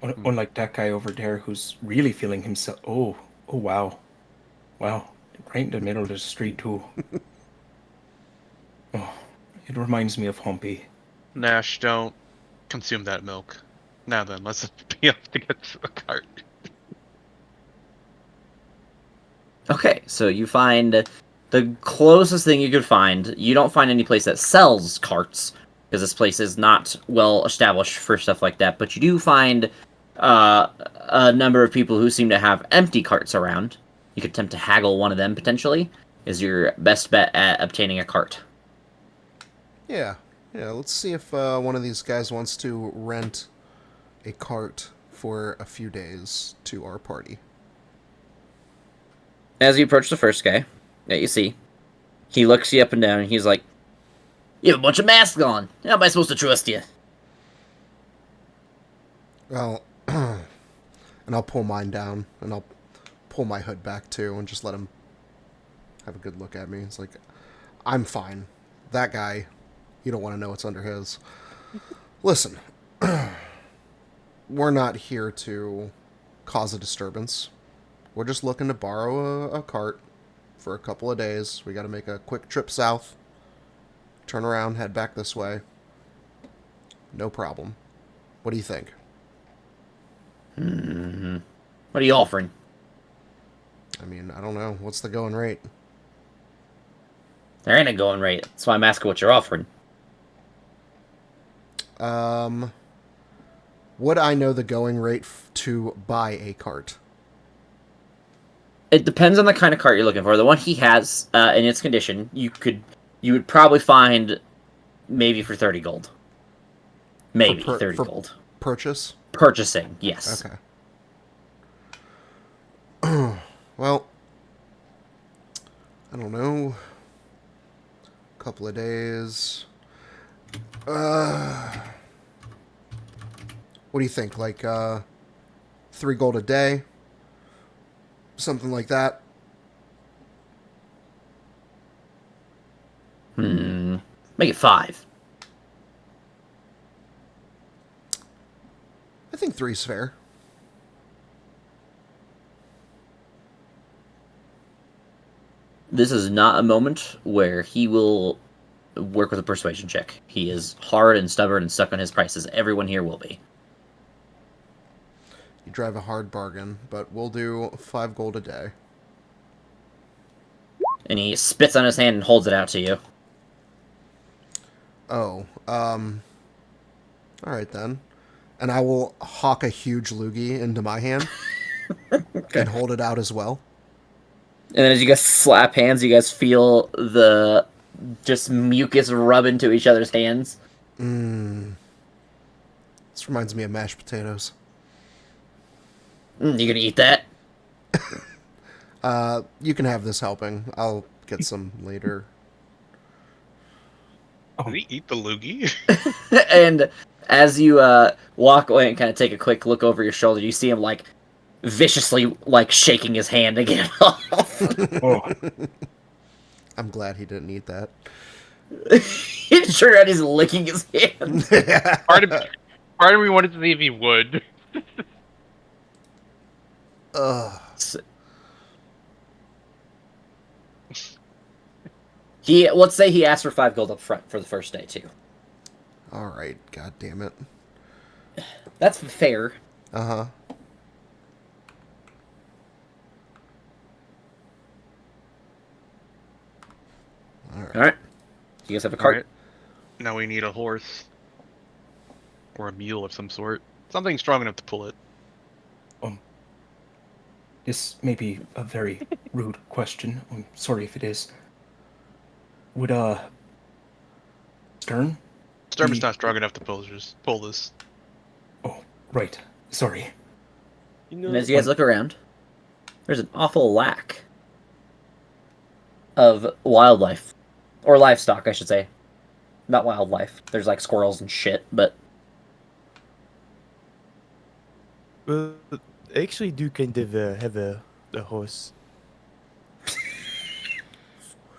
Unlike that guy over there who's really feeling himself. Oh, wow. Wow. Right in the middle of the street, too. Oh, it reminds me of Humpy. Nash, don't consume that milk. Now then, let's be off to get to the cart. Okay, so you find the closest thing you could find. You don't find any place that sells carts, because this place is not well established for stuff like that. But you do find a number of people who seem to have empty carts around. You could attempt to haggle one of them, potentially, is your best bet at obtaining a cart. Yeah, let's see if one of these guys wants to rent a cart for a few days to our party. As you approach the first guy that you see, he looks you up and down, and he's like, "You have a bunch of masks on. How am I supposed to trust you?" Well, and I'll pull mine down, and I'll pull my hood back too, and just let him have a good look at me. It's like, I'm fine. That guy, you don't want to know what's under his. Listen, we're not here to cause a disturbance. We're just looking to borrow a cart for a couple of days. We got to make a quick trip south, turn around, head back this way. No problem. What do you think? What are you offering? I mean, I don't know. What's the going rate? There ain't a going rate. That's why I'm asking what you're offering. Would I know the going rate to buy a cart? It depends on the kind of cart you're looking for. The one he has, in its condition, you would probably find maybe for 30 gold. Maybe 30 gold. Purchase? Purchasing, yes. Okay. Well, I don't know. A couple of days. What do you think? Like 3 gold a day? Something like that? Make it 5. I think 3's fair. This is not a moment where he will work with a persuasion check. He is hard and stubborn and stuck on his prices. Everyone here will be. You drive a hard bargain, but we'll do 5 gold a day. And he spits on his hand and holds it out to you. Oh, alright then. And I will hawk a huge loogie into my hand and hold it out as well. And then as you guys slap hands, you guys feel the just mucus rub into each other's hands. This reminds me of mashed potatoes. You gonna eat that? You can have this helping. I'll get some later. Did he eat the loogie? And as you walk away and kind of take a quick look over your shoulder, you see him like viciously like shaking his hand to get it off. Oh, I'm glad he didn't eat that. He turned around, he's licking his hand. Part of me wanted to see if he would. Ugh. Let's say he asked for 5 gold up front for the first day too. All right. God damn it. That's fair. Uh-huh. All right. You guys have a cart? Alright. Now we need a horse. Or a mule of some sort. Something strong enough to pull it. this may be a very rude question. I'm sorry if it is. Would, Stern? Sturman's not strong enough to pull this. Oh, right. Sorry. You And know, as you guys look around, there's an awful lack of wildlife. Or livestock, I should say. Not wildlife. There's like squirrels and shit, but well, I actually do kind of have a horse.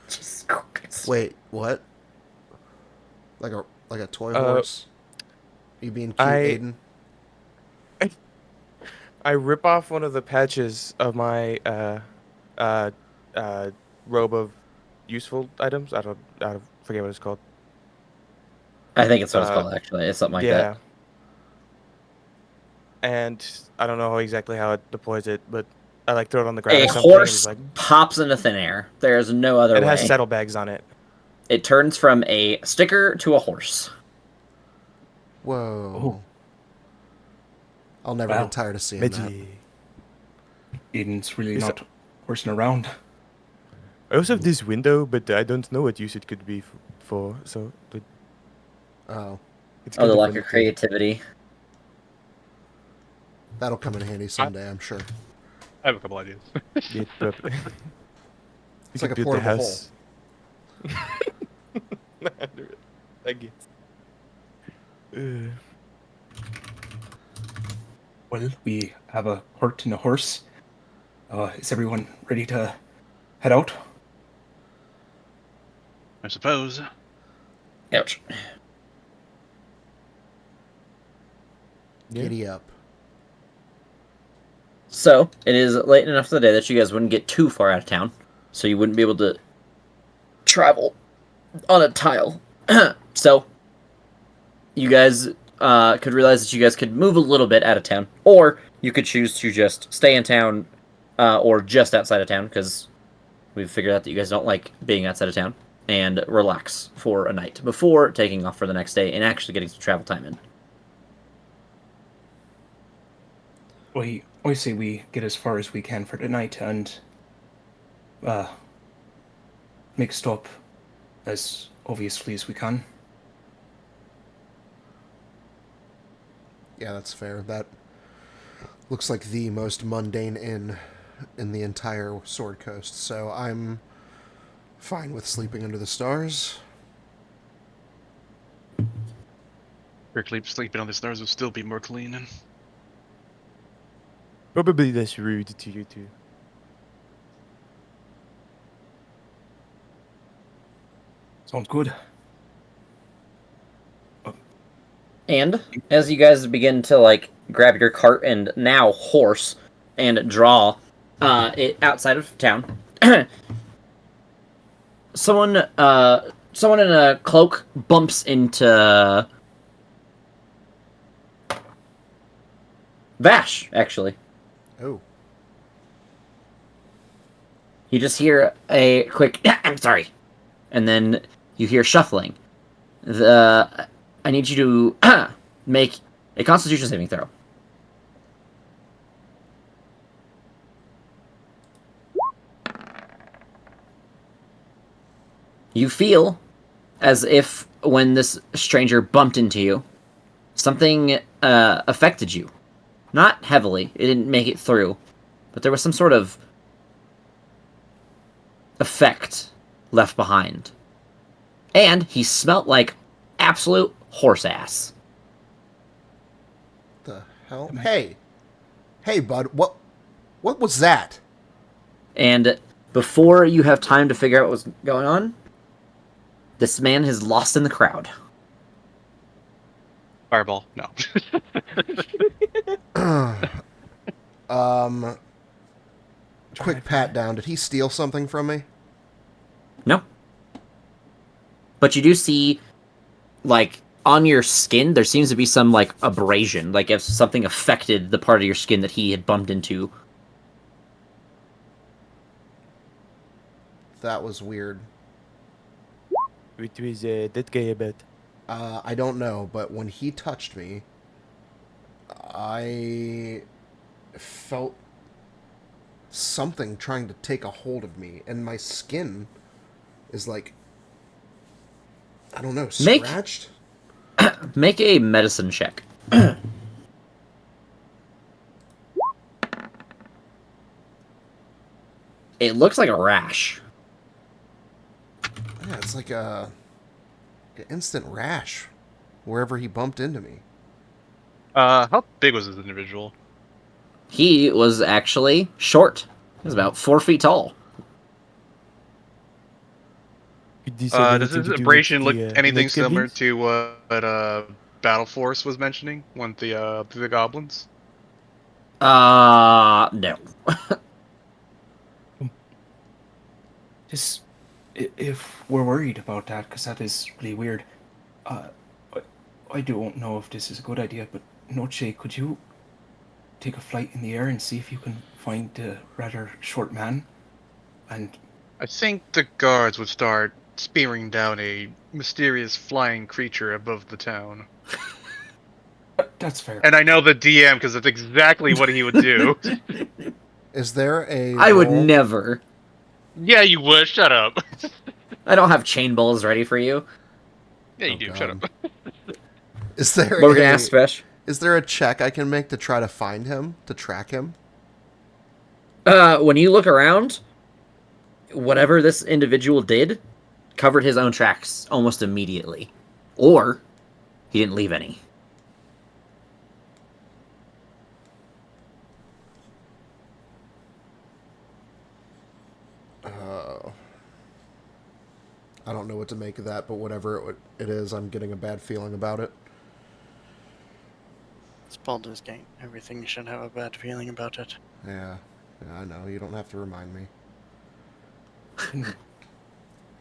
Jesus Christ. Wait, what? Like a toy horse? You being cute, I- Aiden? I rip off one of the patches of my robe of useful items. I forget what it's called. I think it's what it's called, actually. It's something like that. And I don't know exactly how it deploys it, but I like throw it on the ground A or something. And horse it's like, pops into thin air. There's no other it way. has saddlebags on it. It turns from a sticker to a horse. Whoa. Oh. I'll never Wow. get tired of seeing that. Veggie. Aiden's really Is not horsing around. I also have this window, but I don't know what use it could be for. So Oh, it's Oh, kind the of lack of limited. creativity. that'll come in handy someday, I'm sure. I have a couple ideas. Yeah, but It's you like could a build portable house. I guess. Well, we have a cart and a horse. Is everyone ready to head out? I suppose. Ouch. Yeah. Giddy up. So, it is late enough in the day that you guys wouldn't get too far out of town. So you wouldn't be able to travel on a tile. So, you guys could realize that you guys could move a little bit out of town. Or you could choose to just stay in town or just outside of town, because we've figured out that you guys don't like being outside of town. And relax for a night before taking off for the next day and actually getting some travel time in. I say we get as far as we can for tonight and make a stop as obviously as we can. Yeah, that's fair. That looks like the most mundane inn in the entire Sword Coast, so I'm fine with sleeping under the stars. Sleeping on the stars will still be more clean. And Probably less rude to you two. Sounds good. And as you guys begin to like grab your cart and now horse and draw it outside of town, someone in a cloak bumps into Vash. Actually, Oh, you just hear a quick "I'm sorry," and then you hear shuffling. I need you to make a Constitution saving throw. You feel as if when this stranger bumped into you, something affected you. Not heavily. It didn't make it through. But there was some sort of effect left behind. And he smelt like absolute horse ass. The hell? Hey, bud. What was that? And before you have time to figure out what was going on, this man is lost in the crowd. Fireball. No. Quick pat down. Did he steal something from me? No. But you do see, like, on your skin, there seems to be some, like, abrasion. Like, if something affected the part of your skin that he had bumped into. That was weird. What was that guy about? I don't know, but when he touched me, I felt something trying to take a hold of me, and my skin is like, I don't know, scratched? Make a medicine check. It looks like a rash. Yeah, it's like an instant rash wherever he bumped into me. How big was this individual? He was actually short. He was about 4 feet tall. Does this abrasion look anything similar to what Battle Force was mentioning? One the goblins? No. Just if we're worried about that, because that is really weird. I don't know if this is a good idea, but Noche, could you take a flight in the air and see if you can find the rather short man? And I think the guards would start spearing down a mysterious flying creature above the town. that's fair. And I know the DM because that's exactly what he would do. Is there a I would roll? never. Yeah, you would. Shut up. I don't have chain balls ready for you. Yeah, you Oh, do. God. Shut up. Is there What we're gonna ask Spesh? Is there a check I can make to try to find him, to track him? When you look around, whatever this individual did covered his own tracks almost immediately. Or he didn't leave any. I don't know what to make of that, but whatever it is, I'm getting a bad feeling about it. It's Baldur's Gate. Everything should have a bad feeling about it. Yeah, I know. You don't have to remind me.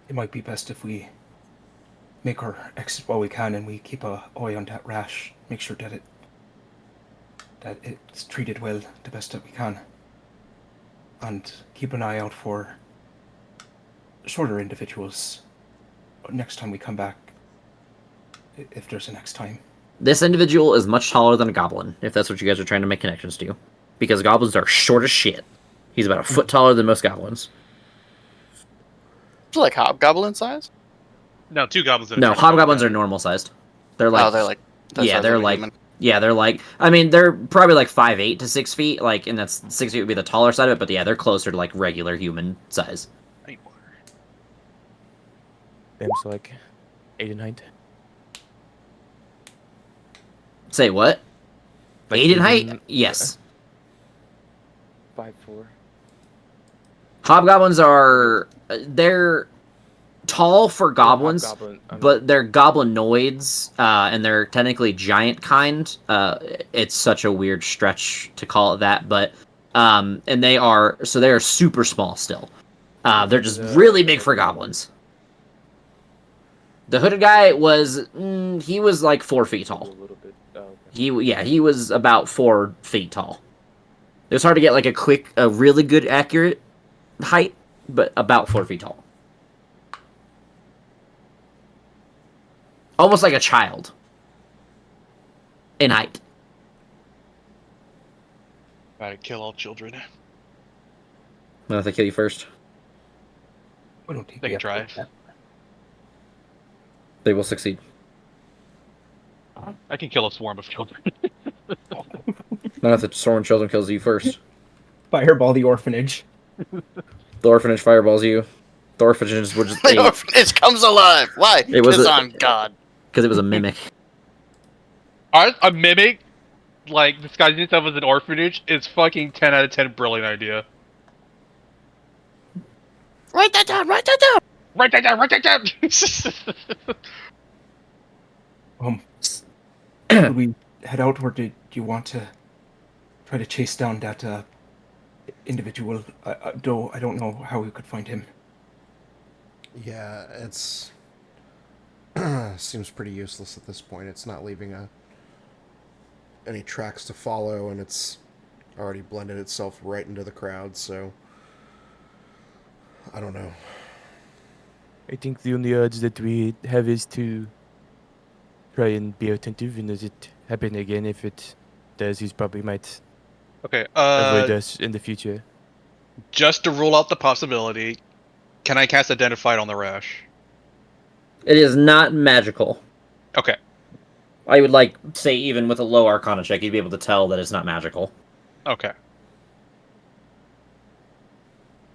It might be best if we make our exit while we can, and we keep an eye on that rash. Make sure that it's treated well, the best that we can, and keep an eye out for shorter individuals next time we come back, if there's a next time. This individual is much taller than a goblin, if that's what you guys are trying to make connections to. Because goblins are short as shit. He's about a foot taller than most goblins. It's like hobgoblin size? No, two goblins. No, hobgoblins are normal sized. They're like, they're like. yeah, they're like, I mean, they're probably like 5'8" to 6 feet, like, and that's 6 feet would be the taller side of it, but yeah, they're closer to like regular human size. I'm so like 8 in height. Say what? Like 8 in height? even- Yes. 5'4". Hobgoblins are, they're tall for goblins, Hobgoblin, but they're goblinoids, and they're technically giant kind. It's such a weird stretch to call it that, but and they are super small still. They're just really big for goblins. The hooded guy was he was like 4 feet a tall. little bit. Oh, okay. He was about 4 feet tall. It was hard to get like a really good accurate height, but about 4 feet tall. Almost like a child in height. Gotta kill all children. What if they kill you first? I don't think They we can have to try. do that. They will succeed. I can kill a swarm of children. Not if the sworn children kills you first. Fireball the orphanage. The orphanage fireballs you. The orphanage was just The orphanage comes alive. Why? It was Because a- I'm God. because it was a mimic. A mimic, like, disguising itself as an orphanage is fucking 10 out of 10 brilliant idea. Write that down. Write that down. Write that down, write that down! Should we head out, or do you want to try to chase down that individual? Though I don't know how we could find him. Yeah, it's seems pretty useless at this point. It's not leaving any tracks to follow, and it's already blended itself right into the crowd. So I don't know. I think the only odds that we have is to try and be attentive, and as it happen again, if it does, he probably might Okay, avoid us in the future. just to rule out the possibility, can I cast Identified on the Rash? It is not magical. Okay. I would like say even with a low Arcana check, you'd be able to tell that it's not magical. Okay.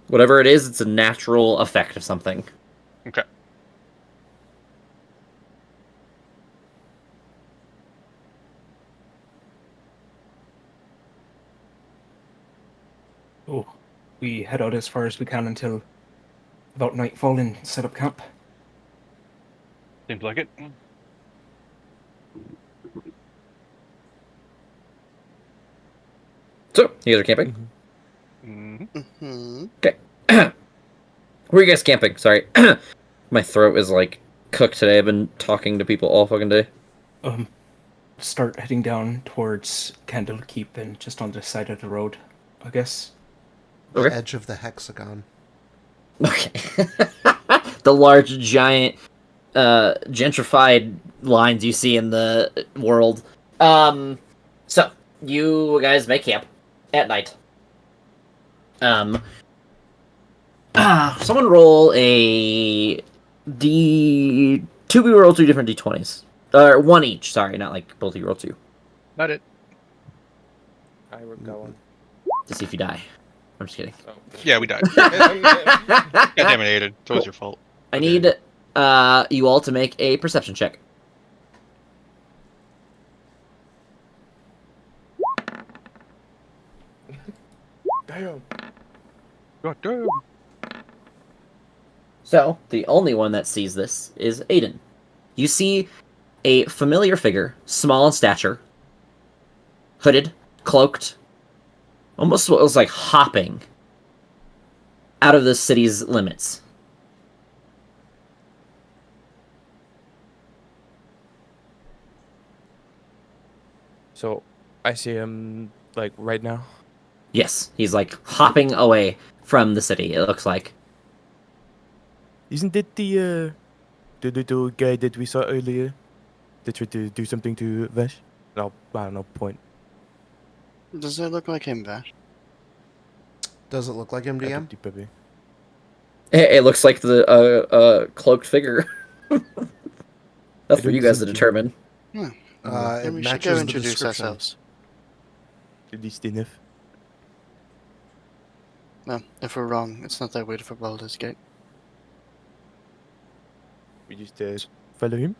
Whatever it is, it's a natural effect of something. Okay. Oh, we head out as far as we can until about nightfall and set up camp. Seems like it. So, you guys are camping? Mm-hmm. Okay. Where are you guys camping? Sorry. My throat is, like, cooked today. I've been talking to people all fucking day. Start heading down towards Candlekeep and just on the side of the road, I guess. The Okay. edge of the hexagon. Okay. The large, giant, gentrified lines you see in the world. So, you guys make camp at night. Someone roll a D... Two people roll 2 different D20s. Or one each, sorry, not like both of you roll 2. Not it. I will go on. To see if you die. I'm just kidding. Yeah, we died. God damn it, Aiden. It's always your fault. I need you all to make a perception check. Damn. God damn. So, the only one that sees this is Aiden. You see a familiar figure, small in stature, hooded, cloaked, almost what was like hopping out of the city's limits. So, I see him, like, right now. Yes, he's like hopping away from the city, it looks like. Isn't it the little guy that we saw earlier that tried to do something to Vash? No, I don't know, point. Does that look like him, Vash? Does it look like him, DM? Puppy. It looks like the cloaked figure. That's for you guys to Something. determine. Then It we should matches go the introduce description. ourselves. At least enough. No, if we're wrong, it's not that way for Baldur's Gate. We just follow him.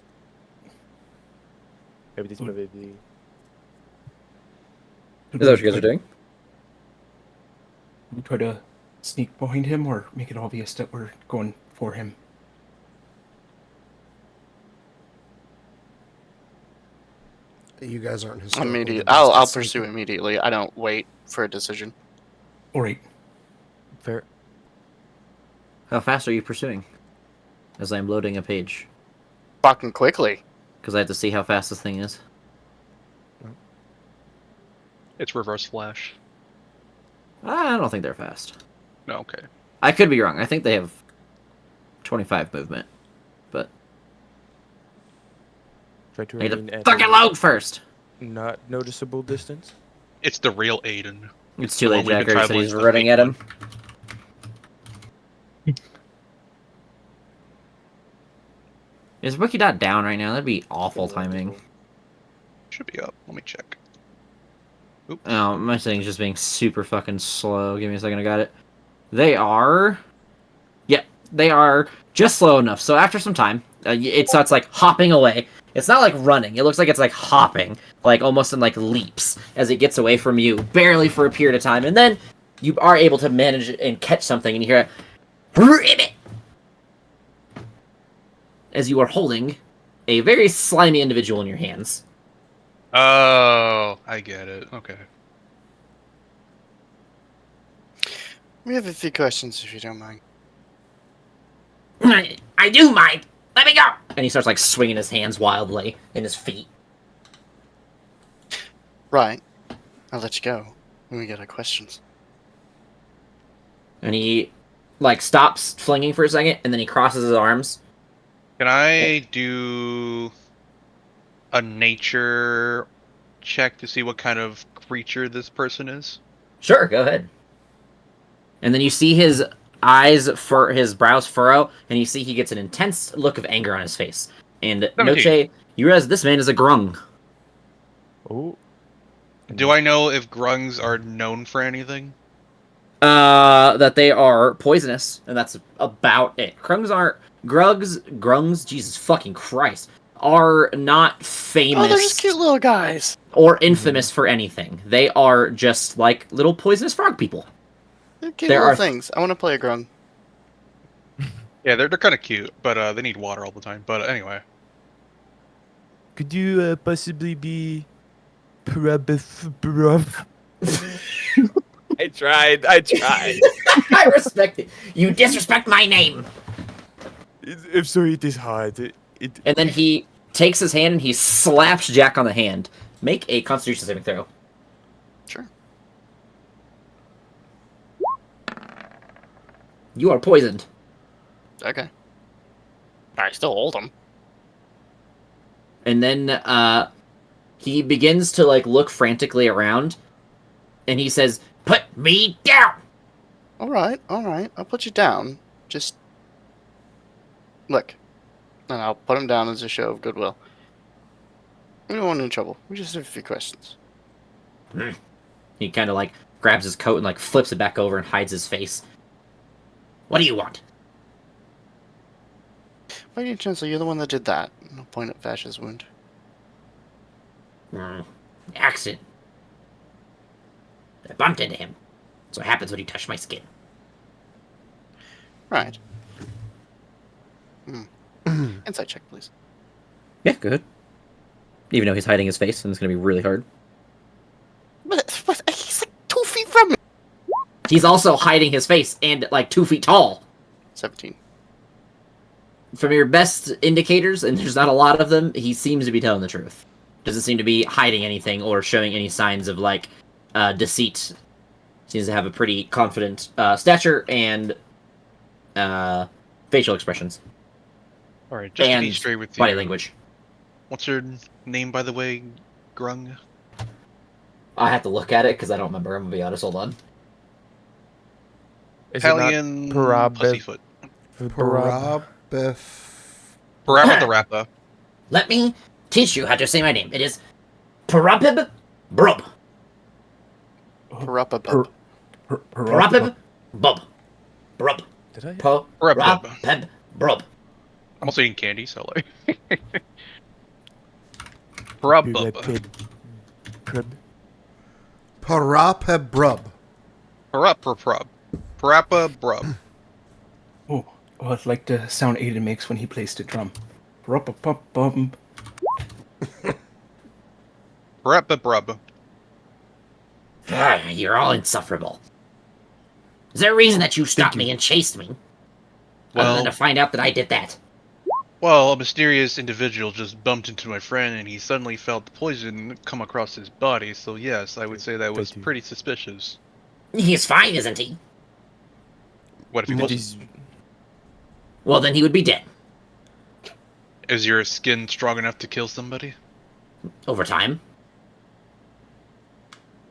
Maybe this maybe. Is that what you guys are doing? We try to sneak behind him or make it obvious that we're going for him. You guys aren't historical. Immediate. the best I'll at pursue sneaking. immediately. I don't wait for a decision. Alright. Fair. How fast are you pursuing? As I'm loading a page. Fucking quickly. Because I have to see how fast this thing is. It's Reverse Flash. I don't think they're fast. No, okay. I could be wrong. I think they have 25 movement. But Try to I need remain to at fucking a load first! not noticeable distance. It's the real Aiden. It's too Well, late, we've been Jack. Already said traveling he's since running day at him. Is Wiki Dot down right now? That'd be awful timing. Should be up. Let me check. Oops. Oh, my thing's just being super fucking slow. Give me a second, I got it. They are... Yep, they are just slow enough. So after some time, it starts, like, hopping away. It's not, like, running. It looks like it's, like, hopping. Like, almost in, like, leaps as it gets away from you, barely for a period of time. And then you are able to manage and catch something, and you hear a... Ribbit! As you are holding a very slimy individual in your hands. Oh, I get it. Okay. We have a few questions, if you don't mind. I do mind. Let me go. And he starts like swinging his hands wildly in his feet. Right. I'll let you go when we get our questions. And he like stops flinging for a second, and then he crosses his arms. Can I do a nature check to see what kind of creature this person is? Sure, go ahead. And then you see his his brows furrow, and you see he gets an intense look of anger on his face. And 17. Noche, you realize this man is a grung. Oh. Do I know if grungs are known for anything? That they are poisonous, and that's about it. Grungs, Jesus fucking Christ, are not famous. Oh, they're just cute little guys. Or infamous for anything. They are just like little poisonous frog people. They're cute There little are things. I want to play a grung. Yeah, they're kind of cute, but they need water all the time. But anyway. Could you possibly be I tried. I respect it. You disrespect my name. I'm sorry, it is hard. And then he takes his hand and he slaps Jack on the hand. Make a Constitution saving throw. Sure. You are poisoned. Okay. I still hold them. And then he begins to like look frantically around, and he says, "Put me down." All right. I'll put you down. Just look, and I'll put him down as a show of goodwill. We don't want any trouble. We just have a few questions. He kind of like grabs his coat and like flips it back over and hides his face. What do you want? Why do you, Chancellor? You're the one that did that. And I'll point at Vash's wound. Accident. I bumped into him. So it happens when you touch my skin. Right. Insight check, please. Yeah, good. Even though he's hiding his face, and it's gonna be really hard. But he's like 2 feet from me. He's also hiding his face and like 2 feet tall. 17. From your best indicators, and there's not a lot of them, he seems to be telling the truth. Doesn't seem to be hiding anything or showing any signs of like deceit. Seems to have a pretty confident stature and facial expressions. All right, just to and be straight with you. body language. What's your name, by the way, Grung? I have to look at it because I don't remember. I'm gonna be honest. Hold on. Is it not Italian Parab- pussyfoot. Parab- Parappa the Rappa. Let me teach you how to say my name. It is Parapib Brub. Parappa. Parapib Bub. Brub. Did I? Parapib Brub. I'm also eating candy, so like. Parappa. Parapebrub. Parappa. Parappa Brub. Oh, it's like the sound Aiden makes when he plays the drum. Rup-a-pup-bum. Parappa Brub. You're all insufferable. Is there a reason that you stopped me and chased me? Other Well, than to find out that I did that. well, a mysterious individual just bumped into my friend, and he suddenly felt the poison come across his body. So yes, I would say that was Thank you. pretty suspicious. He's fine, isn't he? What if he That wasn't? is- Well, then he would be dead. Is your skin strong enough to kill somebody? Over time.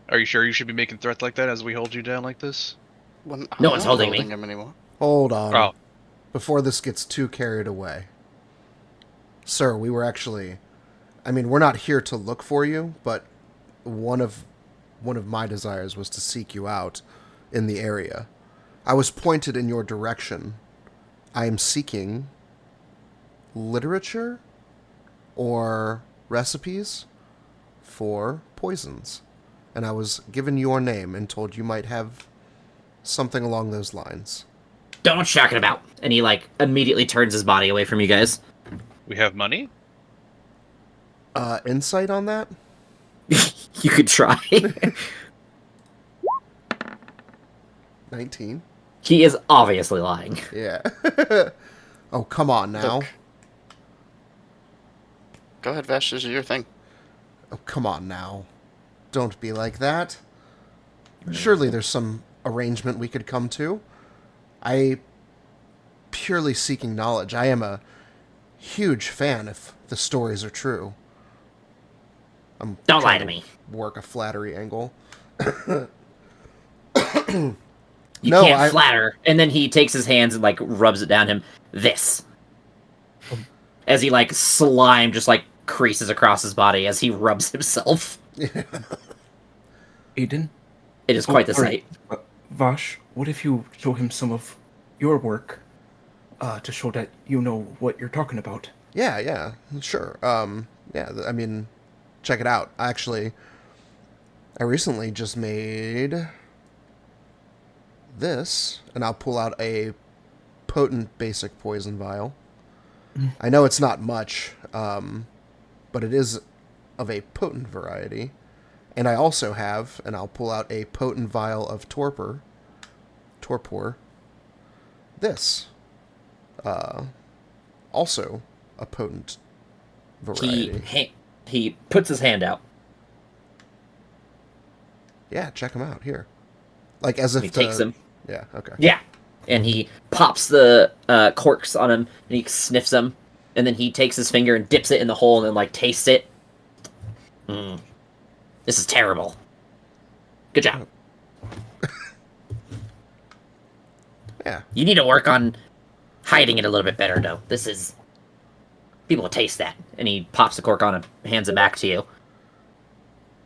Are you sure you should be making threats like that as we hold you down like this? Well, I'm No one's not holding me. him anymore. Hold on. Oh, Before this gets too carried away. Sir, we were actually I mean, we're not here to look for you, but one of my desires was to seek you out in the area. I was pointed in your direction. I am seeking literature or recipes for poisons. And I was given your name and told you might have something along those lines. Don't know what you're talking about. And he, like, immediately turns his body away from you guys. We have money? Insight on that? You could try. 19. He is obviously lying. Yeah. Oh, come on now. Look. Go ahead, Vash. This is your thing. Oh, come on now. Don't be like that. Surely there's some arrangement we could come to. I purely seeking knowledge. I am a huge fan if the stories are true. Don't lie to me. Work a flattery angle. You No, can't I- flatter. And then he takes his hands and, like, rubs it down him. This. As he, like, slime just, like, creases across his body as he rubs himself. Aiden? It is quite the sorry. sight. Vash, what if you show him some of your work to show that you know what you're talking about? Yeah, sure. I mean, check it out. I recently just made this, and I'll pull out a potent basic poison vial. I know it's not much, but it is of a potent variety. And I also have, and I'll pull out a potent vial of torpor, this. Also a potent variety. He puts his hand out. Yeah, check them out here. Like as if He takes them. Yeah, okay. Yeah. And he pops the corks on him, and he sniffs them, and then he takes his finger and dips it in the hole and then, like, tastes it. This is terrible. Good job. Yeah. You need to work on hiding it a little bit better, though. This is... People will taste that. And he pops the cork on and hands it back to you.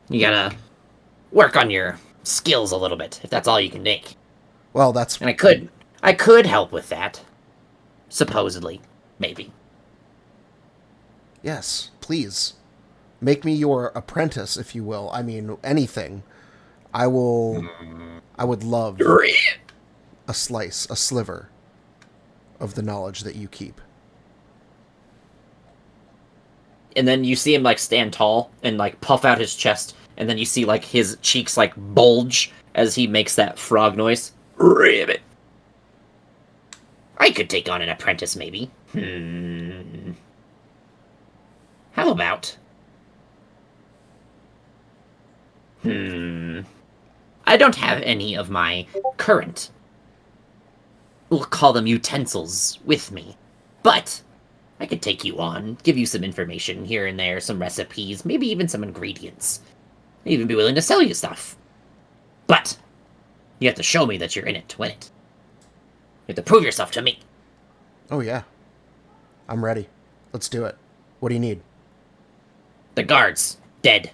You gotta work on your skills a little bit, if that's all you can make. Well, that's And I could help with that. Supposedly. Maybe. yes, please. Make me your apprentice, if you will. I mean, anything. I would love a slice, a sliver of the knowledge that you keep. And then you see him, like, stand tall and, like, puff out his chest. And then you see, like, his cheeks, like, bulge as he makes that frog noise. Ribbit. I could take on an apprentice, maybe. How about... I don't have any of my current... We'll call them utensils with me. But I could take you on, give you some information here and there, some recipes, maybe even some ingredients. I'd even be willing to sell you stuff. But you have to show me that you're in it to win it. You have to prove yourself to me. Oh, yeah. I'm ready. Let's do it. What do you need? The guards, dead.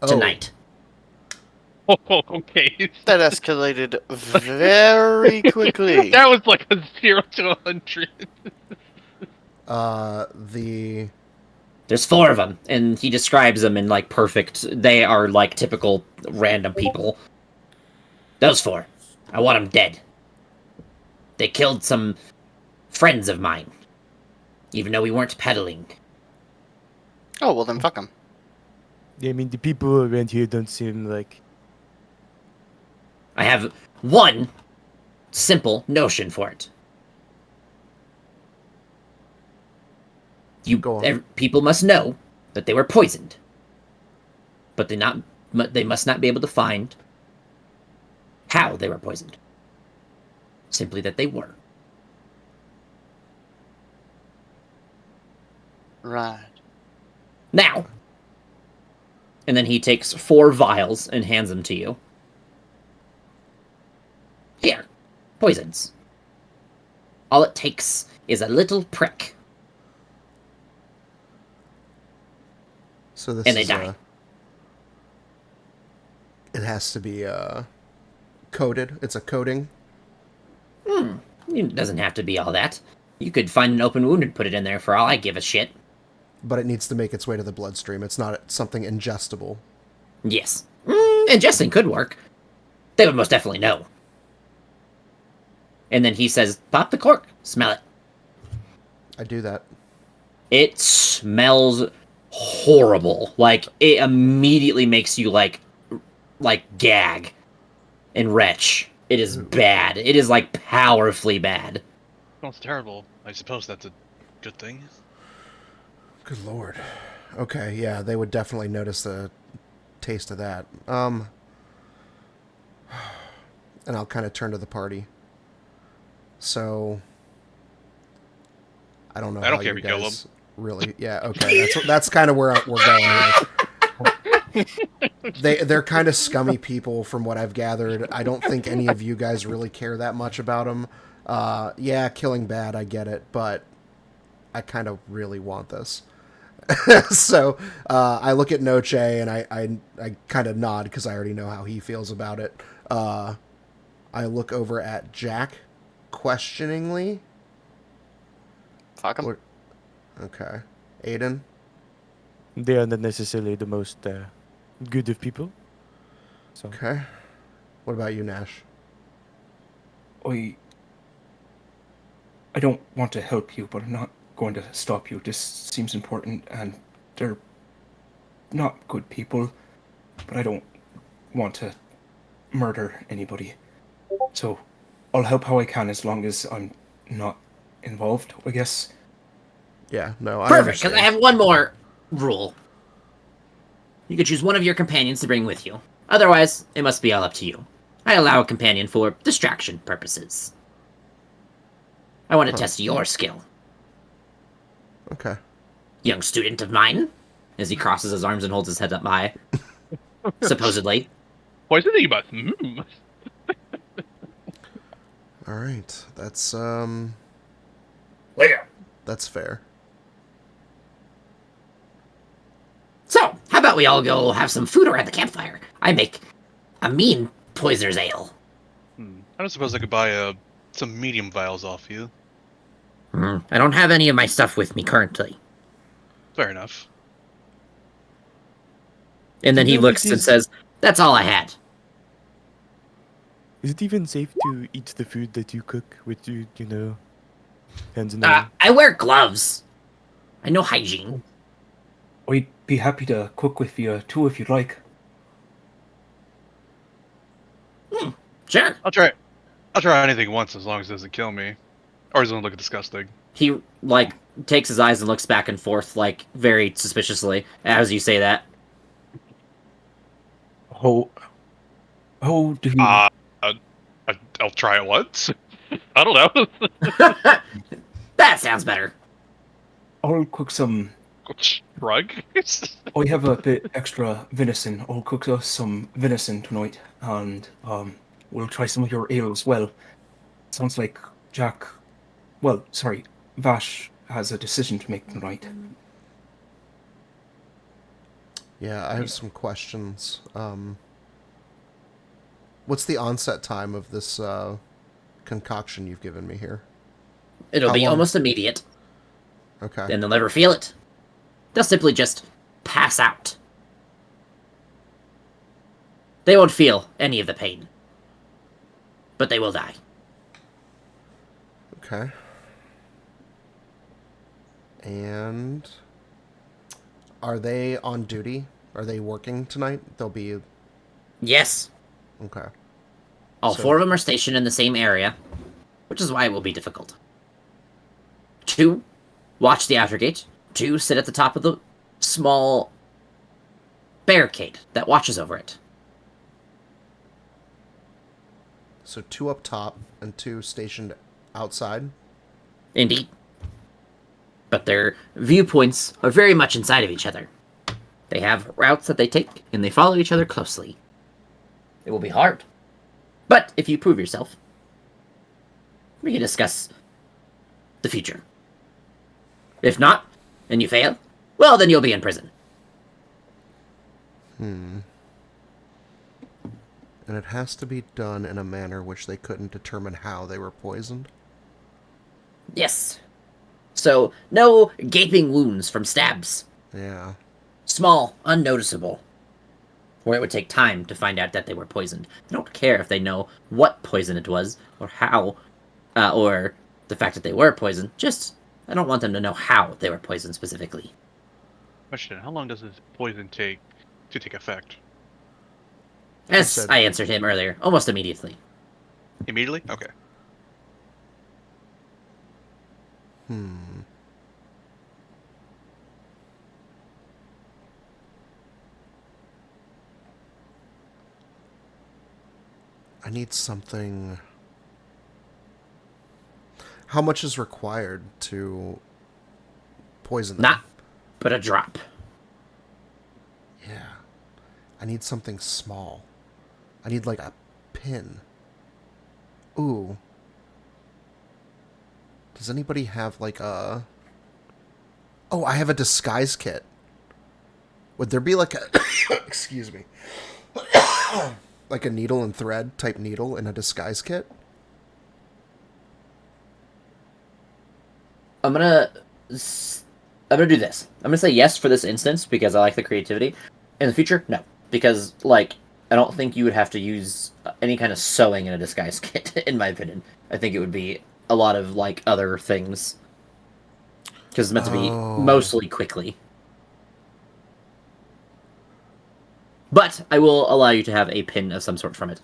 Oh, Tonight. Oh, okay. That escalated very quickly. That was like a 0 to 100. There's 4 of them, and he describes them in, like, perfect... They are, like, typical random people. Those 4. I want them dead. They killed some friends of mine. Even though we weren't peddling. Oh, well then fuck him. Yeah, I mean, the people around here don't seem like... I have one simple notion for it. Go on. People must know that they were poisoned. But they must not be able to find how they were poisoned. Simply that they were. Right. Now! And then he takes 4 vials and hands them to you. Here. Poisons. All it takes is a little prick. So this And they is die. it has to be coated. It's a coating. It doesn't have to be all that. You could find an open wound and put it in there for all I give a shit. But it needs to make its way to the bloodstream. It's not something ingestible. Yes. Ingesting could work. They would most definitely know. And then he says, pop the cork. Smell it. I do that. It smells horrible. Like, it immediately makes you, like gag and retch. It is bad. It is, like, powerfully bad. Sounds terrible. I suppose that's a good thing. Good lord. Okay, yeah, they would definitely notice the taste of that. And I'll kind of turn to the party. So, I don't know. I don't how care you if you kill guys really. Yeah, okay. That's kind of where we're going here. They're kind of scummy people, from what I've gathered. I don't think any of you guys really care that much about them. Yeah, killing bad, I get it, but I kind of really want this. So I look at Noche and I kind of nod because I already know how he feels about it. I look over at Jack questioningly. Fuck him. Okay. Aiden? They are not necessarily the most good of people. So Okay. What about you, Nash? I don't want to help you, but I'm not going to stop you. This seems important, and they're not good people, but I don't want to murder anybody. So I'll help how I can as long as I'm not involved, I guess. Yeah, no, I Perfect, because understand. I have one more rule. You could choose one of your companions to bring with you. Otherwise, it must be all up to you. I allow a companion for distraction purposes. I want to test your skill. Okay. Young student of mine, as he crosses his arms and holds his head up high. Supposedly. Poisoning but All right. That's Where? that's fair. So, how about we all go have some food around the campfire? I make a mean poisoner's ale. I don't suppose I could buy some medium vials off you. I don't have any of my stuff with me currently. Fair enough. And then You he know, looks it and is- says, that's all I had. is it even safe to eat the food that you cook with you hands and all? I wear gloves. I know hygiene. I'd be happy to cook with you too if you'd like. Sure. I'll try anything once as long as it doesn't kill me. Or doesn't look disgusting. He, takes his eyes and looks back and forth, very suspiciously as you say that. How do you... I'll try it once. I don't know. That sounds better. I'll cook some... Shrug. I have a bit extra venison. I'll cook us some venison tonight, and we'll try some of your ale as well. Sounds like Vash has a decision to make tonight. Yeah, I have some questions. What's the onset time of this concoction you've given me here? It'll How be long? almost immediate. Okay. Then they'll never feel it. They'll simply just pass out. They won't feel any of the pain. But they will die. Okay. And are they on duty? Are they working tonight? They'll be... Yes. Okay. All So- 4 of them are stationed in the same area, which is why it will be difficult. 2, watch the outer gate. 2, sit at the top of the small barricade that watches over it. So 2 up top and 2 stationed outside? Indeed. But their viewpoints are very much inside of each other. They have routes that they take, and they follow each other closely. It will be hard. But if you prove yourself, we can discuss the future. If not, and you fail, well, then you'll be in prison. And it has to be done in a manner which they couldn't determine how they were poisoned. Yes. So, no gaping wounds from stabs. Yeah. Small, unnoticeable. Where it would take time to find out that they were poisoned. I don't care if they know what poison it was, or how, or the fact that they were poisoned. Just, I don't want them to know how they were poisoned specifically. Question: how long does this poison take to take effect? As said- I answered him earlier, almost immediately. Immediately? Okay. I need something... How much is required to poison them? Not but a drop. Yeah. I need something small. I need like a pin. Ooh. Does anybody have like a... Oh, I have a disguise kit. Would there be like a... Excuse me. Like a needle and thread type needle in a disguise kit? I'm gonna do this. I'm gonna say yes for this instance because I like the creativity. In the future, no, because like I don't think you would have to use any kind of sewing in a disguise kit. In my opinion, I think it would be a lot of like other things because it's meant to be mostly quickly. But I will allow you to have a pin of some sort from it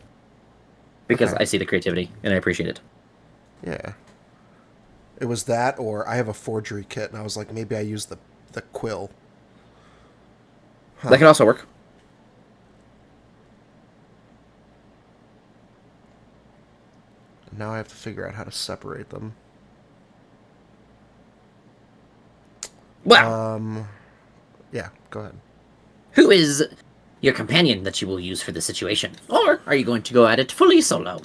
because Okay. I see the creativity and I appreciate it. Yeah. It was that, or I have a forgery kit, and I was like, maybe I use the quill. That can also work. Now I have to figure out how to separate them. Well, Yeah, go ahead. who is your companion that you will use for this situation? Or are you going to go at it fully solo?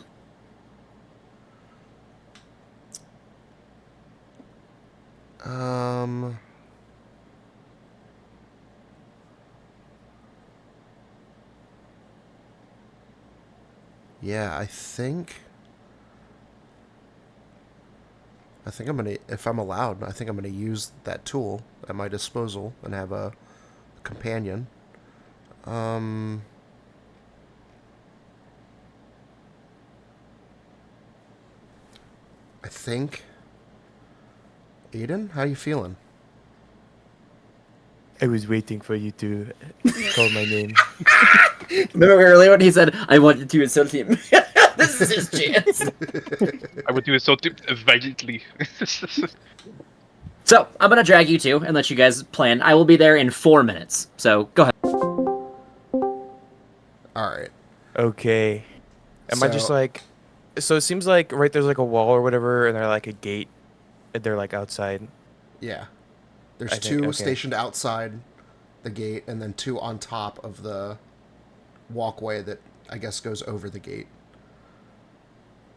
Yeah, I think I'm gonna, if I'm allowed, I think I'm gonna use that tool at my disposal and have a companion. I think... Aiden, how you feeling? I was waiting for you to call my name. Remember earlier when he said, I wanted to insult him? This is his chance. I would do it so violently. So, I'm gonna drag you two and let you guys plan. I will be there in 4 minutes. So, go ahead. Alright. Okay. Am I just So- like... So it seems like, right, there's like a wall or whatever, and they're like a gate. And they're like outside. Yeah. There's I think- two okay. stationed outside the gate, and then two on top of the walkway that I guess goes over the gate.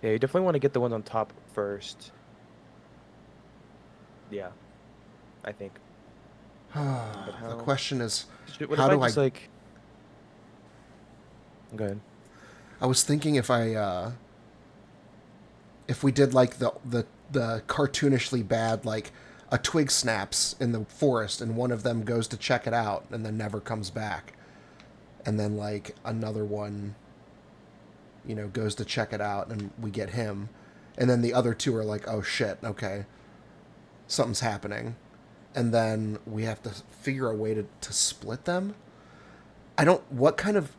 Yeah, you definitely want to get the one on top first. Yeah. I think. The how- question is, What how if do I just I... like... Go ahead. I was thinking if we did like the cartoonishly bad, like a twig snaps in the forest and one of them goes to check it out and then never comes back, and then like another one, goes to check it out and we get him, and then the other two are like, oh shit, okay, something's happening, and then we have to figure a way to split them. What kind of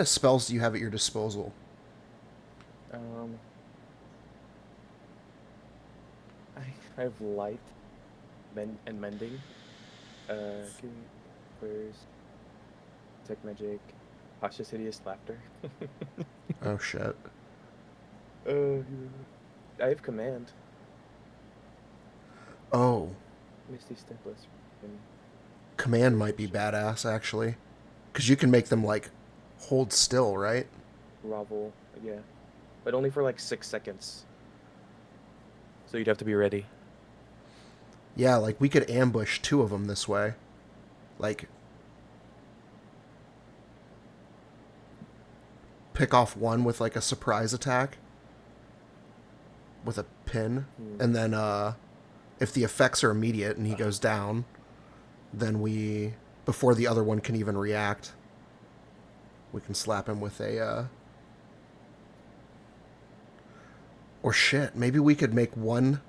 spells do you have at your disposal? I have light, and mending. Give me first. Tech magic, cautious hideous laughter. Oh shit. I have command. Oh, Misty Stepless. command might be badass actually, because you can make them like hold still, right? Grovel, yeah. But only for like 6 seconds. So you'd have to be ready. Yeah, like we could ambush two of them this way. Like, pick off one with like a surprise attack with a pin, and then if the effects are immediate and he goes down, then we, before the other one can even react, we can slap him with a or shit, maybe we could make one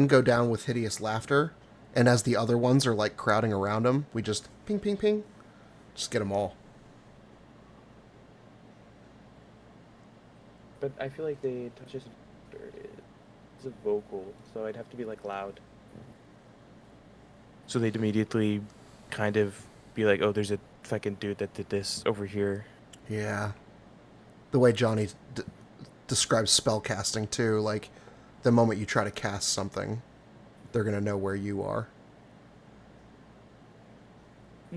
go down with hideous laughter, and as the other ones are like crowding around him, we just ping ping ping, just get them all. But I feel like they touch us. It's a vocal, so I'd have to be like loud. So they'd immediately kind of be like, "Oh, there's a fucking dude that did this over here." Yeah, the way Johnny describes spell casting too, like the moment you try to cast something, they're gonna know where you are.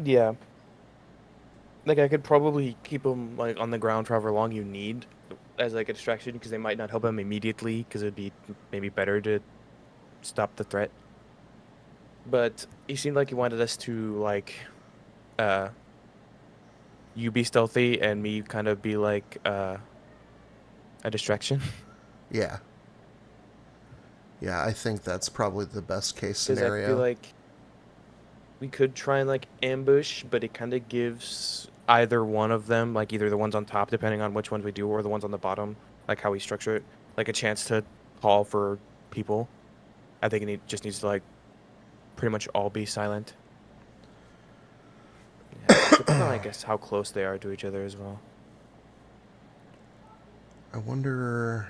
Yeah. Like I could probably keep them like on the ground for however long you need as like a distraction because they might not help him immediately because it'd be maybe better to stop the threat. But he seemed like he wanted us to like you be stealthy and me kind of be like a distraction. Yeah. Yeah, I think that's probably the best case Because I feel scenario. like we could try and like ambush, but it kind of gives either one of them, like either the ones on top, depending on which ones we do, or the ones on the bottom, like how we structure it, like a chance to call for people. I think just needs to like pretty much all be silent. Yeah, depending on I guess how close they are to each other as well. I wonder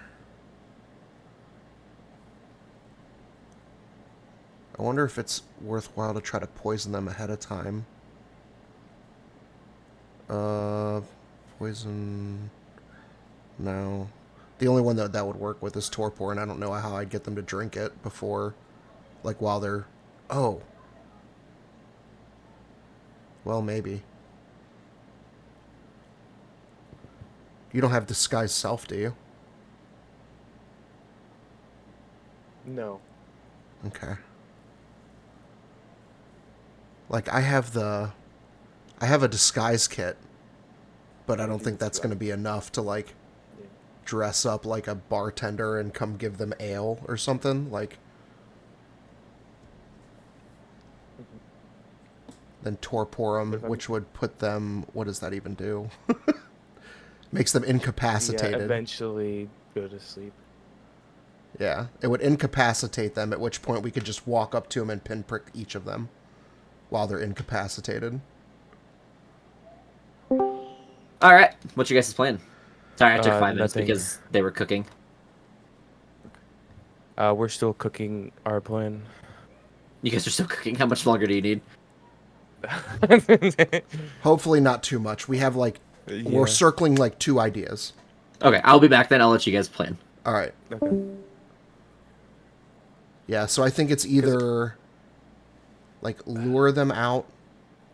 if it's worthwhile to try to poison them ahead of time. Poison. No. The only one that would work with is torpor, and I don't know how I'd get them to drink it before, like while they're. Oh. Well, maybe. You don't have disguised self, do you? No. Okay. Like I have a disguise kit, but I don't think that's going to be enough to like dress up like a bartender and come give them ale or something like. Then torpor them, which would put them. What does that even do? Makes them incapacitated. Yeah, eventually go to sleep. Yeah, it would incapacitate them, at which point we could just walk up to them and pinprick each of them while they're incapacitated. All right, what's your guys' plan? Sorry, I took 5 minutes nothing. because they were cooking. We're still cooking our plan. You guys are still cooking. How much longer do you need? Hopefully not too much. We have like we're circling like 2 ideas. Okay, I'll be back then. I'll let you guys plan. All right. Okay. Yeah, so I think it's either like lure them out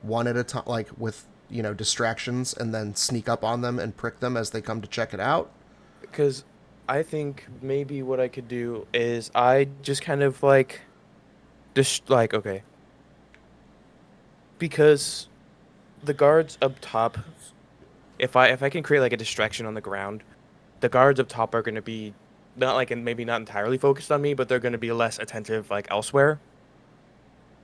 one at a time, like with distractions, and then sneak up on them and prick them as they come to check it out. Because I think maybe what I could do is I just kind of like, just like, okay. Because the guards up top, if I can create like a distraction on the ground, the guards up top are going to be not like, and maybe not entirely focused on me, but they're going to be less attentive like elsewhere.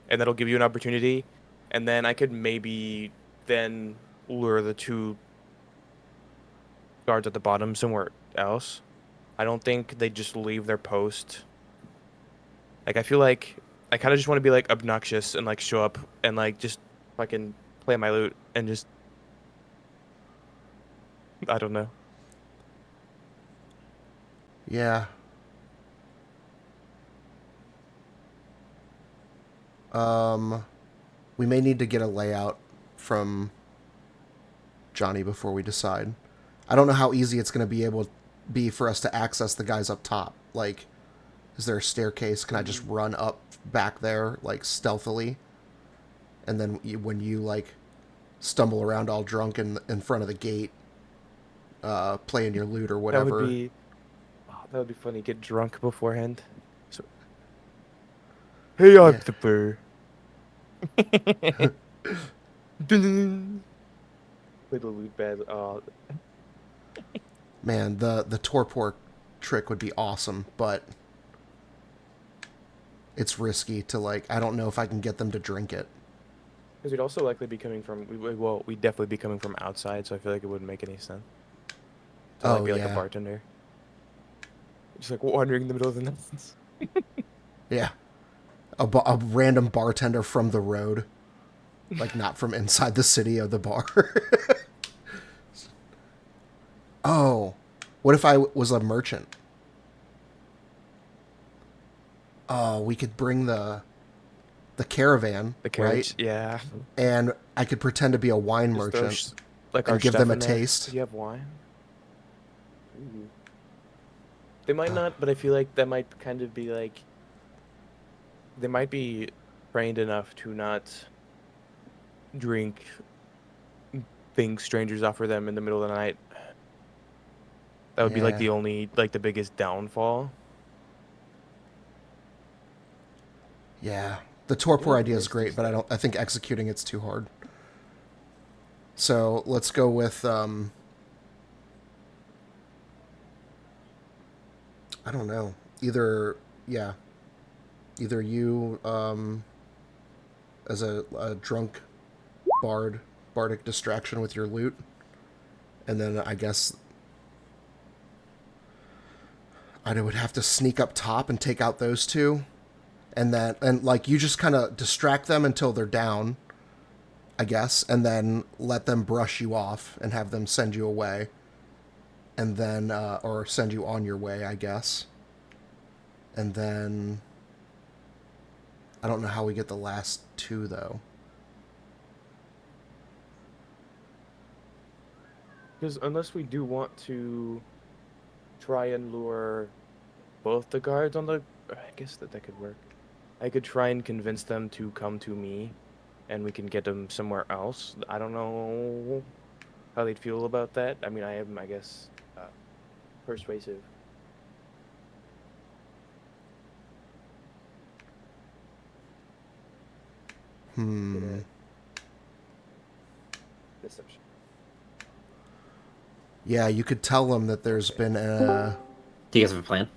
And that'll give you an opportunity. And then I could maybe then lure the 2 guards at the bottom somewhere else. I don't think they just leave their post. Like, I feel like I kind of just want to be like obnoxious and like show up and like just fucking play my lute and just, I don't know. Yeah. We may need to get a layout from Johnny before we decide. I don't know how easy it's going to be for us to access the guys up top. Like, is there a staircase? Can I just run up back there, like, stealthily? And then when you, like, stumble around all drunk in front of the gate, playing your lute or whatever. That would be funny. Get drunk beforehand. So, hey, Octoper. Little lute bed. Man, the torpor trick would be awesome, but it's risky to, like, I don't know if I can get them to drink it. Because we'd also likely be coming from, well, we'd definitely be coming from outside, so I feel like it wouldn't make any sense to like Oh, be like a yeah. bartender, just like wandering in the middle of the night. Yeah. A random bartender from the road. Like, not from inside the city of the bar. Oh. What if I was a merchant? Oh, we could bring the caravan, The carriage, right? yeah. And I could pretend to be a wine Just throw merchant like and our give stuff them a in there. taste. Do you have wine? Ooh. They might not, but I feel like that might kind of be like they might be trained enough to not drink things strangers offer them in the middle of the night. That would be like Yeah. the only, like the biggest downfall. Yeah. The torpor Yeah, idea is it's great, just but I think executing it's too hard. So let's go with I don't know. Either you as a drunk bardic distraction with your loot, and then I guess I would have to sneak up top and take out those two, and like you just kind of distract them until they're down, I guess, and then let them brush you off and have them send you away, and then or send you on your way, I guess, and then I don't know how we get the last two though. Because unless we do want to try and lure both the guards on the, I guess that could work. I could try and convince them to come to me, and we can get them somewhere else. I don't know how they'd feel about that. I mean, I am, I guess, persuasive. Deception. Yeah, you could tell them that there's been a. Do you guys have a plan?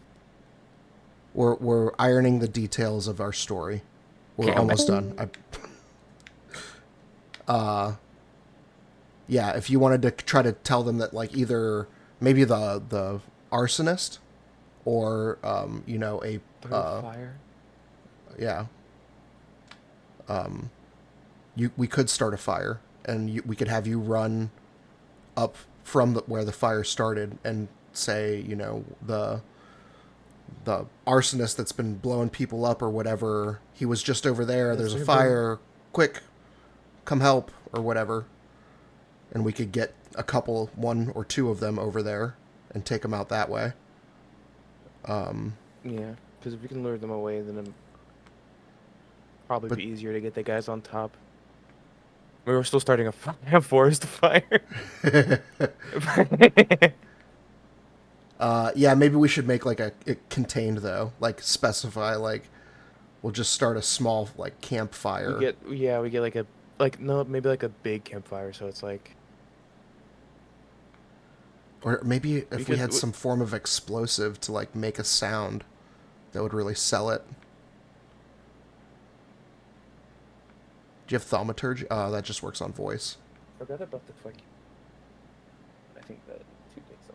We're ironing the details of our story. We're Okay, almost done. Yeah, if you wanted to try to tell them that, like, either maybe the arsonist or you know, a Fire. yeah, we could start a fire, and we could have you run up from where the fire started and say, you know, the arsonist that's been blowing people up or whatever, he was just over there. Yes, There's a sir, fire. Quick, come help or whatever. And we could get one or two of them over there and take them out that way. Yeah, because if we can lure them away, then it'll probably be easier to get the guys on top. We were still starting a forest fire. Yeah, maybe we should make like it contained though, like specify like we'll just start a small like campfire. we get maybe like a big campfire, so it's like, Or maybe if we had Because- some form of explosive to like make a sound that would really sell it. Do you have thaumaturgy? That just works on voice. forgot about the fucking. I think that 2 takes on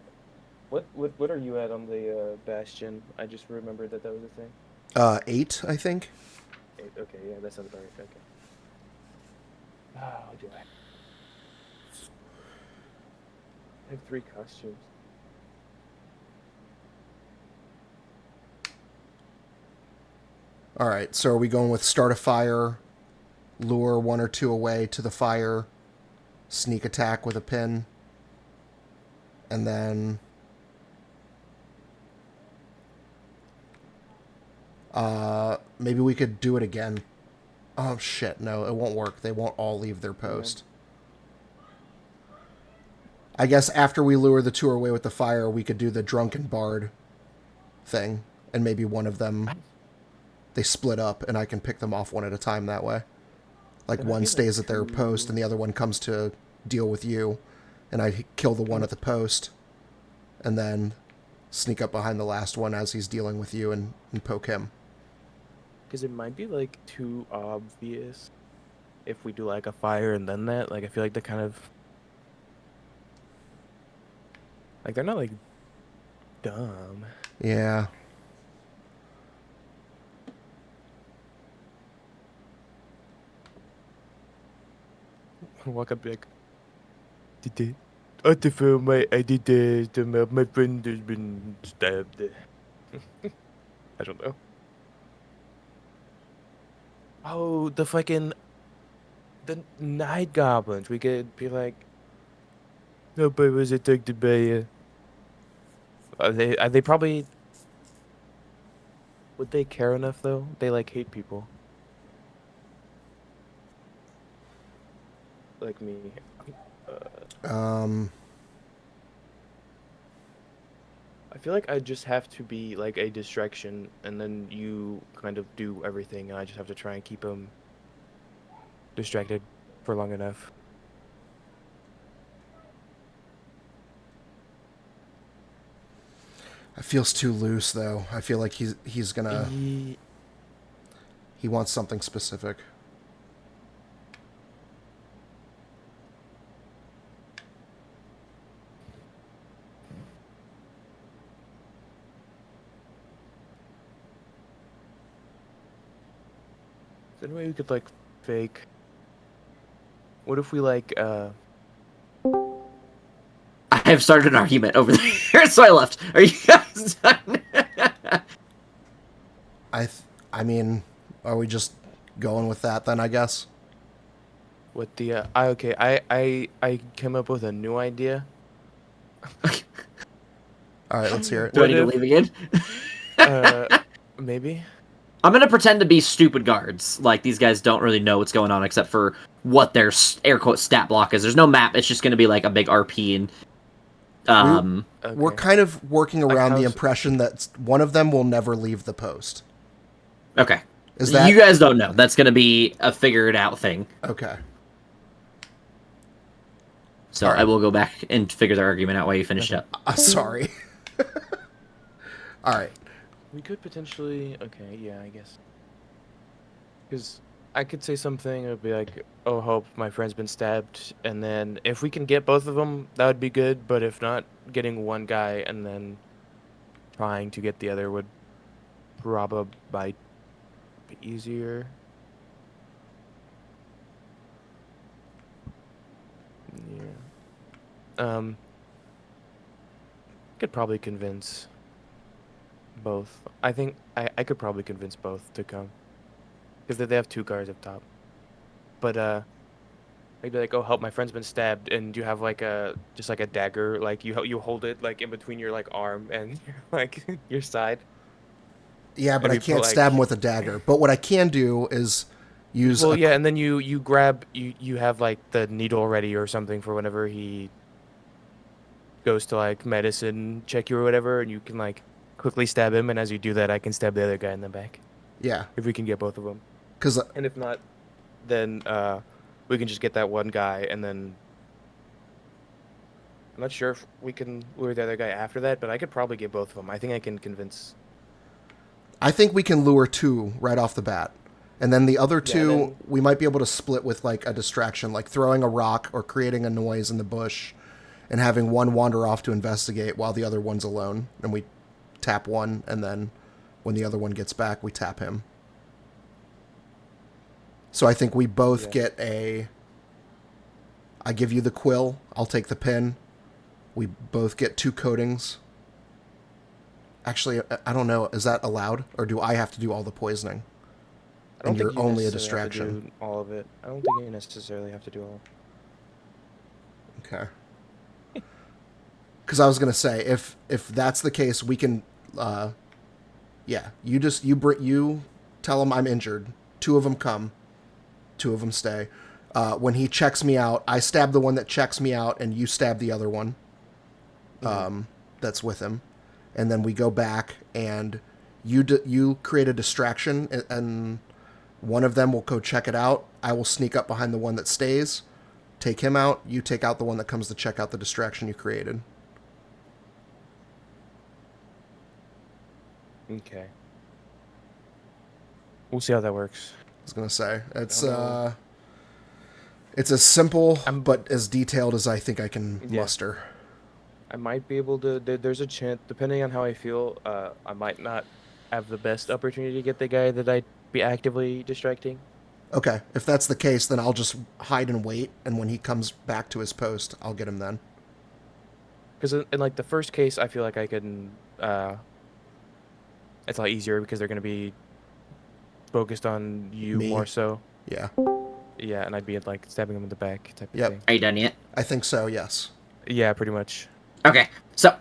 it. What are you at on the bastion? I just remembered that was a thing. 8, I think. 8, okay, yeah, that sounds about right. Okay. Oh, do I have 3 costumes? All right, so are we going with start a fire, lure 1 or 2 away to the fire, sneak attack with a pin, and then maybe we could do it again. Oh shit, no, it won't work. They won't all leave their post. I guess after we lure the 2 away with the fire, we could do the drunken bard thing, and maybe one of them, they split up, and I can pick them off one at a time that way. Like There might one be, stays like, at their post, and the other one comes to deal with you, and I kill the one at the post, and then sneak up behind the last one as he's dealing with you and poke him. Because it might be like too obvious if we do like a fire and then that. Like I feel like they're kind of like they're not like dumb. Yeah. Walk up like, did my friend has been stabbed. I don't know. Oh, the night goblins. We could be like, nobody was attacked by. Are they probably? Would they care enough though? They like hate people. Like me. I feel like I just have to be like a distraction, and then you kind of do everything, and I just have to try and keep them distracted for long enough. It feels too loose, though. I feel like he's gonna... He wants something specific. Is there any way we could like fake? What if we like I have started an argument over there, so I left. Are you guys done? I mean, are we just going with that then, I guess? what the I came up with a new idea. All right, let's hear it. Do I need to What leave again? Maybe. I'm gonna pretend to be stupid guards. Like, these guys don't really know what's going on except for what their air quote stat block is. There's no map. It's just gonna be like a big RP and Okay. We're kind of working around the how's- impression that one of them will never leave the post. Okay. Is that... You guys don't know. That's gonna be a figured out thing. Okay. So All right. I will go back and figure the argument out while you finish up. Sorry. All right. We could potentially. Okay, yeah, I guess. Because I could say something. It would be like, "Oh, hope my friend's been stabbed," and then if we can get both of them, that would be good. But if not, getting one guy and then trying to get the other would probably be easier. Yeah. Could probably convince both. I think I could probably convince both to come. Because they have two guards up top. But they'd be like, "Oh, help! My friend's been stabbed," and you have like just like a dagger, like you hold it like in between your like arm and like your side. Yeah, but And I we put, can't like- stab him with a dagger. But what I can do is use... Well, a- yeah, and then you grab you have like the needle ready or something for whenever he goes to like medicine check you or whatever, and you can like quickly stab him, and as you do that, I can stab the other guy in the back Yeah, if we can get both of them. because... And if not, then we can just get that one guy, and then I'm not sure if we can lure the other guy after that, but I could probably get both of them. I think I can convince. I think we can lure two right off the bat. And then the other Yeah, two, then- we might be able to split with like a distraction, like throwing a rock or creating a noise in the bush and having one wander off to investigate while the other one's alone. And we tap one, and then when the other one gets back, we tap him. So I think we both get a... I give you the quill, I'll take the pin. We both get 2 coatings. Actually, I don't know. Is that allowed? Or do I have to do all the poisoning? I don't And you're think you only a necessarily have to distraction. do all of it. I don't think you necessarily have to do all. Okay. Because I was gonna say, if that's the case, we can, yeah. You tell him I'm injured. 2 of them come. 2 of them stay. When he checks me out, I stab the one that checks me out, and you stab the other one. That's with him, and then we go back, and you create a distraction, and one of them will go check it out. I will sneak up behind the one that stays, take him out. You take out the one that comes to check out the distraction you created. Okay. We'll see how that works. I was gonna say don't know. it's as simple I'm- but as detailed as I think I can Yeah. muster. I might be able to. There's a chance, depending on how I feel, I might not have the best opportunity to get the guy that I'd be actively distracting. Okay, if that's the case, then I'll just hide and wait, and when he comes back to his post, I'll get him then. Because in like the first case, I feel like I can. It's a lot easier because they're gonna be focused on you Me? more so. Yeah. Yeah, and I'd be like stabbing him in the back type of Yep. thing. Are you done yet? I think so, yes. Yeah, pretty much. Okay, so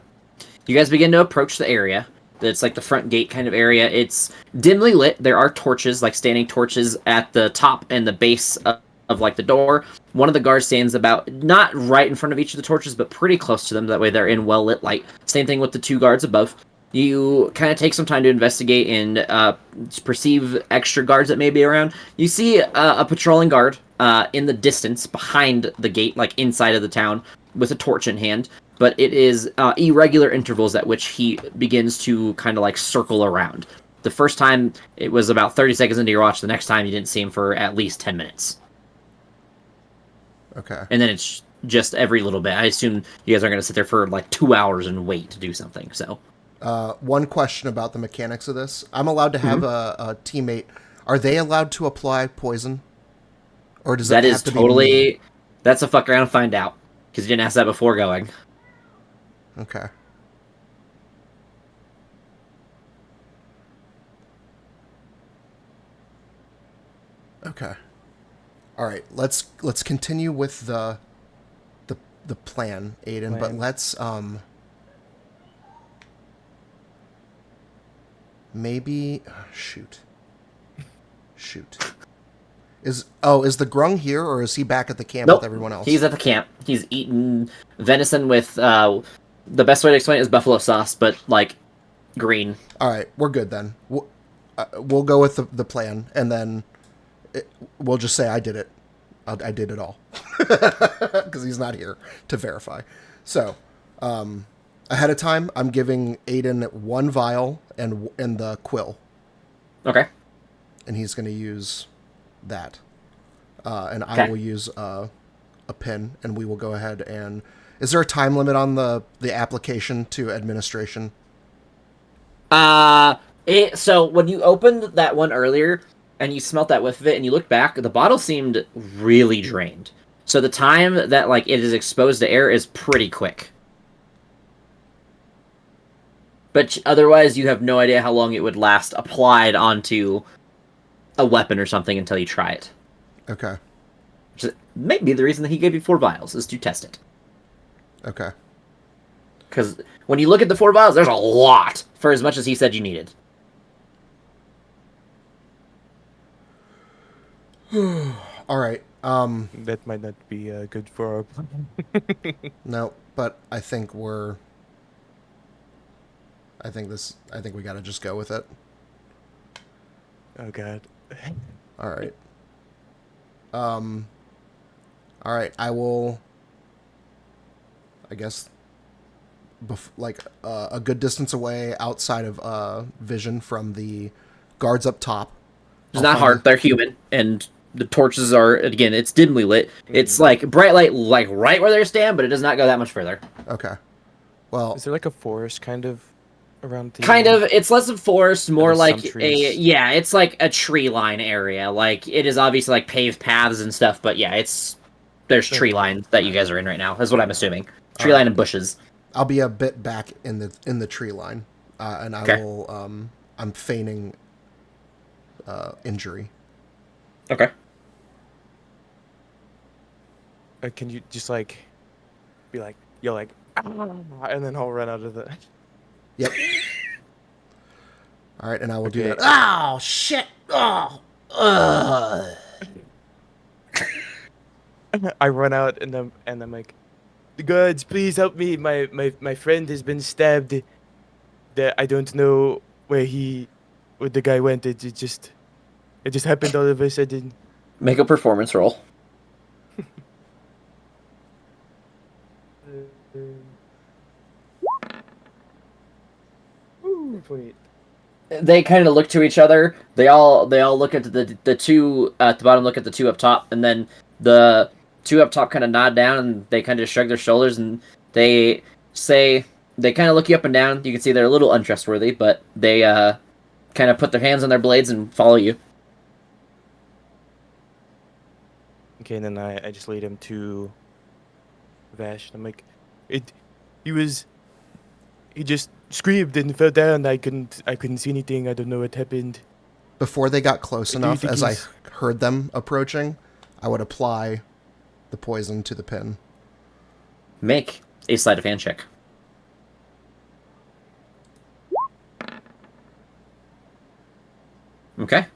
you guys begin to approach the area. It's like the front gate kind of area. It's dimly lit. There are torches, like standing torches at the top and the base of like the door. One of the guards stands about not right in front of each of the torches, but pretty close to them. That way they're in well lit light. Same thing with the two guards above. You kind of take some time to investigate and perceive extra guards that may be around. You see a patrolling guard in the distance behind the gate, like inside of the town, with a torch in hand. But it is irregular intervals at which he begins to kind of like circle around. The first time it was about 30 seconds into your watch. The next time you didn't see him for at least 10 minutes. Okay. And then it's just every little bit. I assume you guys are going to sit there for like 2 hours and wait to do something. So One question about the mechanics of this. I'm allowed to have a teammate. Are they allowed to apply poison? Or does that it is have to be totally... me? That's a fuck around and find out. Because you didn't ask that before going. Okay. Okay. All right. Let's continue with the plan, Aiden. But Plan. let's maybe shoot. Is the Grung here, or is he back at the camp Nope. with everyone else? He's at the camp. He's eating venison with the best way to explain it is buffalo sauce, but like green. All right, we're good then. We'll go with the plan, and then we'll just say I did it. I did it all because he's not here to verify. So, ahead of time, I'm giving Aiden 1 vial and the quill, Okay. and he's going to use that, and I Okay. will use a pin, and we will go ahead and. Is there a time limit on the application to administration? So when you opened that one earlier and you smelt that whiff of it and you look back, the bottle seemed really drained. So the time that like it is exposed to air is pretty quick. But otherwise, you have no idea how long it would last applied onto a weapon or something until you try it. Okay. Which is maybe the reason that he gave you 4 vials is to test it. Okay. Because when you look at the 4 vials, there's a lot for as much as he said you needed. All right. That might not be good for our plan. No, but I think I think we got to just go with it. Oh god. All right. All right. I will. I guess. A good distance away, outside of vision from the guards up top. It's not hard. They're human, and the torches are, again, it's dimly lit. It's like bright light, like right where they stand, but it does not go that much further. Okay. Well, Is there like a forest kind of around the Kind of. It's less of forest, more there's like some trees. yeah, it's like a tree line area. Like it is obviously like paved paths and stuff, but yeah, there's tree line that you guys are in right now. That's what I'm assuming. Tree line and bushes. I'll be a bit back in the tree line, and I Okay. will. I'm feigning injury. Okay. Can you just like be like yell like "Ah," and then I'll run out of the. Yep. All right, and I will do Okay. that. Oh shit! Oh. I run out and I'm like, the gods, please help me. My friend has been stabbed. That I don't know where the guy went. It just happened all of a sudden. Make a performance roll. Ooh, 28. they kind of look to each other. They all look at the two at the bottom, look at the two up top, and then the two up top kind of nod down, and they kind of shrug their shoulders, and they say they kind of look you up and down. You can see they're a little untrustworthy, but they kind of put their hands on their blades and follow you. Okay, and then I just lead him to Vash. I'm like, he just screamed and fell down. I couldn't see anything. I don't know what happened. Before they got close Do you enough, think as I he's- heard them approaching, I would apply the poison to the pin. Make a sleight of hand check. Okay.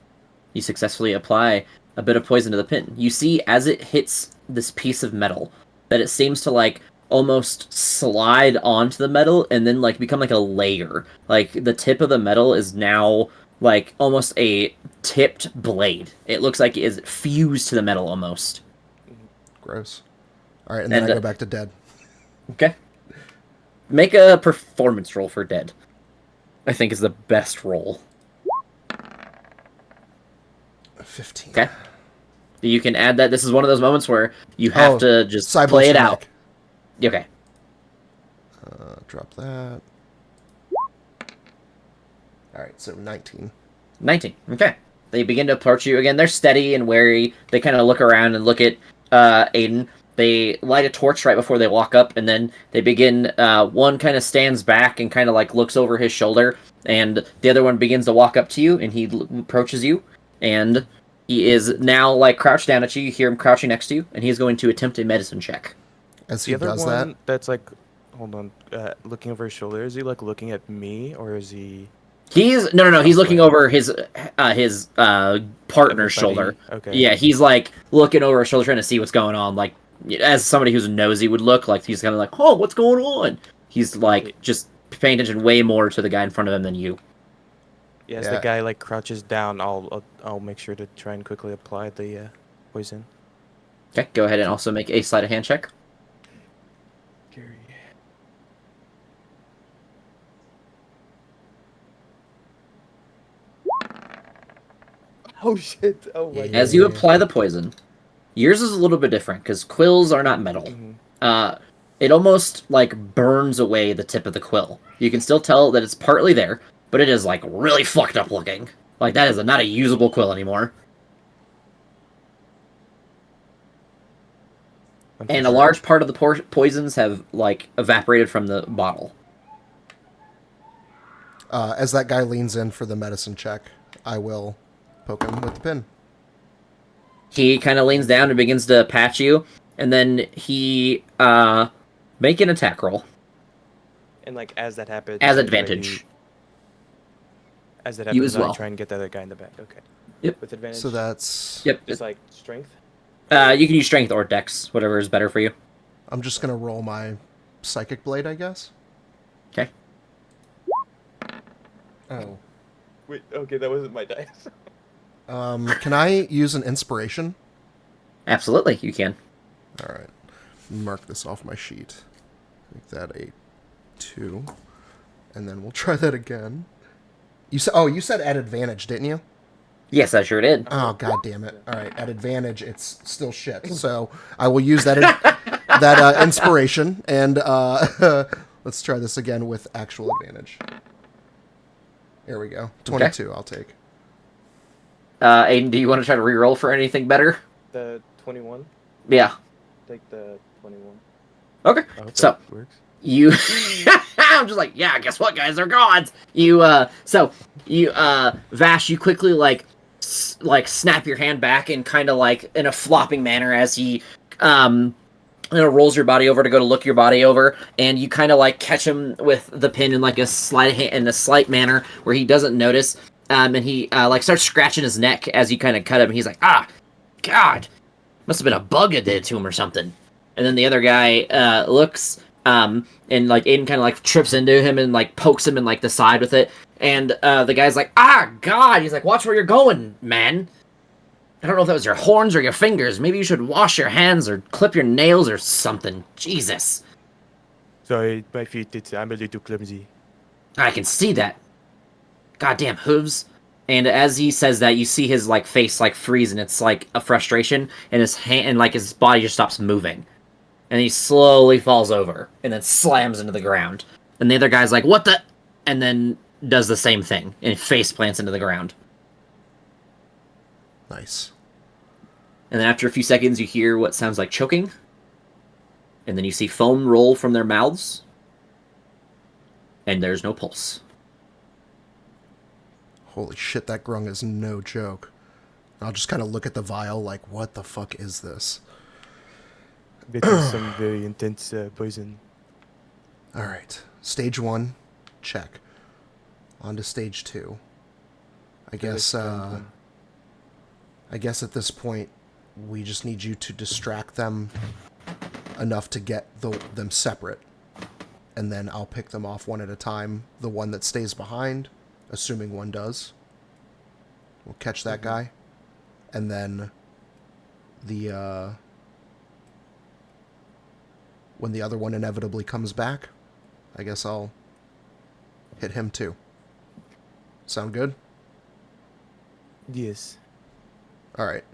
You successfully apply a bit of poison to the pin. You see, as it hits this piece of metal, that it seems to, like, almost slide onto the metal and then, like, become like a layer. Like, the tip of the metal is now, like, almost a tipped blade. It looks like it is fused to the metal almost. Gross. All right, and then And, I go back to dead. Okay. Make a performance roll for dead. I think is the best roll. 15. Okay. You can add that. This is one of those moments where you have to just Cyborg play it Shrek. out. Okay. Drop that. All right, so 19. 19. Okay. They begin to approach you again. They're steady and wary. They kind of look around and look at Aiden. They light a torch right before they walk up, and then they begin. One kind of stands back and kind of like looks over his shoulder, and the other one begins to walk up to you, and he approaches you, and he is now like crouched down at you. You hear him crouching next to you, and he's going to attempt a medicine check. As The he other does one that, that's like, hold on, looking over his shoulder. Is he like looking at me, or is he He's no. He's looking over his partner's Everybody? shoulder. Okay. Yeah, he's like looking over his shoulder trying to see what's going on. Like as somebody who's nosy would look. Like he's kind of like, oh, what's going on? He's like just paying attention way more to the guy in front of him than you. Yeah, as Yeah. the guy like crouches down, I'll make sure to try and quickly apply the poison. Okay, go ahead and also make a sleight of hand check. Oh shit! Oh my Yeah. As you apply the poison, yours is a little bit different because quills are not metal. Mhm. It almost like burns away the tip of the quill. You can still tell that it's partly there, but it is like really fucked up looking. Like that is not a usable quill anymore. And a large part of the poisons have like evaporated from the bottle. as that guy leans in for the medicine check, I will poke him with the pin. He kind of leans down and begins to patch you, and then he make an attack roll. And like as that happens, As I advantage. As that You happens, as well. I try and get the other guy in the back. Okay. Yep. With advantage. So that's... Yep. Just like strength. You can use strength or dex, whatever is better for you. I'm just going to roll my psychic blade, I guess. Okay. Oh. Wait. Okay, that wasn't my dice. Can I use an inspiration? Absolutely, you can. All right. Mark this off my sheet. Make that a 2. And then we'll try that again. You said at advantage, didn't you? Yes, I sure did. Oh, god damn it. All right, at advantage, it's still shit. So I will use that inspiration, and let's try this again with actual advantage. There we go. 22, I'll take. Aiden, do you want to try to reroll for anything better? The 21. Yeah. Take the 21. Okay. I hope So- that works. You I'm just like, yeah, guess what, guys, they're gods. Vash, you quickly like snap your hand back and kind of like in a flopping manner as he rolls your body over to go to look your body over, and you kind of like catch him with the pin in like a slight manner where he doesn't notice, and he like starts scratching his neck as you kind of cut him. He's like, ah, god, must have been a bug that did it to him or something. And then the other guy looks, and like Aiden kind of like trips into him and like pokes him in like the side with it. And the guy's like, ah, God. He's like, watch where you're going, man. I don't know if that was your horns or your fingers. Maybe you should wash your hands or clip your nails or something. Jesus. Sorry, my feet. I'm a little clumsy. I can see that. goddamn hooves. And as he says that, you see his like face like freeze, and it's like a frustration, and his hand and like his body just stops moving, and he slowly falls over, and then slams into the ground. And the other guy's like, "What the?" And then does the same thing, and face plants into the ground. Nice. And then after a few seconds, you hear what sounds like choking, and then you see foam roll from their mouths, and there's no pulse. Holy shit, that grung is no joke. I'll just kind of look at the vial like, what the fuck is this? It is some very intense poison. Alright. Stage 1, check. On to stage 2. I guess at this point, we just need you to distract them enough to get them separate. And then I'll pick them off one at a time. The one that stays behind, assuming one does. We'll catch that guy. And then when the other one inevitably comes back, I guess I'll hit him too. Sound good? Yes. Alright.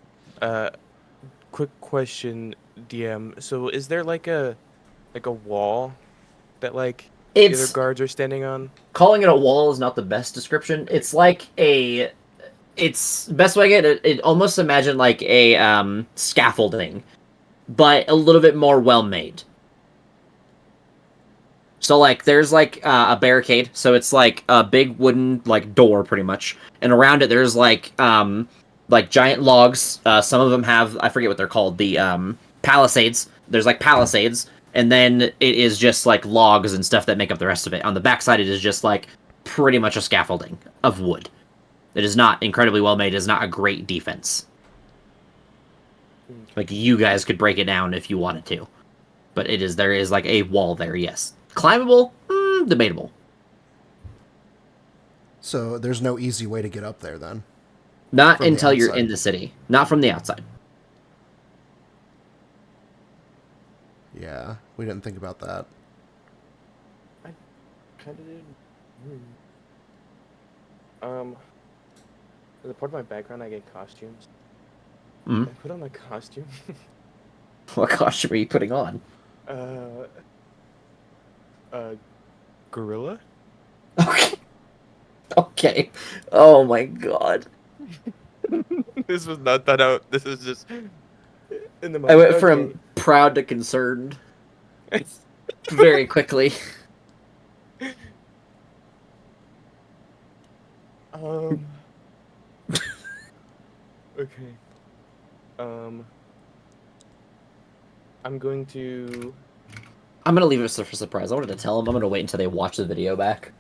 Quick question, DM. So is there like a wall that like the other guards are standing on? Calling it a wall is not the best description. It's like a... It's... Best way I get it, almost imagine like a scaffolding, but a little bit more well-made. So, like, there's, like, a barricade. So it's, like, a big wooden, like, door, pretty much. And around it, there's, like giant logs. Some of them have... I forget what they're called. The, palisades. There's, like, palisades. And then it is just, like, logs and stuff that make up the rest of it. On the backside, it is just, like, pretty much a scaffolding of wood. It is not incredibly well made. It is not a great defense. Like, you guys could break it down if you wanted to. But there is, like, a wall there, yes. Climbable? Debatable. So there's no easy way to get up there then? Not From the until you're outside. in the city. Not from the outside. Yeah, we didn't think about that. I kind of did. As a part of my background, I get costumes. Mm. I put on a costume. What costume are you putting on? Gorilla? Okay. Okay. Oh my god. This was not thought out. This is just in the I moment. went from proud to concerned very quickly. Okay. I'm going to... I'm gonna leave it for surprise. I wanted to tell them. I'm gonna wait until they watch the video back.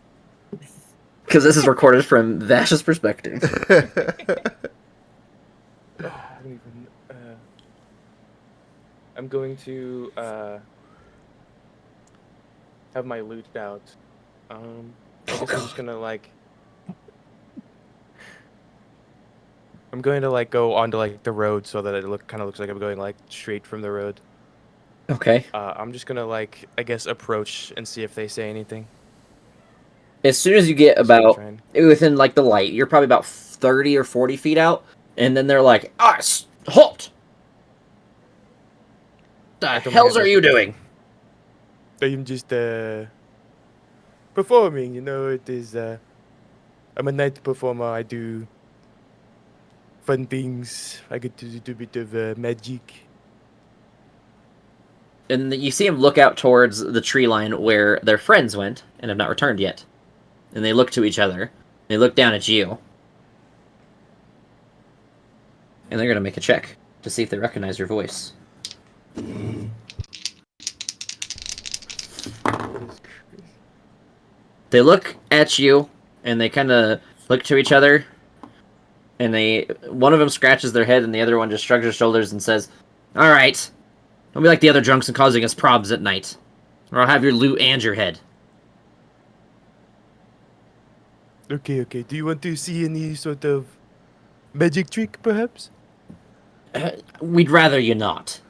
Because this is recorded from Vash's perspective. I don't even... I'm going to have my loot out. I guess I'm just gonna like... I'm going to like go onto like the road so that it kind of looks like I'm going like straight from the road. Okay. I'm just gonna like I guess approach and see if they say anything. As soon as you get Just gonna about try and- within like the light, you're probably about 30 or 40 feet out, and then they're like, halt! The hells are you doing? I'm just performing, you know. It is I'm a night performer. I do fun things. I get to do a bit of magic. And you see them look out towards the tree line where their friends went and have not returned yet. And they look to each other. They look down at you. And they're going to make a check to see if they recognize your voice. They look at you, and they kind of look to each other. And one of them scratches their head, and the other one just shrugs their shoulders and says, "All right. Don't be like the other drunks and causing us probs at night. Or I'll have your loot and your head." Okay. Do you want to see any sort of magic trick, perhaps? We'd rather you not.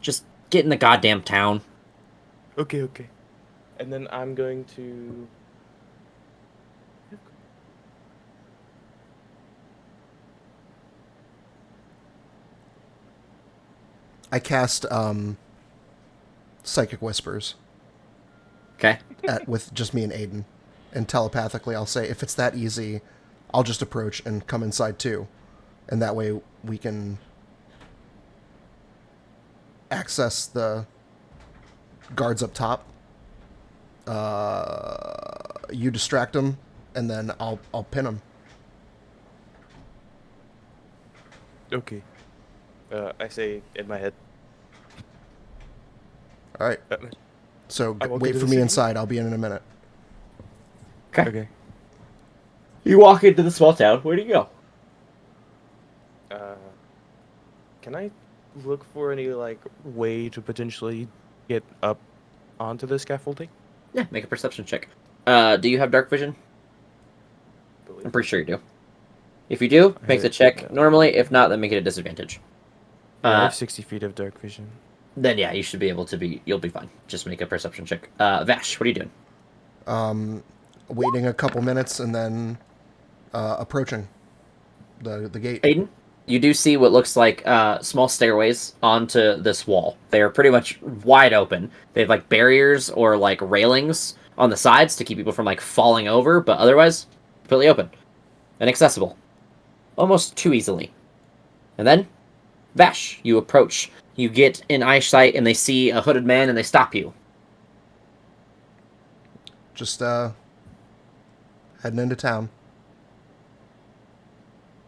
Just get in the goddamn town. Okay. And then I'm going to... I cast Psychic Whispers Okay. with just me and Aiden. And telepathically, I'll say, if it's that easy, I'll just approach and come inside too. And that way we can access the guards up top. You distract them, and then I'll pin them. Okay. I say in my head. All right. So I walk wait into for the me city. inside. I'll be in a minute. Okay. You walk into the small town. Where do you go? Can I look for any like way to potentially get up onto the scaffolding? Yeah, make a perception check. Do you have dark vision? Believe I'm pretty sure you do. If you do, I make have the it check written down. normally. If not, then make it a disadvantage. Yeah, I have 60 feet of dark vision. Then yeah, you should be able to be. You'll be fine. Just make a perception check. Vash, what are you doing? Waiting a couple minutes and then approaching the gate. Aiden, you do see what looks like small stairways onto this wall. They are pretty much wide open. They have like barriers or like railings on the sides to keep people from like falling over, but otherwise, completely open and accessible, almost too easily. And then, Vash, you approach. You get in eyesight, and they see a hooded man, and they stop you. Just heading into town.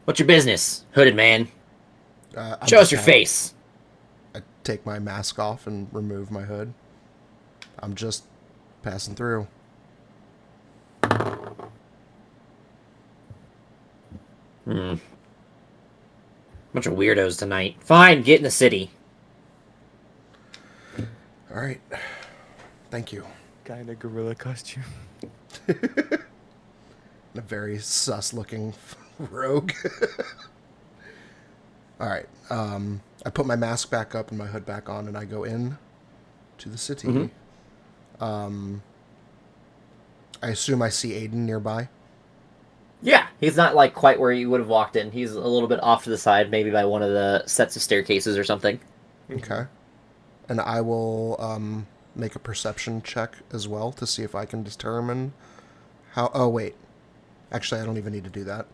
What's your business, hooded man? I'm Show us just your kinda- face. I take my mask off and remove my hood. I'm just passing through. Bunch of weirdos tonight. Fine, get in the city. All right. Thank you. Guy in a gorilla costume. A very sus-looking rogue. All right. I put my mask back up and my hood back on, and I go in to the city. I assume I see Aiden nearby. Yeah, he's not like quite where you would have walked in. He's a little bit off to the side, maybe by one of the sets of staircases or something. Okay. And I will make a perception check as well to see if I can determine how... Oh, wait. Actually, I don't even need to do that.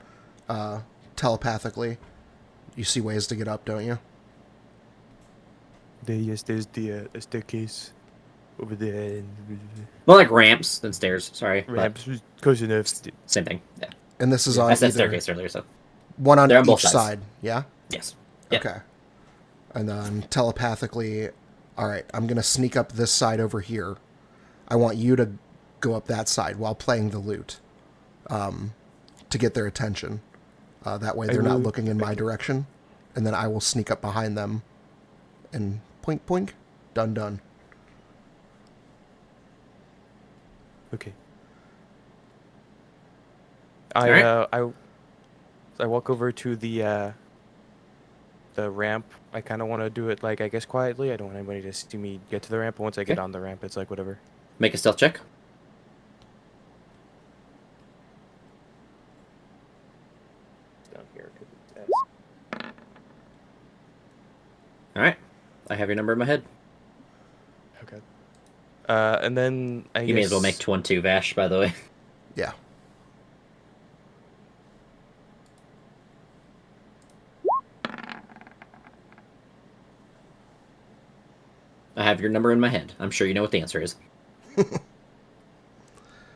Telepathically, you see ways to get up, don't you? There's the staircase over there. More like ramps than stairs, sorry. but Ramps close enough. Same thing, yeah. And this is on I said either staircase earlier, so... one on They're on each both sides. side, yeah? Yes. Yep. Okay. And then telepathically, all right, I'm going to sneak up this side over here. I want you to go up that side while playing the lute to get their attention. That way they're not looking in my direction. And then I will sneak up behind them and poink, poink, done, done. Okay. Alright. I walk over to the ramp. I kind of want to do it like, I guess, quietly. I don't want anybody to see me get to the ramp. But once I get Okay. on the ramp, it's like whatever. Make a stealth check. It's down here. 'Cause it's S. Alright. I have your number in my head. Okay. And then I You guess... may as well make 1-2, Vash, by the way. Yeah. I have your number in my head. I'm sure you know what the answer is.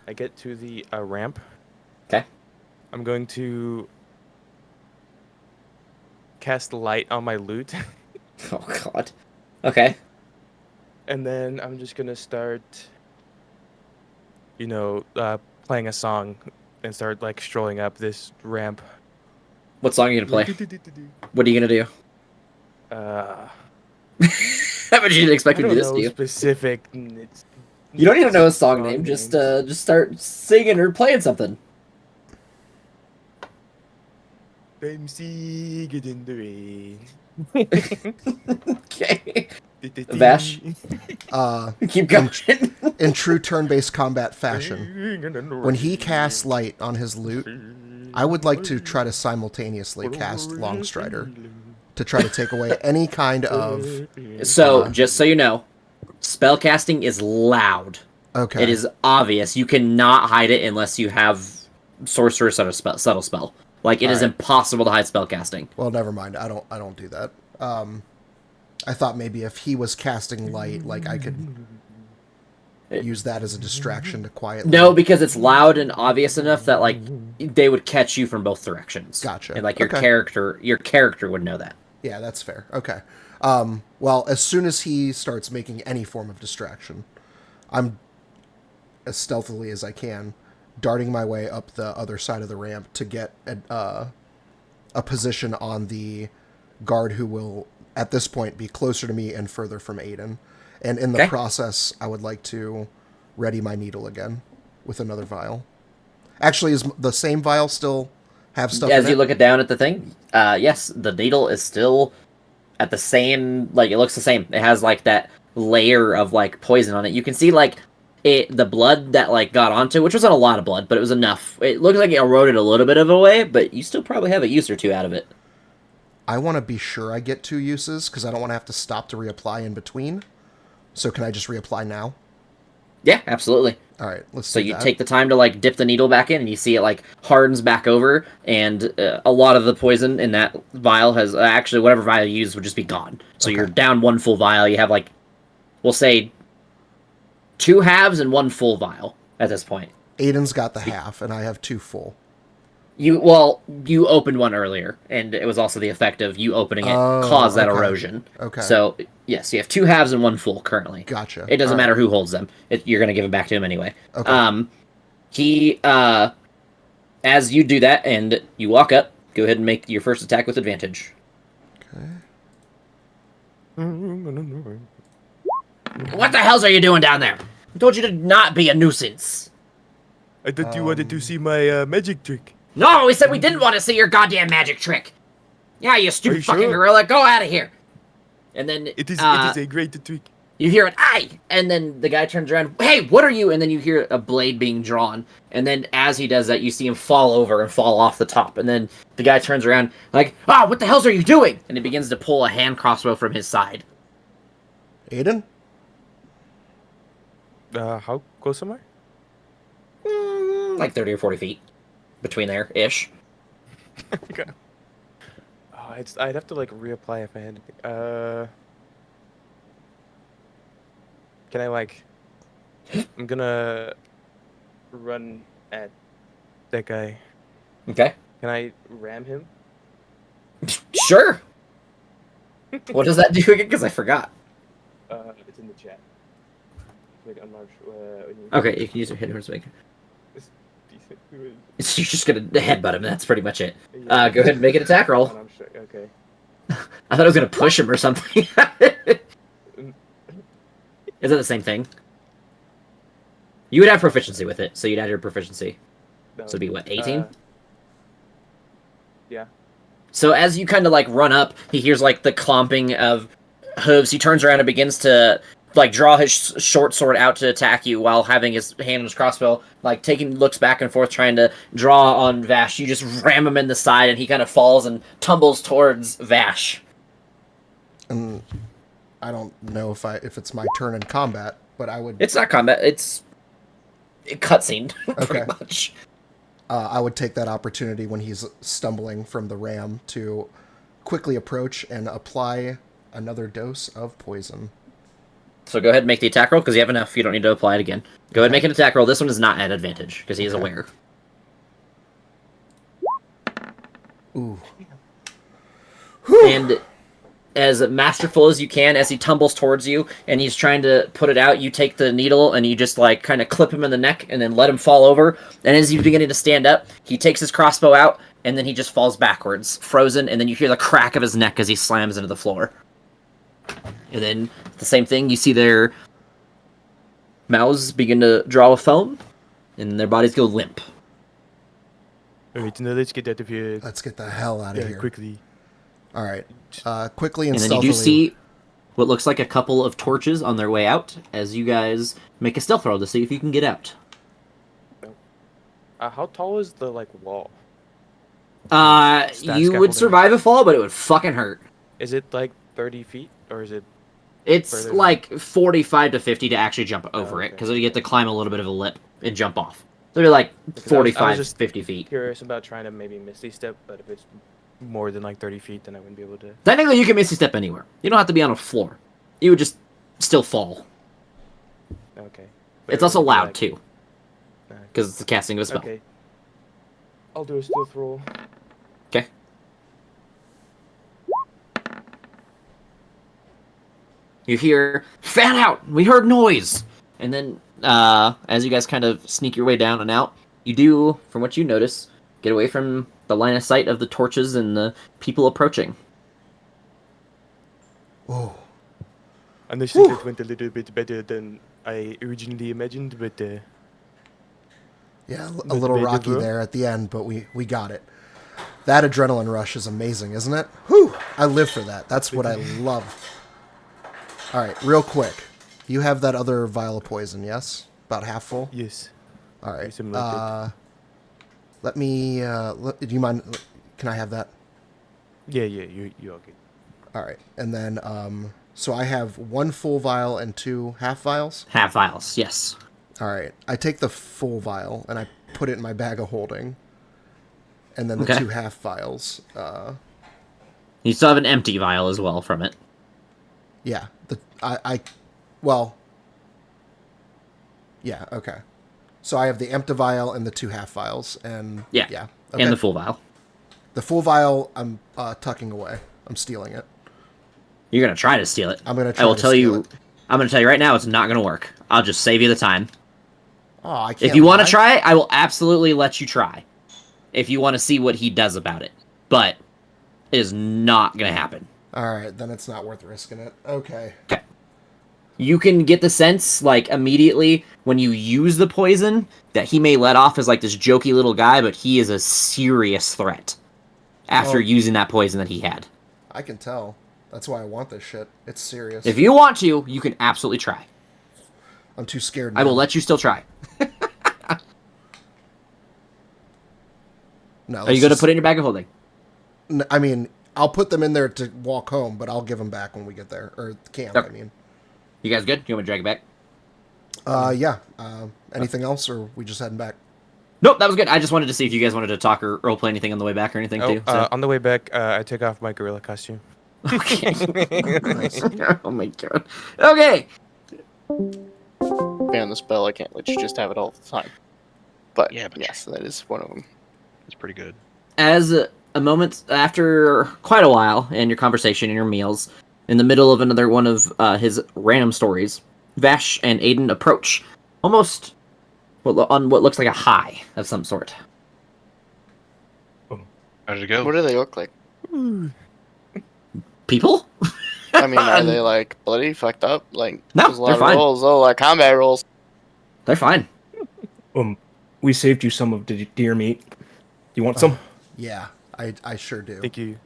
I get to the ramp. Okay. I'm going to cast light on my lute. Oh, God. Okay. And then I'm just gonna start, playing a song and start like strolling up this ramp. What song are you going to play? What are you going to do? I How much you didn't expect me to don't do this know to you? specific. You don't even know a song name. Just start singing or playing something. I'm singing in the rain. Okay. Vash? Keep going. In true turn-based combat fashion, when he casts light on his lute, I would like to try to simultaneously cast Longstrider. to try to take away any kind of... So, just so you know, spellcasting is loud. Okay. It is obvious. You cannot hide it unless you have sorcerer's subtle spell. Like, it is Alright. impossible to hide spellcasting. Well, never mind. I don't do that. I thought maybe if he was casting light, like I could use that as a distraction to quietly... No, because it's loud and obvious enough that, like, they would catch you from both directions. Gotcha. And, like, your Okay. character would know that. Yeah, that's fair. Okay. Well, as soon as he starts making any form of distraction, I'm, as stealthily as I can, darting my way up the other side of the ramp to get a position on the guard who will, at this point, be closer to me and further from Aiden. And in the Okay. process, I would like to ready my needle again with another vial. Actually, is the same vial still have stuff As in you it? look it down at the thing, yes, the needle is still at the same, like, it looks the same. It has, like, that layer of, like, poison on it. You can see, like, the blood that, like, got onto it, which wasn't a lot of blood, but it was enough. It looked like it eroded a little bit of it away, but you still probably have a use or two out of it. I want to be sure I get 2 uses, because I don't want to have to stop to reapply in between. So can I just reapply now? Yeah, absolutely. All right, let's So do you that. take the time to, like, dip the needle back in, and you see it, like, hardens back over, and a lot of the poison in that vial has, actually, whatever vial you use would just be gone. So Okay. you're down 1 full vial. You have, like, we'll say 2 halves and 1 full vial at this point. Aiden's got the half, and I have 2 full. You opened one earlier, and it was also the effect of you opening it Oh, caused that okay. erosion. Okay. So, yes, you have 2 halves and 1 full currently. Gotcha. It doesn't All right. matter who holds them. You're going to give it back to him anyway. Okay. He, as you do that and you walk up, go ahead and make your first attack with advantage. Okay. What the hells are you doing down there? I told you to not be a nuisance. I thought you wanted to see my magic trick. No, we said we didn't want to see your goddamn magic trick. Yeah, you Are stupid you fucking sure? gorilla, go out of here. And then It is a great trick. you hear an "aye," and then the guy turns around. Hey, what are you? And then you hear a blade being drawn. And then as he does that, you see him fall over and fall off the top. And then the guy turns around like, "Ah, what the hells are you doing?" And he begins to pull a hand crossbow from his side. Aiden? How close am I? Like 30 or 40 feet between there ish. Okay. Oh, I'd have to like reapply if I had to. Can I like? I'm gonna run at that guy. Okay, Can I ram him? sure. What does that do again? Because I forgot. It's in the chat. Like unmarked. Okay, you can use your hit horse maker. Decent. You're just gonna headbutt him. That's pretty much it. Go ahead and make an attack roll. I'm sure. Okay. I thought I was gonna push him or something. Is that the same thing? You would have proficiency with it, so you'd add your proficiency. No. So it'd be what, 18? Yeah. So as you kind of like run up, he hears like the clomping of hooves. He turns around and begins to like draw his short sword out to attack you while having his hand on his crossbow, like taking looks back and forth trying to draw on Vash. You just ram him in the side and he kind of falls and tumbles towards Vash. And I don't know if it's my turn in combat, but I would It's not combat, it's cutscene, pretty Okay. much. I would take that opportunity when he's stumbling from the ram to quickly approach and apply another dose of poison. So go ahead and make the attack roll, because you have enough. You don't need to apply it again. Go ahead and make an attack roll. This one is not at advantage, because he is aware. Ooh. And as masterful as you can, as he tumbles towards you, and he's trying to put it out, you take the needle, and you just, like, kind of clip him in the neck, and then let him fall over. And as he's beginning to stand up, he takes his crossbow out, and then he just falls backwards, frozen, and then you hear the crack of his neck as he slams into the floor. And then, the same thing, you see their mouths begin to draw with foam, and their bodies go limp. Alright, now let's get out of here. Let's get the hell out of here. Quickly. All right. Quickly and And then you stealthily. do see what looks like a couple of torches on their way out, as you guys make a stealth roll to see if you can get out. How tall is the like wall? You would scaffolding. survive a fall, but it would fucking hurt. Is it like 30 feet, or is it? It's Further than- like 45 to 50 to actually jump over it, okay. because you get to climb a little bit of a lip and jump off. So they're like Because I was 45, just 50 feet. curious about trying to maybe Misty Step, but if it's more than like 30 feet, then I wouldn't be able to. Technically, you can Misty Step anywhere. You don't have to be on a floor. You would just still fall. Okay. It's also it would be loud, like- too, Alright. because it's the casting of a spell. Okay. I'll do a stealth roll. Okay. You hear, fan out! We heard noise! And then, as you guys kind of sneak your way down and out, you do, from what you notice, get away from the line of sight of the torches and the people approaching. Whoa. And I think it went a little bit better than I originally imagined, but Yeah, a Bit little debatable. rocky there at the end, but we got it. That adrenaline rush is amazing, isn't it? Whew! I live for that. That's what I love. All right, real quick. You have that other vial of poison, yes? About half full? yes. All right. Yes, I'm loaded. Let me... do you mind... Can I have that? Yeah, you all good. All right. And then... so I have 1 full vial and 2 half vials? Half vials, yes. All right. I take the full vial and I put it in my bag of holding. And then the Okay. 2 half vials... You still have an empty vial as well from it. Yeah, well, yeah, okay. So I have the empty vial and the 2 half vials, and Yeah. okay. And the full vial. The full vial, I'm tucking away. I'm stealing it. You're gonna try to steal it. I'm gonna I try will to tell steal you. it. I'm gonna tell you right now, it's not gonna work. I'll just save you the time. Oh, I can't. If you want lie. to try, I will absolutely let you try. If you want to see what he does about it, but it is not gonna happen. All right, then it's not worth risking it. Okay. You can get the sense, like, immediately when you use the poison, that he may let off as, like, this jokey little guy, but he is a serious threat after Oh. using that poison that he had. I can tell. That's why I want this shit. It's serious. If you want to, you can absolutely try. I'm too scared. I will now. let you still try. No. Are you going to put it in your bag of holding? I mean, I'll put them in there to walk home, but I'll give them back when we get there, or the camp. Okay. I mean. You guys good? You want me to drag it back? Yeah. Anything else, or we just heading back? Nope, that was good. I just wanted to see if you guys wanted to talk or roleplay anything on the way back or anything, too. So. On the way back, I took off my gorilla costume. Okay. Oh my god. Okay. Ban the spell. I can't let you just have it all the time. But Yeah, but yes, that is one of them. It's pretty good. As a moment after quite a while in your conversation and your meals, in the middle of another one of his random stories, Vash and Aiden approach, almost on what looks like a high of some sort. How did it go? What do they look like? People? I mean, are they like bloody, fucked up? Like No, there's a lot they're of fine. rolls. Oh, like combat rolls. They're fine. We saved you some of the deer meat. You want some? Yeah, I sure do. Thank you.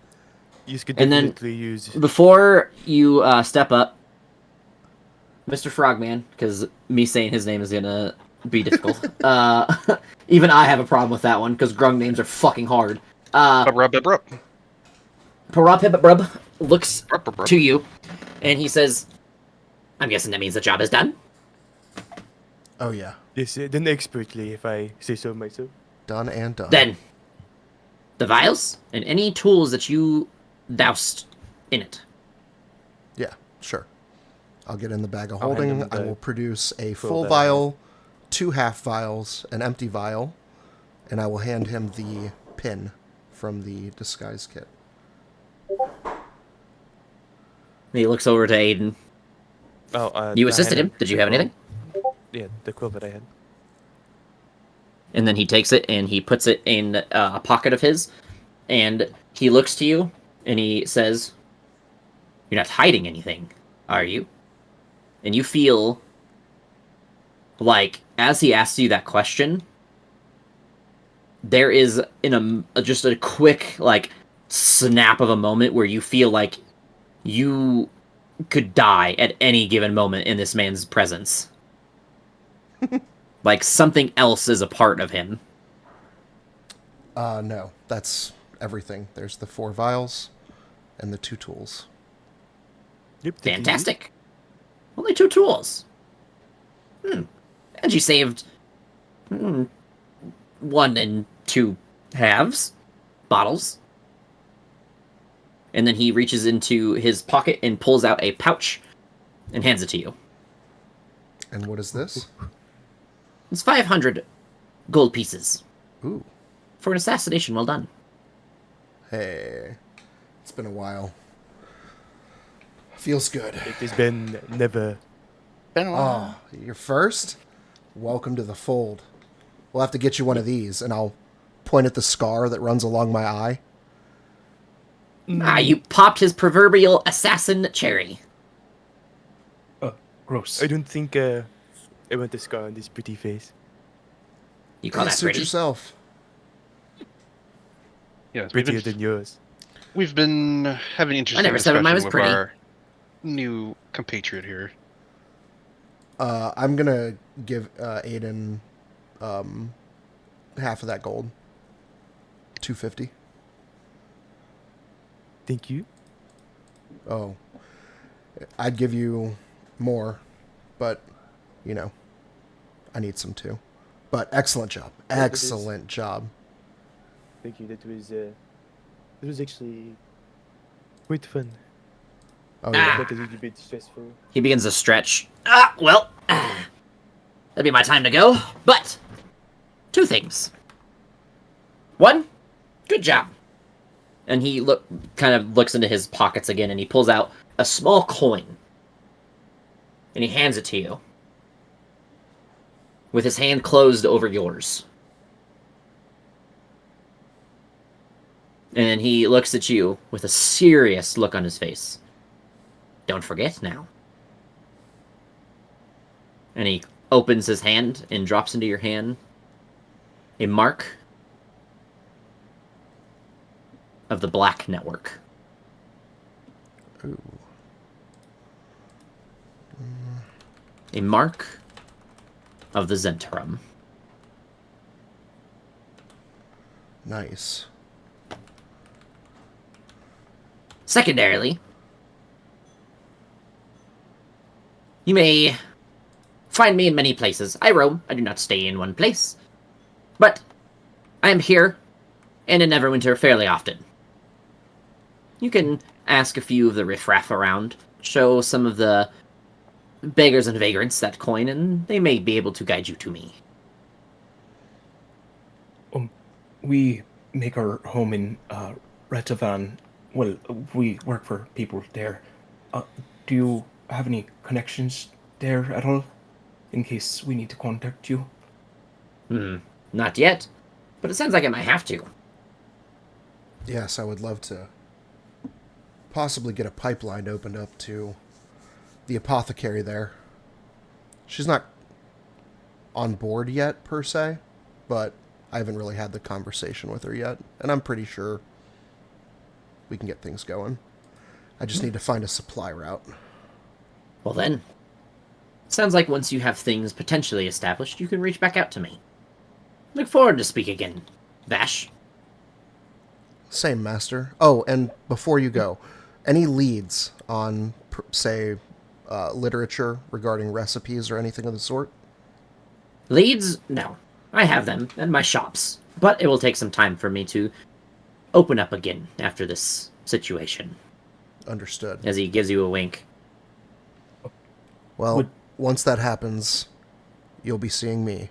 You could And then- definitely use. Before you step up, Mr. Frogman, because me saying his name is gonna be difficult. Even I have a problem with that one, because grung names are fucking hard. Rub. Parapipbrub looks to you, and he says, I'm guessing that means the job is done? Oh yeah, Yes, done expertly, if I say so myself. done and done. Then, the vials, and any tools that you doused in it. Yeah, sure. I'll get in the bag of I'll hand holding. him I the will produce a full full bag. vial, 2 half vials, an empty vial, and I will hand him the pin from the disguise kit. And he looks over to Aiden. Oh, You I assisted had him. Did you have anything? Yeah, the quill that I had. And then he takes it and he puts it in a pocket of his, and he looks to you and he says, "You're not hiding anything, are you?" And you feel like, as he asks you that question, there is just a quick, like, snap of a moment where you feel like you could die at any given moment in this man's presence. Like something else is a part of him. No, that's everything. There's the 4 vials, And the 2 tools. Yep. Fantastic. Only 2 tools. And you saved 1 and 2 halves. Bottles. And then he reaches into his pocket and pulls out a pouch and hands it to you. And what is this? It's 500 gold pieces. Ooh. For an assassination well done. Hey. It's been a while. Feels good. It has been never. Been a while. Oh, you're first? Welcome to the fold. We'll have to get you one of these, and I'll point at the scar that runs along my eye. You popped his proverbial assassin cherry. Gross. I don't think I want the scar on this pretty face. You call that Suit pretty? yourself. Yes, Prettier than yours. we've been having interesting never said mine discussion was with pretty. our new compatriot here. I'm gonna give Aiden half of that gold. 250. Thank you. Oh. I'd give you more, but, you know, I need some too. But excellent job. Excellent job. Thank you. That was actually quite fun. Oh, yeah. But a little bit stressful. He begins to stretch. That'd be my time to go. But 2 things. 1, good job. And he kind of looks into his pockets again, and he pulls out a small coin. And he hands it to you. With his hand closed over yours. And then he looks at you with a serious look on his face. Don't forget now. And he opens his hand and drops into your hand a mark of the Black Network. Ooh. A mark of the Zentarum. Nice. Secondarily, you may find me in many places. I roam. I do not stay in one place. But I am here and in Neverwinter fairly often. You can ask a few of the riffraff around, show some of the beggars and vagrants that coin, and they may be able to guide you to me. We make our home in Retavan. Well, we work for people there. Do you have any connections there at all? In case we need to contact you? Not yet, but it sounds like I might have to. Yes, I would love to possibly get a pipeline opened up to the apothecary there. She's not on board yet, per se, but I haven't really had the conversation with her yet, and I'm pretty sure we can get things going. I just need to find a supply route. Well then, sounds like once you have things potentially established, you can reach back out to me. Look forward to speak again, Vash. Same, Master. Oh, and before you go, any leads on, say, literature regarding recipes or anything of the sort? Leads? No. I have them at my shops, but it will take some time for me to open up again after this situation. Understood. As he gives you a wink. Well, once that happens, you'll be seeing me.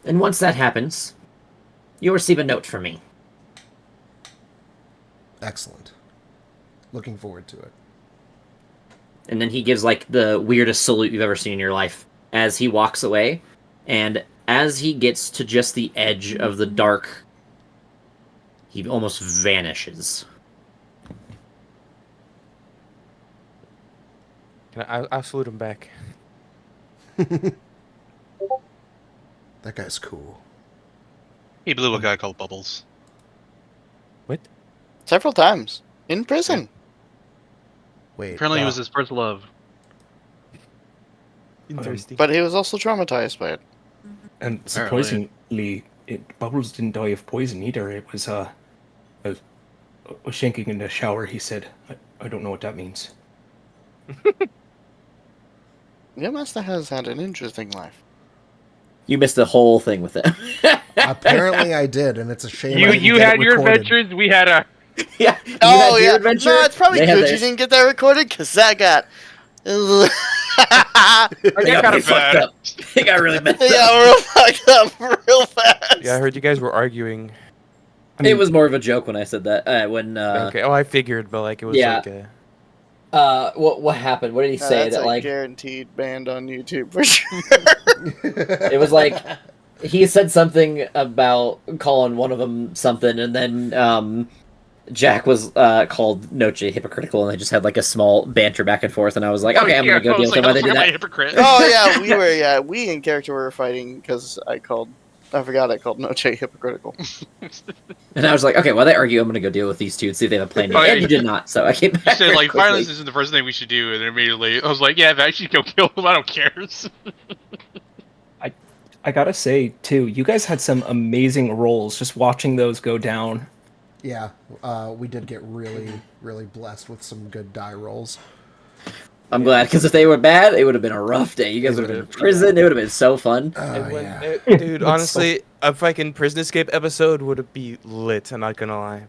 And once that happens, you'll receive a note from me. Excellent. Looking forward to it. And then he gives, like, the weirdest salute you've ever seen in your life as he walks away. And as he gets to just the edge of the dark, he almost vanishes. I'll salute him back. That guy's cool. He blew a guy called Bubbles. What? Several times. In prison. Wait. Apparently, it was his first love. Interesting. But he was also traumatized by it. And Apparently. surprisingly, Bubbles didn't die of poison either. It was, shanking in the shower, he said. I don't know what that means. Your master has had an interesting life. You missed the whole thing with it. Apparently, I did, and it's a shame. I You didn't you get had it your recorded. adventures. We had our. Yeah. You Oh had your yeah, adventure. no, it's probably they had good you theirs. didn't get that recorded because that got. I They got got kind pretty of fucked bad. up. They got really messed They up. got real fucked up real fast. Yeah, I heard you guys were arguing. It was more of a joke when I said that. Okay. Oh, I figured, but like it was yeah. like a. What happened? What did he say? That's That a like guaranteed banned on YouTube for sure. it was like he said something about calling one of them something, and then Jack was called Noche hypocritical, and they just had like a small banter back and forth. And I was like, okay, I'm gonna go I deal was with them. like, Why they did am I a that? hypocrite? Oh yeah, we in character were fighting because I forgot I called Noche hypocritical. And I was like, okay, while they argue, I'm gonna go deal with these two and see if they have a plan. Oh, yeah. And you did not, so I came You back said, very like, quickly. violence isn't the first thing we should do, and immediately I was like, yeah, if I actually go kill him, I don't care. I gotta say, too, you guys had some amazing rolls just watching those go down. Yeah, we did get really, really blessed with some good die rolls. I'm glad, because if they were bad, it would have been a rough day. You guys would have been in prison. It would have been so fun. And when, Yeah. dude, honestly, a fucking prison escape episode would be lit. I'm not gonna lie.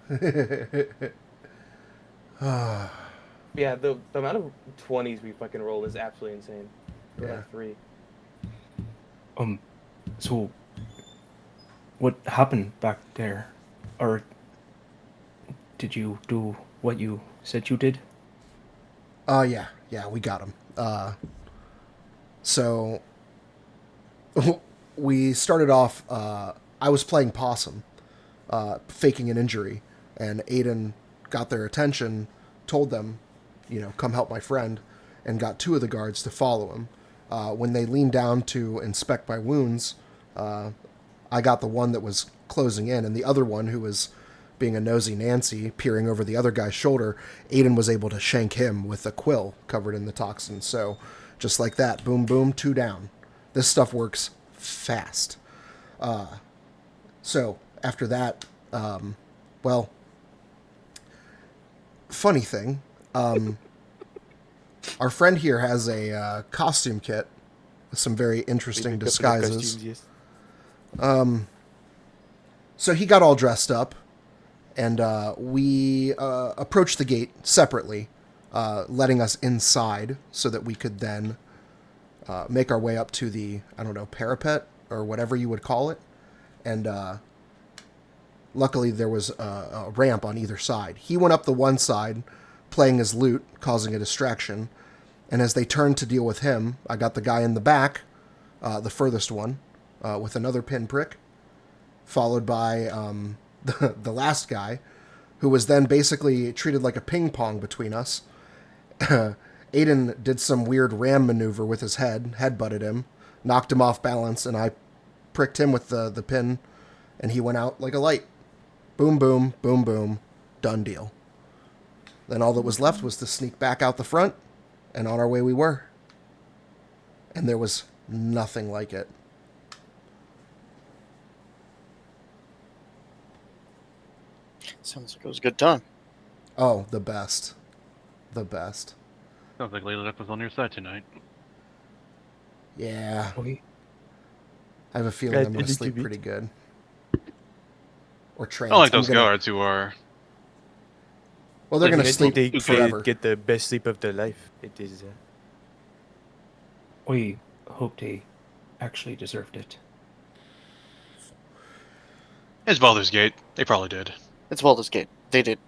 Yeah, the amount of 20s we fucking rolled is absolutely insane. Yeah. Like 3. So, what happened back there? Or did you do what you said you did? Yeah, we got him. So we started off. I was playing possum, faking an injury, and Aiden got their attention, told them, come help my friend, and got 2 of the guards to follow him. When they leaned down to inspect my wounds, I got the one that was closing in, and the other one, who was being a nosy Nancy, peering over the other guy's shoulder, Aiden was able to shank him with a quill covered in the toxin. So, just like that, boom, boom, 2 down. This stuff works fast. So, after that, well, funny thing, our friend here has a costume kit with some very interesting disguises. So he got all dressed up, and we approached the gate separately, letting us inside so that we could then make our way up to the, parapet or whatever you would call it. And luckily there was a ramp on either side. He went up the one side, playing his lute, causing a distraction. And as they turned to deal with him, I got the guy in the back, the furthest one, with another pinprick, followed by the last guy, who was then basically treated like a ping pong between us. Aiden did some weird ram maneuver with his head-butted him, knocked him off balance, and I pricked him with the pin, and he went out like a light. Boom, boom, boom, boom, done deal. Then all that was left was to sneak back out the front, and on our way we were. And there was nothing like it. Sounds like it was a good time. Oh, the best. The best. Sounds like Layla was on your side tonight. Yeah. Okay. I have a feeling I'm going to sleep pretty good. Or trance. I like those guards who are... Well, they're going to They sleep forever. get the best sleep of their life. It is. We hope they actually deserved it. It's Baldur's Gate. They probably did. It's Baldur's Gate. They did.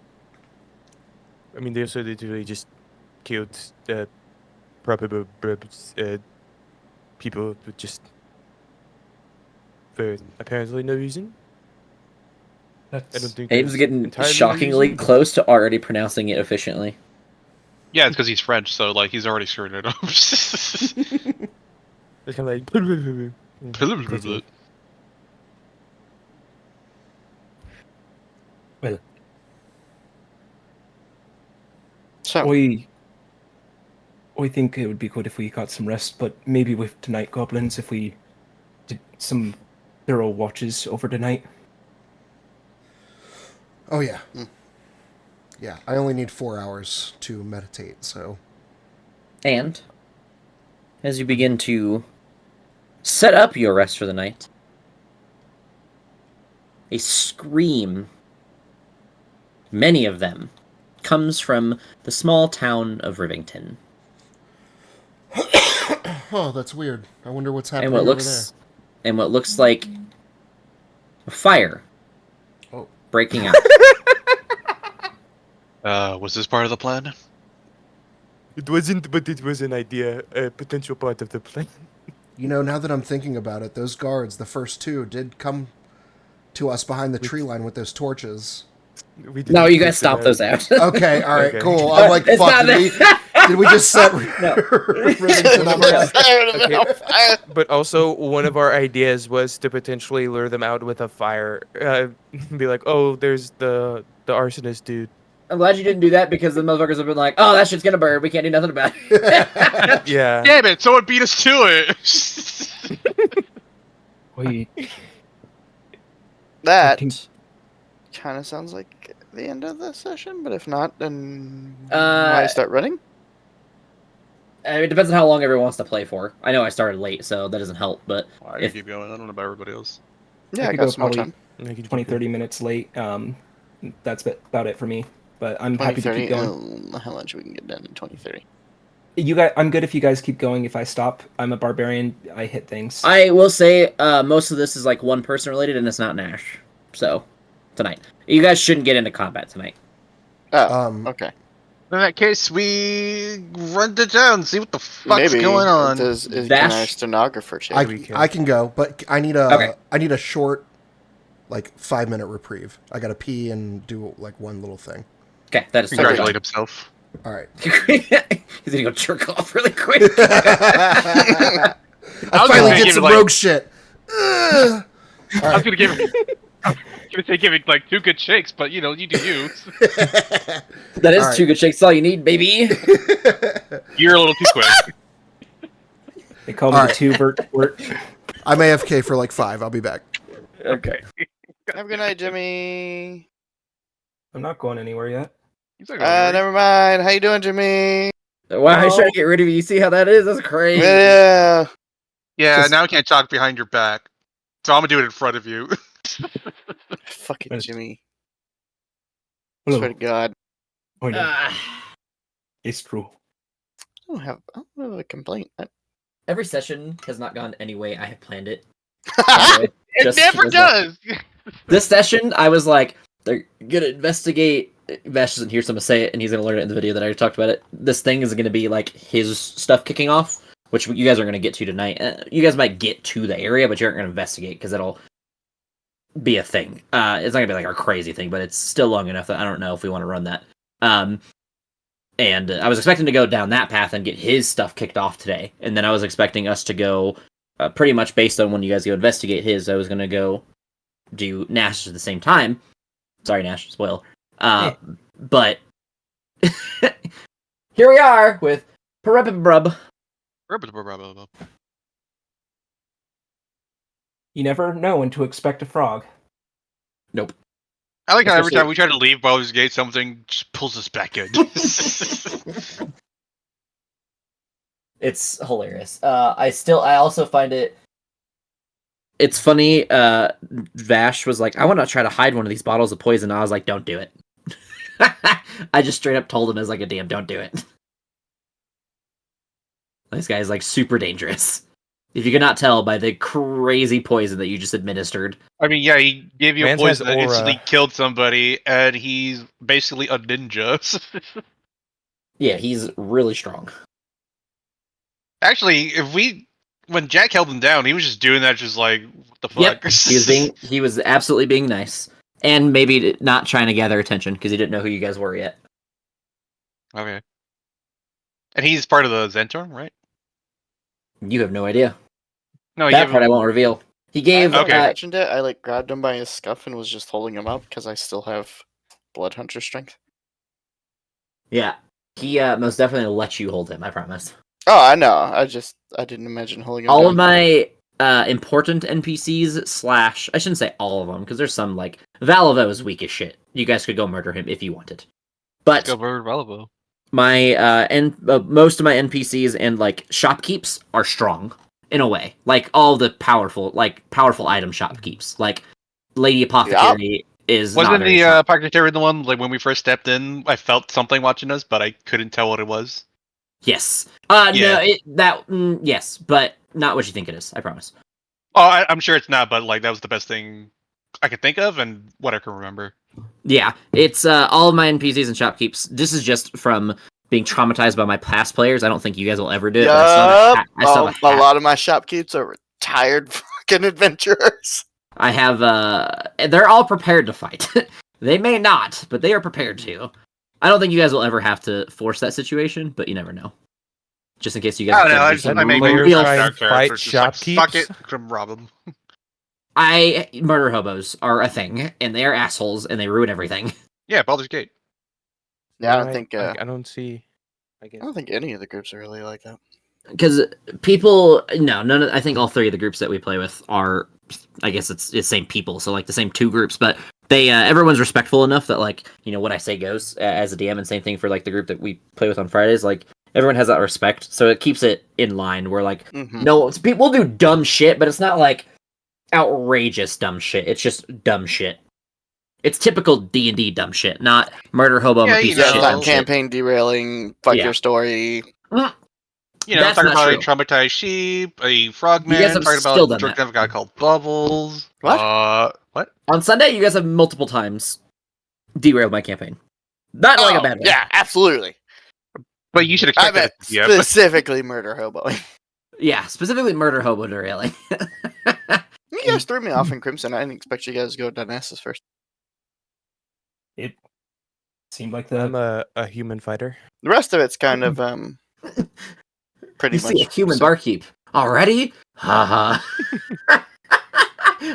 I mean, they also literally just killed probably people with just for apparently no reason. I don't That's think Aiden's there's getting entirely no shockingly reason. close to already pronouncing it efficiently. Yeah, it's because he's French, so like he's already screwed it up. It's kind of like. well. So, I think it would be good if we got some rest, but maybe with tonight goblins, if we did some thorough watches over the night. Oh, yeah. Yeah, I only need 4 hours to meditate, so... And as you begin to set up your rest for the night, a scream, many of them, comes from the small town of Rivington. Oh, that's weird. I wonder what's happening And what over there. looks like a fire Oh. breaking out. Was this part of the plan? It wasn't, but it was an idea, a potential part of the plan. You know, now that I'm thinking about it, those guards, the first two, did come to us behind the tree line with those torches. No, you guys stop those out. Okay, all right, Okay. cool. I'm like, It's fuck, not did we just set No. Rivington on fire? But also, one of our ideas was to potentially lure them out with a fire. Be like, oh, there's the arsonist dude. I'm glad you didn't do that because the motherfuckers have been like, oh, that shit's gonna burn. We can't do nothing about it. Yeah. Damn it! Someone beat us to it. Wait, That Can- kind of sounds like the end of the session, but if not, then Uh, I start running. It depends on how long everyone wants to play for. I know I started late, so that doesn't help, but I if- can keep going. I don't know about everybody else. Yeah, I could got go some more probably time. 20, 30 minutes late. That's about it for me. But I'm happy to keep 2030. going. How much we can get done in 2030? You guys, I'm good if you guys keep going. If I stop, I'm a barbarian. I hit things. I will say most of this is like one person related, and it's not Nash. So tonight, you guys shouldn't get into combat tonight. Oh, okay. In that case, we run to town, see what the fuck's Maybe going on. can Vash- our stenographer check? I can go, but I need a Okay. I need a short, like 5-minute reprieve. I gotta pee and do like one little thing. Okay, that is Congratulate himself. All right. He's gonna go jerk off really quick. I was finally gonna did give some it, like- rogue shit. Ugh. All I was right. gonna give it like 2 good shakes, but you know, you do you. That is All right. 2 good shakes. That's all you need, baby. You're a little too quick. They call me All the right. two vert. I'm AFK for like 5. I'll be back. Okay. Have a good night, Jimmy. I'm not going anywhere yet. He's not gonna worry. Never mind. How you doing, Jimmy? Wow, I was trying to get rid of you. You see how that is? That's crazy. Yeah. Yeah, Just- now I can't talk behind your back. So I'm gonna do it in front of you. Fucking Jimmy. Hello. Swear to God. Oh, no. Ah. It's true. I don't have a complaint. Every session has not gone any way I have planned it. By the way, It just never was not- does. This session, I was like, they're gonna investigate. Vash isn't here, so I'm gonna say it, and he's gonna learn it in the video that I talked about it. This thing is gonna be like his stuff kicking off, which you guys are gonna get to tonight. You guys might get to the area, but you aren't gonna investigate because it'll be a thing. It's not gonna be like our crazy thing, but it's still long enough that I don't know if we want to run that. And I was expecting to go down that path and get his stuff kicked off today, and then I was expecting us to go pretty much based on when you guys go investigate his. I was gonna go do Nash at the same time. Sorry, Nash, spoil. But here we are with Pareppabrub. You never know when to expect a frog. Nope. I like how every Especially- time we try to leave Baldur's Gate, something just pulls us back in. It's hilarious. I also find it's funny. Vash was like, I want to try to hide one of these bottles of poison. I was like, don't do it. I just straight up told him as like a damn, don't do it. This guy is like super dangerous. If you cannot tell by the crazy poison that you just administered. I mean, yeah, he gave you a Vance has poison that aura. instantly killed somebody, and he's basically a ninja. Yeah, he's really strong. Actually, when Jack held him down, he was just doing that, just like, what the fuck? Yep, he was absolutely being nice. And maybe not trying to gather attention because he didn't know who you guys were yet. Okay. And he's part of the Zentorm, right? You have no idea. No, he That gave part I him- won't reveal. He gave. Okay. I mentioned it. I like grabbed him by his scuff and was just holding him up because I still have blood hunter strength. Yeah, he most definitely let you hold him. I promise. Oh, I know. I didn't imagine holding him. All down. of my important NPCs / I shouldn't say all of them because there's some like Valavo is weak as shit. You guys could go murder him if you wanted. But Go bird Relavo. my most of my NPCs and like shopkeeps are strong in a way. Like all the powerful item shopkeeps. Like Lady Apothecary is not Wasn't very the strong. Apothecary the one, like, when we first stepped in, I felt something watching us, but I couldn't tell what it was? Yes. Yeah. No, yes, but not what you think it is. I promise. Oh, I'm sure it's not, but, like, that was the best thing I could think of and what I can remember. Yeah, it's all of my NPCs and shopkeeps. This is just from being traumatized by my past players. I don't think you guys will ever do it. But Yup. I still have A lot of my shopkeepers are retired fucking adventurers. I have they're all prepared to fight. They may not, but they are prepared to. I don't think you guys will ever have to force that situation, but you never know. Just in case you guys I don't know, decide to I do just, something I may Players maybe real. try and characters fight are just like, fuck it, shopkeeps? come rob them. Murder hobos are a thing, and they are assholes, and they ruin everything. Yeah, Baldur's Gate. Yeah, I don't think I don't see. I I guess. don't think any of the groups are really like that. Because people, no, none of, I think all three of the groups that we play with are, I guess it's the same people, so like the same two groups, but they, everyone's respectful enough that like, you know, what I say goes as a DM, and same thing for like the group that we play with on Fridays, like everyone has that respect, so it keeps it in line where like, Mhm. no, people do dumb shit, but it's not like outrageous dumb shit, it's just dumb shit. It's typical D&D dumb shit, not murder hobo, I'm Yeah, a you piece Yeah, of it's shit know. not dumb shit. campaign derailing, fuck Yeah. your story. You know, That's talking not about a true. traumatized sheep, a You frogman, guys have talking still about done jerking that. off a guy called Bubbles. What? What? On Sunday, you guys have multiple times derailed my campaign. Not in like a bad way. Yeah, absolutely. But you should I expect that. meant specifically murder hoboing. Yeah, specifically murder hobo derailing. You guys threw me off in Crimson. I didn't expect you guys to go Dionysus first. It seemed like I'm that. a human fighter. The rest of it's kind of pretty You much. see a human barkeep already? Haha.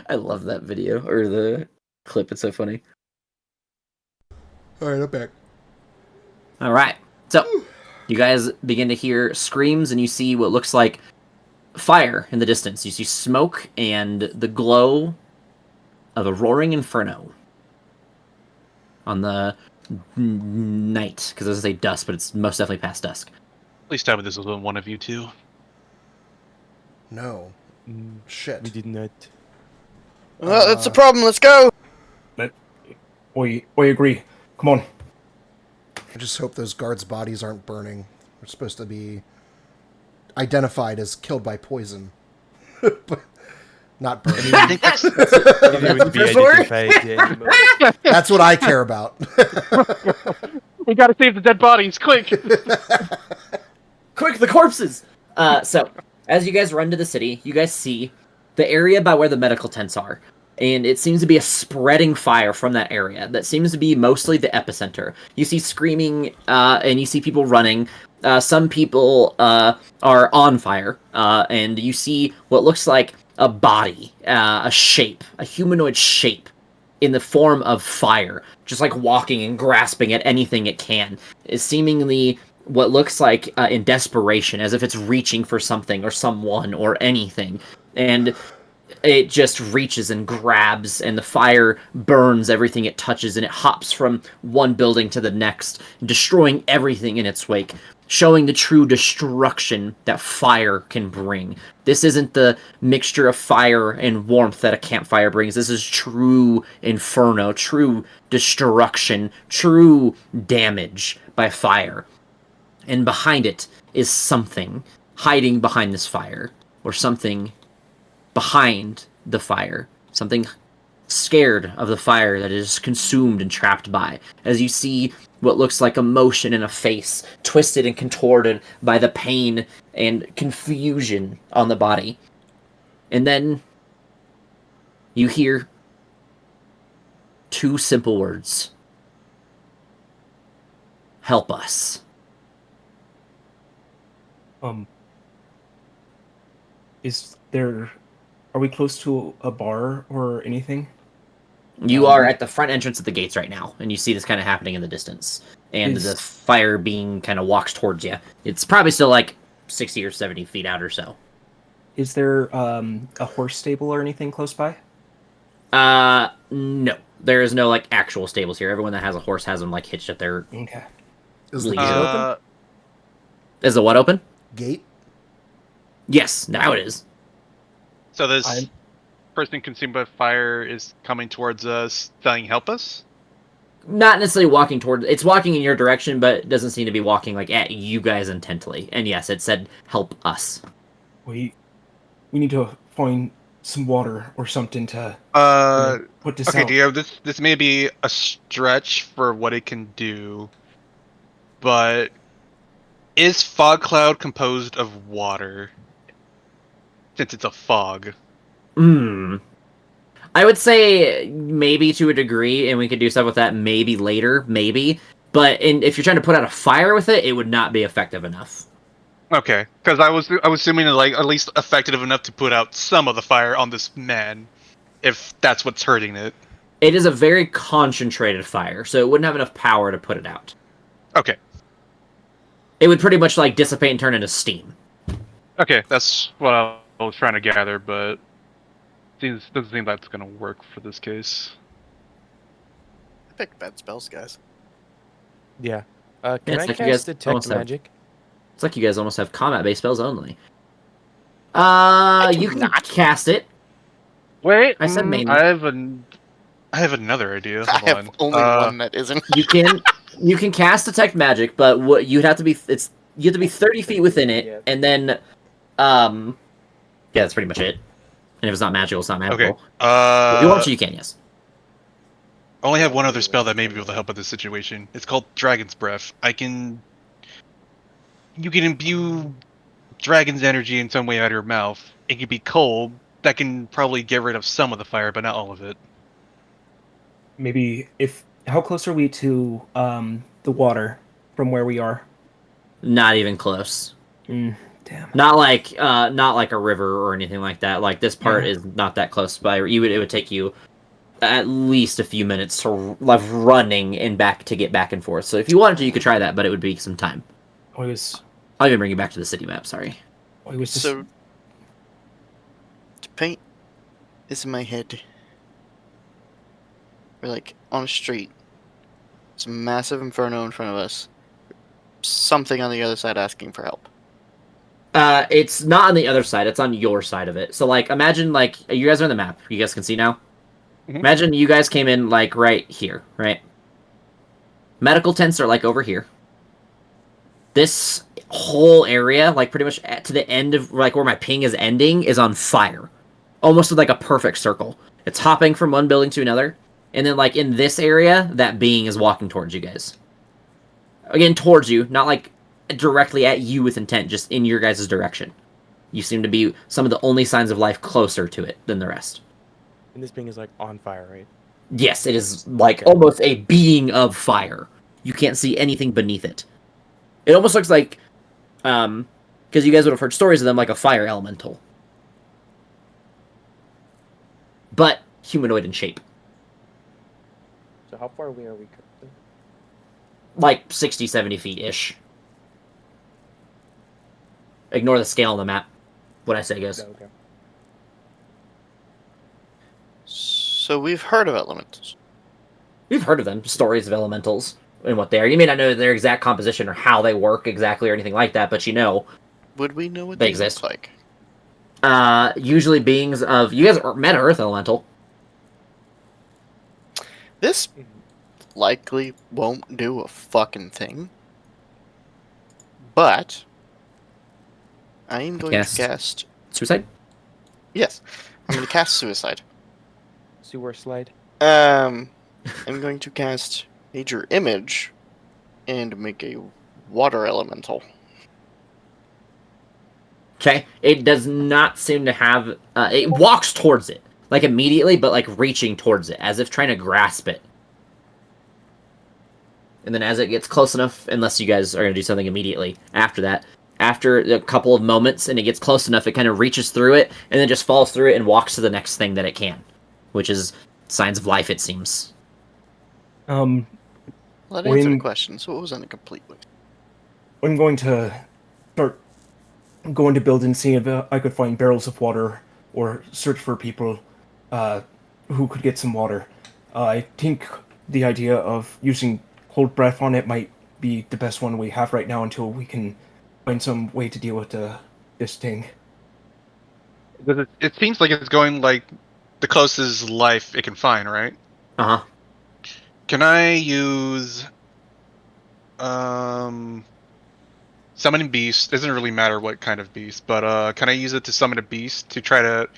I love that video or the clip. It's so funny. All right, I'm back. All right. So you guys begin to hear screams, and you see what looks like fire in the distance. You see smoke and the glow of a roaring inferno on the night, because I was gonna say dusk, but it's most definitely past dusk. Please tell me this was one of you two. No. Shit. We did not. Well, that's the problem. Let's go. We agree. Come on. I just hope those guards' bodies aren't burning. They're supposed to be identified as killed by poison. But not burning. I think that's They would be identified any moment. That's what I care about. We gotta save the dead bodies, quick! Quick, the corpses! So, as you guys run to the city, you guys see the area by where the medical tents are. And it seems to be a spreading fire from that area. That seems to be mostly the epicenter. You see screaming, and you see people running. Some people are on fire. And you see what looks like a body, a shape, a humanoid shape in the form of fire. Just like walking and grasping at anything it can. Is seemingly what looks like in desperation, as if it's reaching for something or someone or anything. And it just reaches and grabs, and the fire burns everything it touches, and it hops from one building to the next, destroying everything in its wake, showing the true destruction that fire can bring. This isn't the mixture of fire and warmth that a campfire brings. This is true inferno, true destruction, true damage by fire. And behind it is something hiding behind this fire, or something behind the fire, something scared of the fire that is consumed and trapped by, as you see what looks like emotion in a face, twisted and contorted by the pain and confusion on the body. And then you hear two simple words. Help us. Is there? Are we close to a bar or anything? You are at the front entrance of the gates right now, and you see this kind of happening in the distance. And the fire being kind of walks towards you. It's probably still like 60 or 70 feet out or so. Is there a horse stable or anything close by? No. There is no like actual stables here. Everyone that has a horse has them like hitched at their Okay. Is the leash. gate open? Is the what open? Gate? Yes, now it is. So this I'm- person consumed by fire is coming towards us, saying, "Help us." Not necessarily walking toward. It's walking in your direction, but it doesn't seem to be walking like at you guys intently. And yes, it said help us. We need to find some water or something to put this Okay, out. Dio, this may be a stretch for what it can do, but is fog cloud composed of water? Since it's a fog. I would say maybe to a degree, and we could do stuff with that maybe later, maybe. But if you're trying to put out a fire with it, it would not be effective enough. Okay, because I was assuming like at least effective enough to put out some of the fire on this man, if that's what's hurting it. It is a very concentrated fire, so it wouldn't have enough power to put it out. Okay, It would pretty much like dissipate and turn into steam. okay, that's what I was trying to gather, but doesn't seem that's gonna work for this case. I picked bad spells, guys. Yeah. Yeah, Can it's I like you guys cast detect almost have- magic? It's like you guys almost have combat-based spells only. do You can not. cast it. Wait, I said mainly. I have another idea. I Hold have on. only one that isn't. You can cast detect magic, but what you'd have to be you have to be 30 feet within it, and then yeah, that's pretty much it. And if it's not magical, it's not magical. Okay. If you want to, you can, yes. I only have one other spell that may be able to help with this situation. It's called Dragon's Breath. You can imbue dragon's energy in some way out of your mouth. It can be cold. That can probably get rid of some of the fire, but not all of it. Maybe how close are we to the water from where we are? Not even close. Damn. Not like a river or anything like that. Like this part is not that close by. It would take you at least a few minutes to like running and back to get back and forth. So if you wanted to, you could try that, but it would be some time. I'll even bring you back to the city map. Sorry. So, to paint this in my head, we're like on a street. There's a massive inferno in front of us. Something on the other side asking for help. It's not on the other side. It's on your side of it. So like, imagine like you guys are on the map. You guys can see now. Mhm. Imagine you guys came in like right here, right? Medical tents are like over here. This whole area, like pretty much to the end of like where my ping is ending, is on fire. Almost like a perfect circle. It's hopping from one building to another. And then like in this area, that being is walking towards you guys. Again, towards you, not like directly at you with intent, just in your guys' direction. You seem to be some of the only signs of life closer to it than the rest. And this being is like on fire, right? Yes, it is like almost a being of fire. You can't see anything beneath it. It almost looks like, because you guys would have heard stories of them, like a fire elemental. But humanoid in shape. So how far away are we currently? Like 60, 70 feet-ish. Ignore the scale on the map. What I say goes. No, okay. So we've heard of elementals. You've heard of them, stories of elementals and what they are. You may not know their exact composition or how they work exactly or anything like that, but you know. Would we know what They they exist. look like? Usually beings of... You guys met Earth Elemental. This likely won't do a fucking thing. But I am going to cast... Suicide? Yes. I'm going to cast Suicide. Sewer slide. I'm going to cast Major Image and make a water elemental. Okay. It does not seem to have... it walks towards it. Like immediately, but like reaching towards it. As if trying to grasp it. And then as it gets close enough, unless you guys are going to do something immediately after that, after a couple of moments and it gets close enough, it kind of reaches through it and then just falls through it and walks to the next thing that it can. Which is signs of life, it seems. Well, that answered the question, so it was incomplete. I'm going to start going to build and see if I could find barrels of water or search for people who could get some water. I think the idea of using hold breath on it might be the best one we have right now until we can find some way to deal with this thing. Because it seems like it's going like the closest life it can find, right? Uh huh. Can I use summoning beast? Doesn't really matter what kind of beast, but can I use it to summon a beast to try to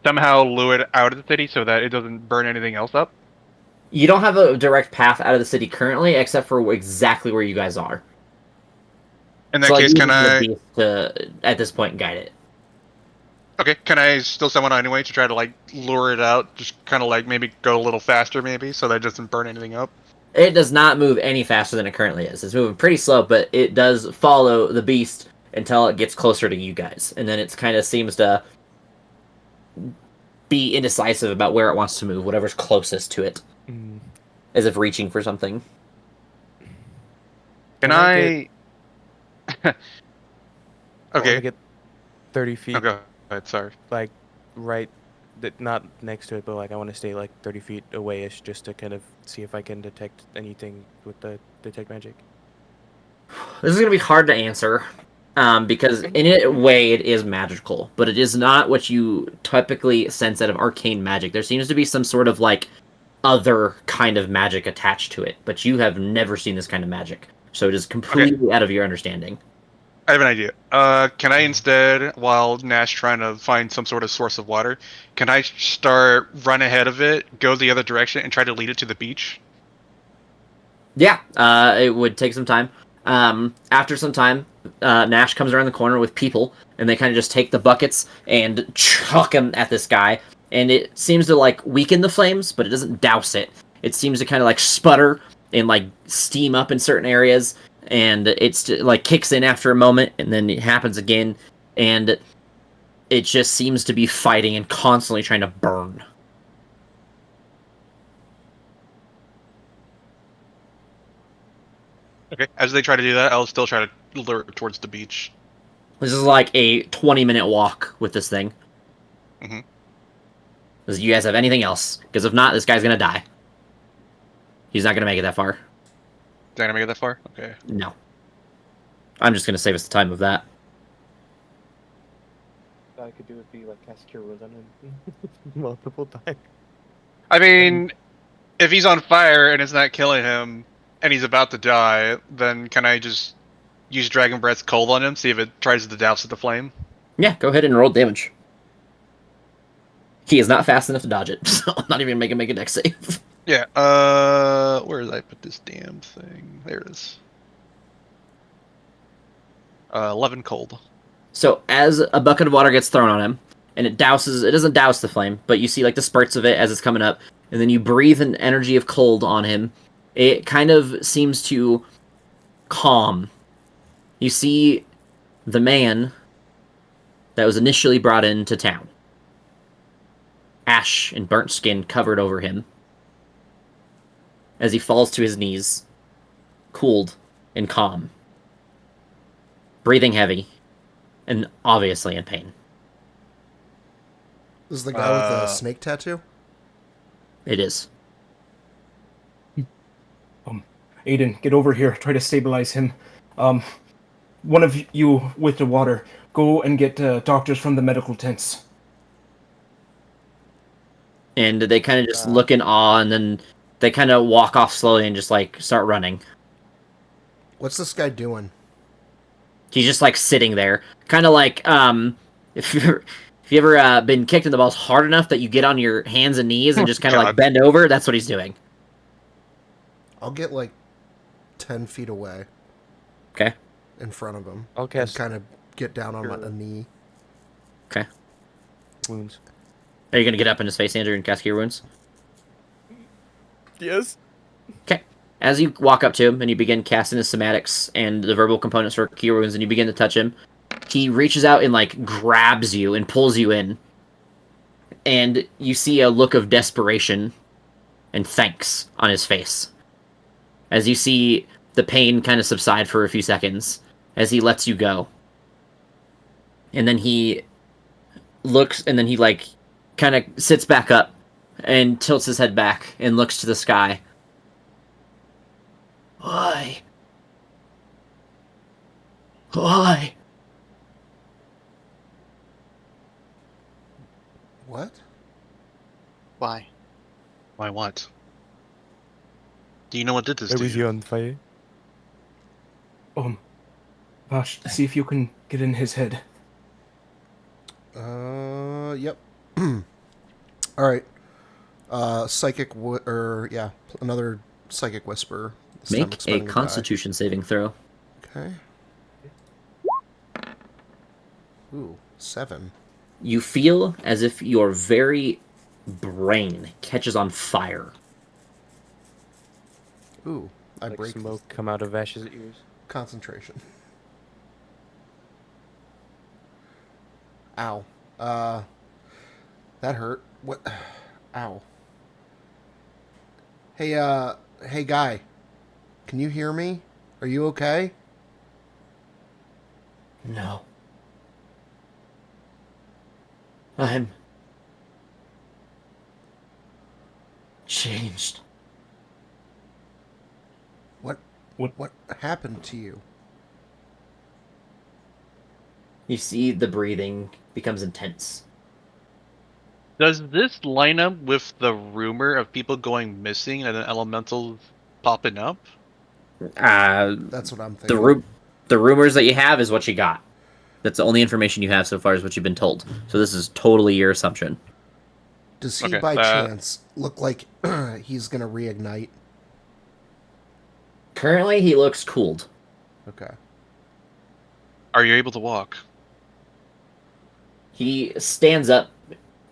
somehow lure it out of the city so that it doesn't burn anything else up? You don't have a direct path out of the city currently, except for exactly where you guys are. In that So like case, can using the I? beast to at this point guide it. Okay, can I still summon anyway to try to like lure it out? Just kind of like maybe go a little faster, maybe, so that it doesn't burn anything up. It does not move any faster than it currently is. It's moving pretty slow, but it does follow the beast until it gets closer to you guys, and then it kind of seems to be indecisive about where it wants to move, whatever's closest to it, as if reaching for something. Can I I? I want Okay. to get 30 feet, Oh, go ahead. Sorry. like right, not next to it, but like I want to stay like 30 feet away-ish, just to kind of see if I can detect anything with the detect magic. This is going to be hard to answer, because in a way it is magical, but it is not what you typically sense out of arcane magic. There seems to be some sort of like other kind of magic attached to it, but you have never seen this kind of magic, so it is completely out of your understanding. I have an idea. Can I instead, while Nash trying to find some sort of source of water, can I start run ahead of it, go the other direction, and try to lead it to the beach? Yeah, it would take some time. After some time, Nash comes around the corner with people, and they kind of just take the buckets and chuck them at this guy, and it seems to like weaken the flames, but it doesn't douse it. It seems to kind of like sputter and like steam up in certain areas, and it's like kicks in after a moment, and then it happens again, and it just seems to be fighting and constantly trying to burn. Okay. As they try to do that, I'll still try to lure it towards the beach. This is like a 20-minute walk with this thing. Mhm. Does you guys have anything else? Because if not, this guy's gonna die. He's not gonna make it that far. Did I make it that far? Okay. No. I'm just gonna save us the time of that. I could do would be like cast Cure Wounds on him multiple times. I mean, if he's on fire and it's not killing him, and he's about to die, then can I just use Dragon Breath's cold on him, see if it tries to douse the flame? Yeah, go ahead and roll damage. He is not fast enough to dodge it, so I'm not even gonna make a dex save. Yeah, where did I put this damn thing? There it is. 11 cold. So as a bucket of water gets thrown on him, and it doesn't douse the flame, but you see like the spurts of it as it's coming up, and then you breathe an energy of cold on him, it kind of seems to calm. You see the man that was initially brought into town. Ash and burnt skin covered over him as he falls to his knees, cooled and calm, breathing heavy, and obviously in pain. This is the guy with the snake tattoo? It is. Aiden, get over here. Try to stabilize him. One of you with the water, go and get doctors from the medical tents. And they kind of just look in awe, and then they kind of walk off slowly and just like start running. What's this guy doing? He's just like sitting there, kind of like if you ever been kicked in the balls hard enough that you get on your hands and knees and just kind of like God. bend over. That's what he's doing. I'll get like 10 feet away Okay. in front of him. I'll cast kind of get down on a knee. Okay. Wounds. Are you gonna get up in his face, Andrew, and cast Cure Wounds? Yes. Okay. As you walk up to him and you begin casting his somatics and the verbal components for Cure Wounds, and you begin to touch him, he reaches out and like grabs you and pulls you in, and you see a look of desperation and thanks on his face as you see the pain kind of subside for a few seconds as he lets you go. And then he looks, and then he like kind of sits back up and tilts his head back and looks to the sky. Why? Why? What? Why? Why what? Do you know what did this Why to was he you? on fire? Vash, see if you can get in his head. Yep. All right. Another psychic whisper. This time Make a expending die. Constitution saving throw. Okay. Ooh, 7. You feel as if your very brain catches on fire. Ooh, I Like break smoke come out of Vash's ears. concentration. Ow. That hurt. What? Ow. Hey guy. Can you hear me? Are you okay? No. I'm changed. What happened to you? You see the breathing becomes intense. Does this line up with the rumor of people going missing and then elementals popping up? That's what I'm The thinking. the rumors that you have is what you got. That's the only information you have so far is what you've been told. So this is totally your assumption. Does he Okay, by chance look like he's gonna reignite? Currently, he looks cooled. Okay. Are you able to walk? He stands up,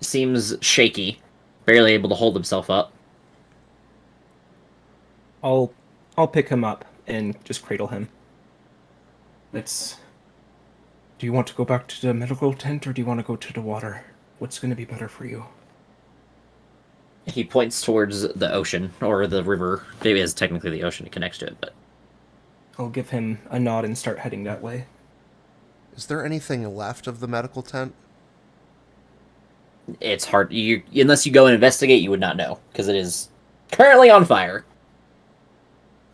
seems shaky, barely able to hold himself up. I'll pick him up and just cradle him. Let's. Do you want to go back to the medical tent or do you want to go to the water? What's going to be better for you? He points towards the ocean, or the river. Maybe it's technically the ocean it connects to it, but I'll give him a nod and start heading that way. Is there anything left of the medical tent? it's hard. Unless you go and investigate, you would not know, because it is currently on fire.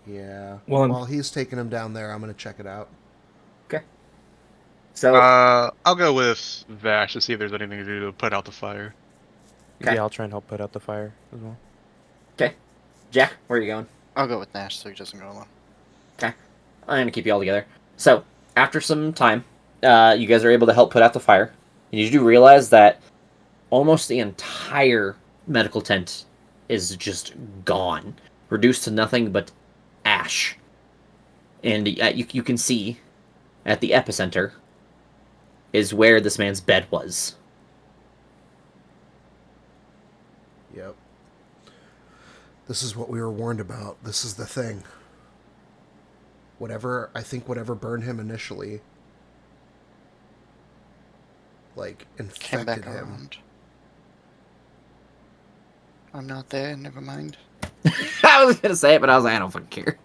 Yeah. Well, While he's taking him down there, I'm gonna check it out. So, I'll go with Vash to see if there's anything to do to put out the fire. Okay. Yeah, I'll try and help put out the fire as well. Jack, where are you going? I'll go with Nash so he doesn't go alone. I'm gonna keep you all together. So, after some time, you guys are able to help put out the fire. And you do realize that almost the entire medical tent is just gone, reduced to nothing but ash. And you can see at the epicenter is where this man's bed was. Yep. This is what we were warned about. This is the thing. Whatever burned him initially, like, Came infected back him. around. I'm not there, never mind. I was gonna say it, but I was like, I don't fucking care.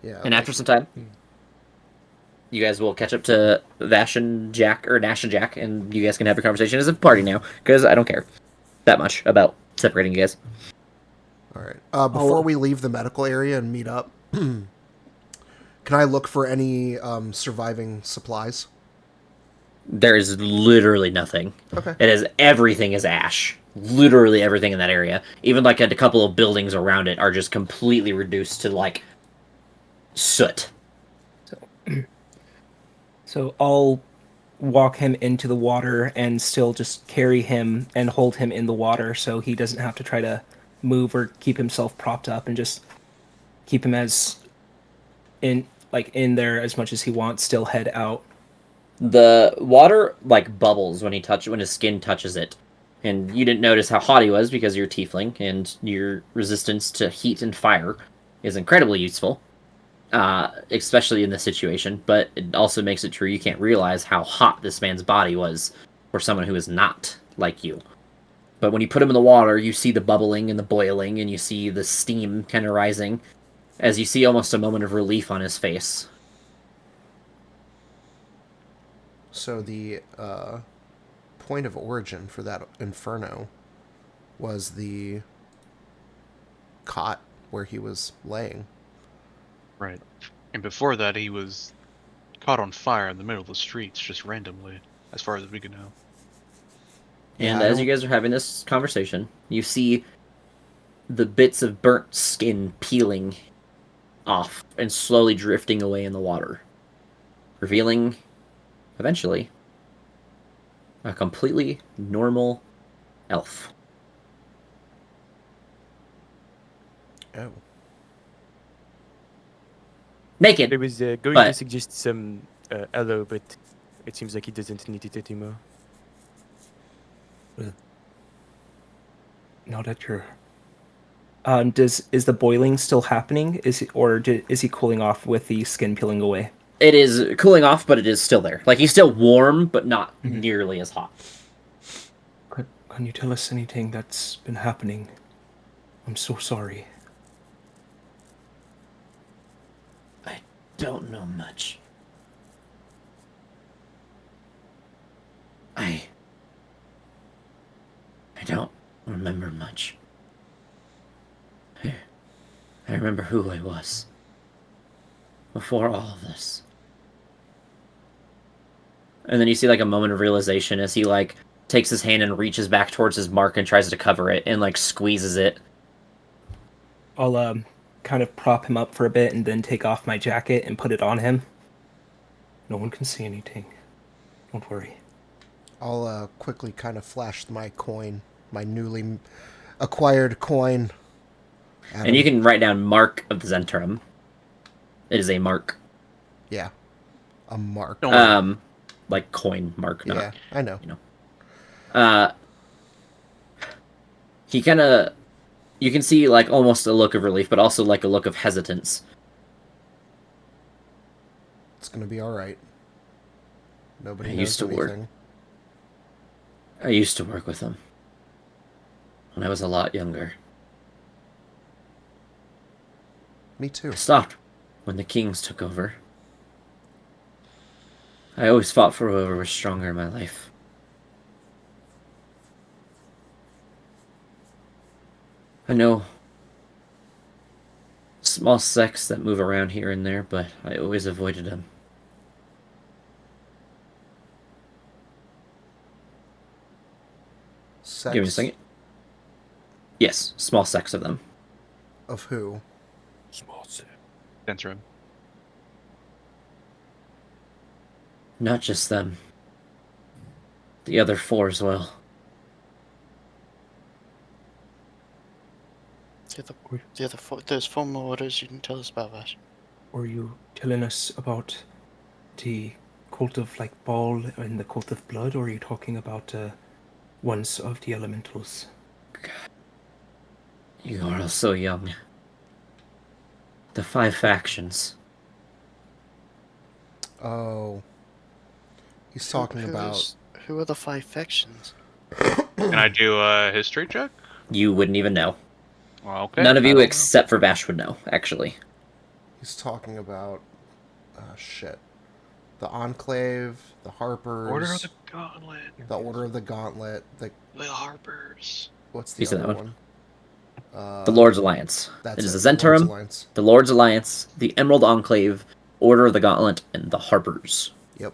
Yeah. And after some time, you guys will catch up to Nash and Jack, and you guys can have a conversation as a party now, because I don't care that much about separating you guys. All right. Before we leave the medical area and meet up, can I look for any surviving supplies? There is literally nothing. Okay. Everything is ash. Literally everything in that area. Even like a couple of buildings around it are just completely reduced to like soot. So I'll walk him into the water and still just carry him and hold him in the water so he doesn't have to try to move or keep himself propped up, and just keep him as in there as much as he wants, still head out. The water like bubbles when his skin touches it. And you didn't notice how hot he was because you're tiefling and your resistance to heat and fire is incredibly useful. Especially in this situation, but it also makes it true you can't realize how hot this man's body was for someone who is not like you. But when you put him in the water, you see the bubbling and the boiling, and you see the steam kind of rising, as you see almost a moment of relief on his face. So the point of origin for that inferno was the cot where he was laying. Right. And before that, he was caught on fire in the middle of the streets, just randomly, as far as we can know. Yeah, And I as you don't- guys are having this conversation, you see the bits of burnt skin peeling off and slowly drifting away in the water, revealing, eventually, a completely normal elf. Oh. Naked, I was going to but suggest some aloe, but it seems like he doesn't need it anymore. Now that you're... is the boiling still happening? Is he cooling off with the skin peeling away? it is cooling off, but it is still there. Like, he's still warm, but not Mhm. nearly as hot. Can you tell us anything that's been happening? I'm so sorry. I don't know much. I don't remember much. I remember who I was before all of this. And then you see like a moment of realization as he like takes his hand and reaches back towards his mark and tries to cover it and like squeezes it. I'll kind of prop him up for a bit and then take off my jacket and put it on him. No one can see anything. Don't worry. I'll quickly kind of flash my coin, my newly acquired coin. And you can write down Mark of the Zentrum. It is a mark. Yeah. A mark. Like coin mark, not Yeah, I know. He kind of, you can see like almost a look of relief, but also like a look of hesitance. It's gonna be alright. Nobody I knows used to work. anything. I used to work with him when I was a lot younger. Me too. I stopped when the kings took over. I always fought for whoever was stronger in my life. I know small sects that move around here and there, but I always avoided them. Sex Give me a second. Yes, small sects of them. of who? Small set. Enter him. Not just them. The other four as well. The other four, there's 4 more orders you can tell us about, Vash. Were you telling us about the cult of like Ball and the cult of blood, or are you talking about ones of the elementals? You are all so young. The 5 factions. Oh. He's talking about... Who are the 5 factions? Can I do a history check? You wouldn't even know. Well, okay. None of I you don't except for Vash would know, actually. He's talking about... shit. The Enclave, the Harpers... know. Order of the Gauntlet. the Order of the Gauntlet, the... The Harpers. What's the You said other that one? The Lord's Alliance. That's It is it, the Lord's Zentrum, Alliance. the Lord's Alliance, the Emerald Enclave, Order of the Gauntlet, and the Harpers. Yep.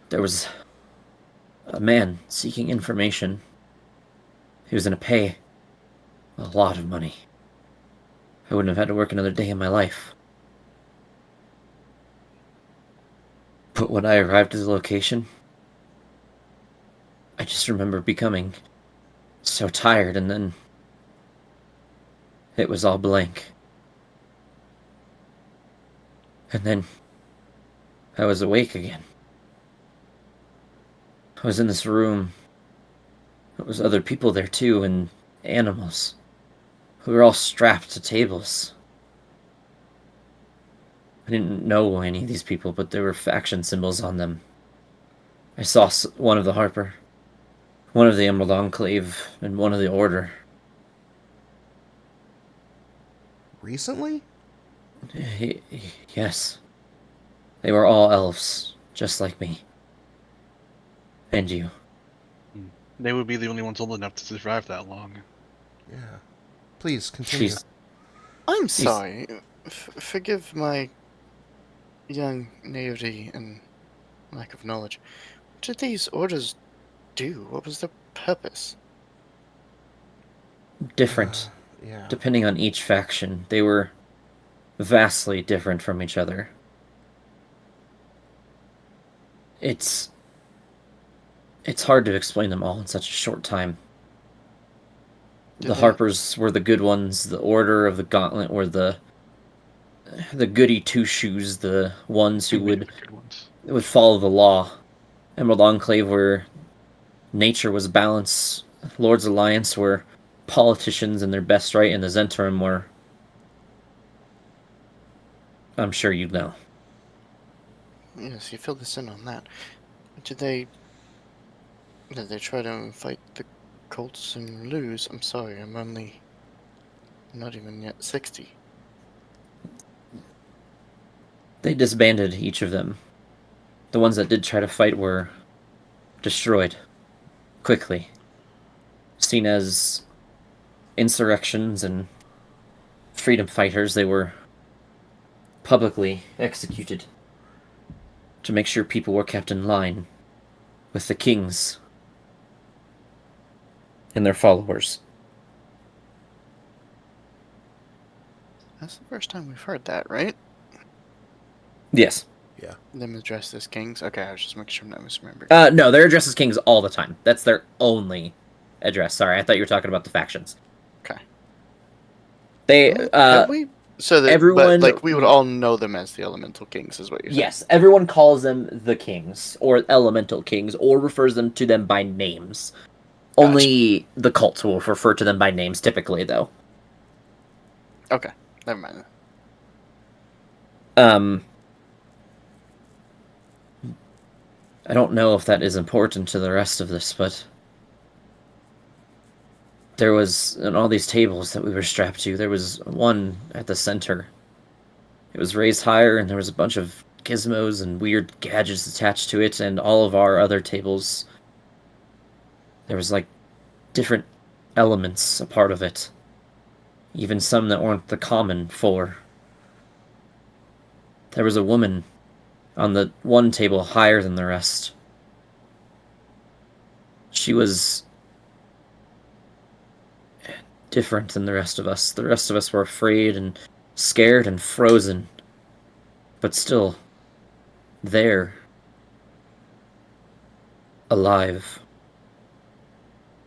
There was a man seeking information. He was going to pay a lot of money. I wouldn't have had to work another day in my life. But when I arrived at the location, I just remember becoming so tired, and then it was all blank. And then I was awake again. I was in this room. There was other people there too, and animals. We were all strapped to tables. I didn't know any of these people, but there were faction symbols on them. I saw one of the Harper, one of the Emerald Enclave, and one of the Order. Recently? Yes. They were all elves, just like me. And you. They would be the only ones old enough to survive that long. Yeah. Please continue. She's I'm sorry. Forgive my young naivety and lack of knowledge. What did these orders do? What was their purpose? different, Yeah. depending on each faction. They were vastly different from each other. It's hard to explain them all in such a short time. Did The they- Harpers were the good ones. The Order of the Gauntlet were the goody two shoes, the ones who Too many would of the good ones. follow the law. Emerald Enclave were nature was balance. Lord's Alliance were politicians in their best right, and the Zentarum were, I'm sure you know. Yes, you filled us in on that. Did they try to fight the Colts and lose? I'm sorry, I'm only not even yet 60. They disbanded each of them. The ones that did try to fight were destroyed quickly, seen as insurrections and freedom fighters. They were publicly executed to make sure people were kept in line with the kings and their followers. That's the first time we've heard that, right? Yes. Yeah. Them addressed as kings? Okay, I was just making sure I'm not misremembering. No, they're addressed as kings all the time. That's their only address. Sorry, I thought you were talking about the factions. Okay. They, Have we? So that, everyone- but, like, we would all know them as the Elemental Kings, is what you're saying? yes, everyone calls them the kings, or elemental kings, or refers them to them by names. Gotcha. Only the cults will refer to them by names, typically, though. Okay, never mind. I don't know if that is important to the rest of this, but there was, in all these tables that we were strapped to, there was one at the center. It was raised higher, and there was a bunch of gizmos and weird gadgets attached to it, and all of our other tables, there was, like, different elements a part of it. Even some that weren't the common four. There was a woman on the one table higher than the rest. She was different than the rest of us. The rest of us were afraid and scared and frozen, but still there, alive.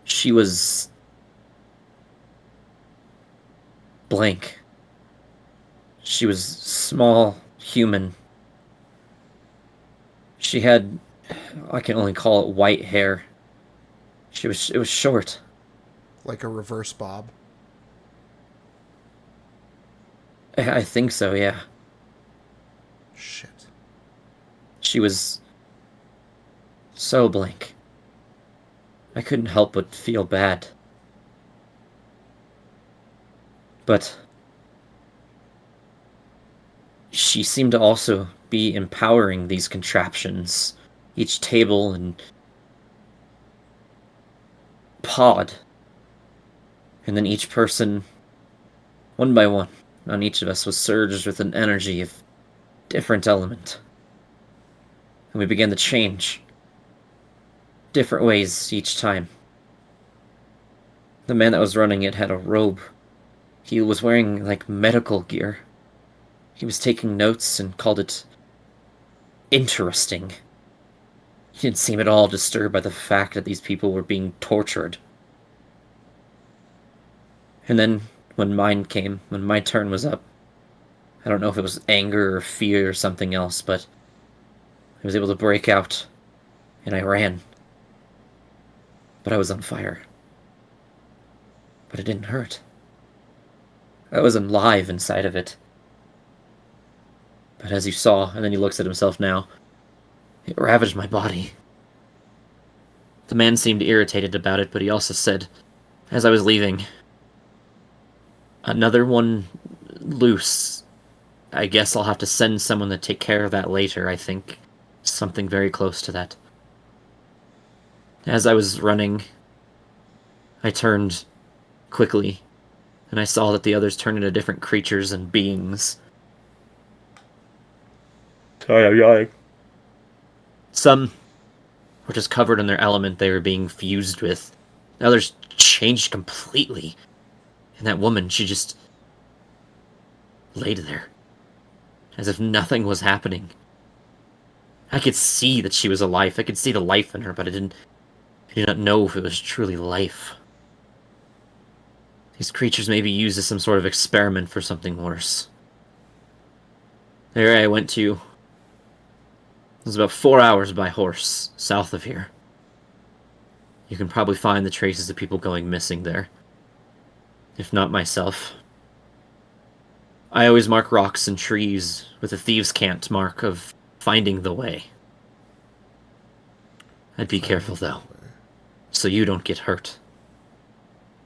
She was blank. She was small, human. She had, I can only call it white hair. It was short. Like a reverse bob. I think so, yeah. Shit. She was so blank. I couldn't help but feel bad. But she seemed to also be empowering these contraptions, each table and pod. And then each person, one by one, on each of us was surged with an energy of different element. And we began to change. Different ways each time. The man that was running it had a robe. He was wearing, like, medical gear. He was taking notes and called it interesting. He didn't seem at all disturbed by the fact that these people were being tortured. And then, when my turn was up, I don't know if it was anger or fear or something else, but I was able to break out, and I ran. But I was on fire. But it didn't hurt. I was alive inside of it. But as you saw, and then he looks at himself now, it ravaged my body. The man seemed irritated about it, but he also said, as I was leaving, another one loose. I guess I'll have to send someone to take care of that later, I think. Something very close to that. As I was running, I turned quickly, and I saw that the others turned into different creatures and beings. Sorry, I'm yawning. Some were just covered in their element they were being fused with. Others changed completely. And that woman, she just laid there, as if nothing was happening. I could see that she was alive. I could see the life in her, but I did not know if it was truly life. These creatures may be used as some sort of experiment for something worse. There I went to. It was about 4 hours by horse, south of here. You can probably find the traces of people going missing there. If not myself. I always mark rocks and trees with a thieves' cant mark of finding the way. I'd be careful, though, so you don't get hurt.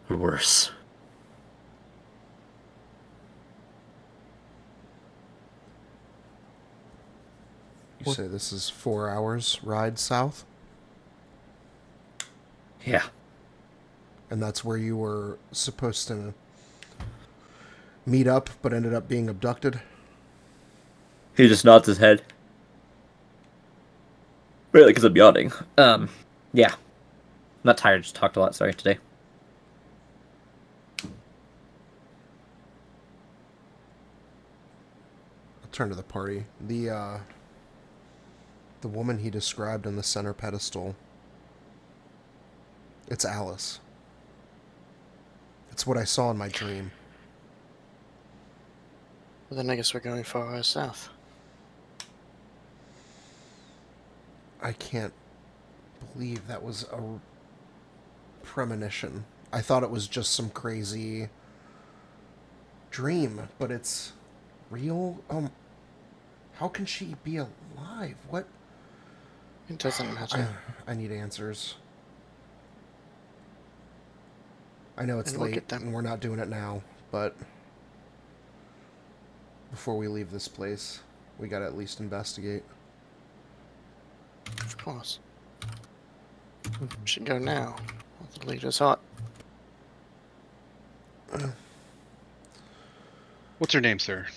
Or worse. You say this is 4 hours ride south? Yeah. And that's where you were supposed to meet up, but ended up being abducted? He just nods his head. Really, because I'm yawning. Yeah. I'm not tired, just talked a lot, sorry, today. I'll turn to the party. The woman he described on the center pedestal, it's Alice. It's what I saw in my dream. Well, then I guess we're going 4 hours south. I can't believe that was a premonition. I thought it was just some crazy dream, but it's real. How can she be alive? What? It doesn't matter. I need answers. I know it's And we'll late get them. and we're not doing it now, but before we leave this place, we gotta at least investigate. Of course. We should go now. The leader's hot. What's your name, sir?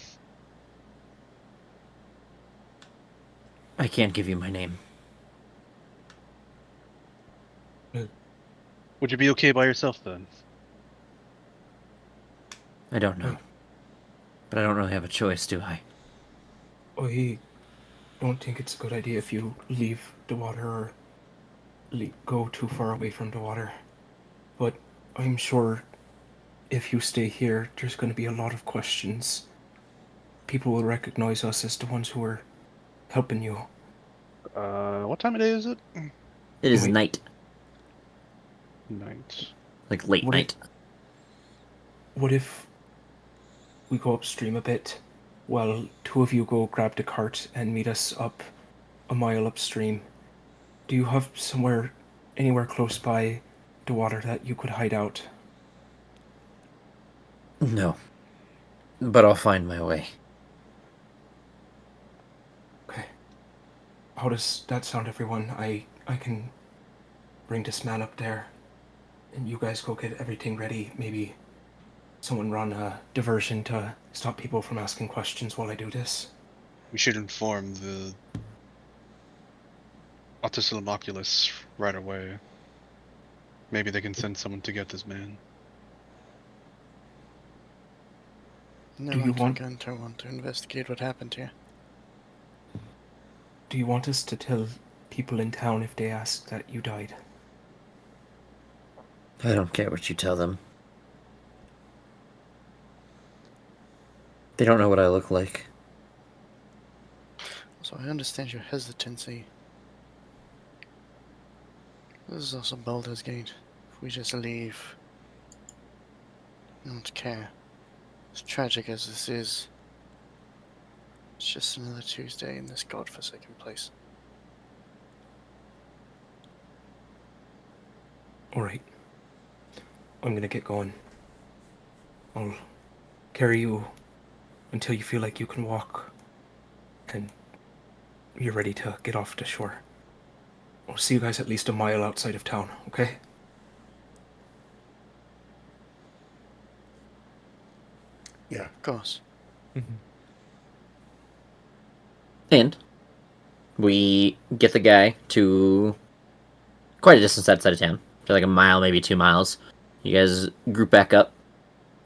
I can't give you my name. Would you be okay by yourself then? I don't know. But I don't really have a choice, do I? I don't think it's a good idea if you leave the water or go too far away from the water. But I'm sure if you stay here, there's going to be a lot of questions. People will recognize us as the ones who are helping you. What time of day is it? It is Wait. night. Night. Like late What night. What if we go upstream a bit while two of you go grab the cart and meet us up a mile upstream? Do you have anywhere close by the water that you could hide out? No. But I'll find my way. Okay. How does that sound, everyone? I can bring this man up there, and you guys go get everything ready. Maybe someone run a diversion to stop people from asking questions while I do this. We should inform the Autism Oculus right away. Maybe they can send someone to get this man. No Do you one's want- going to want to investigate what happened here. Do you want us to tell people in town if they ask that you died? I don't care what you tell them. They don't know what I look like. So I understand your hesitancy. This is also Baldur's Gate. If we just leave, not care. As tragic as this is, it's just another Tuesday in this godforsaken place. Alright. I'm gonna get going. I'll carry you until you feel like you can walk and you're ready to get off the shore. I'll see you guys at least a mile outside of town, okay? Yeah. Of course. And we get the guy to quite a distance outside of town, to like a mile, maybe 2 miles. You guys group back up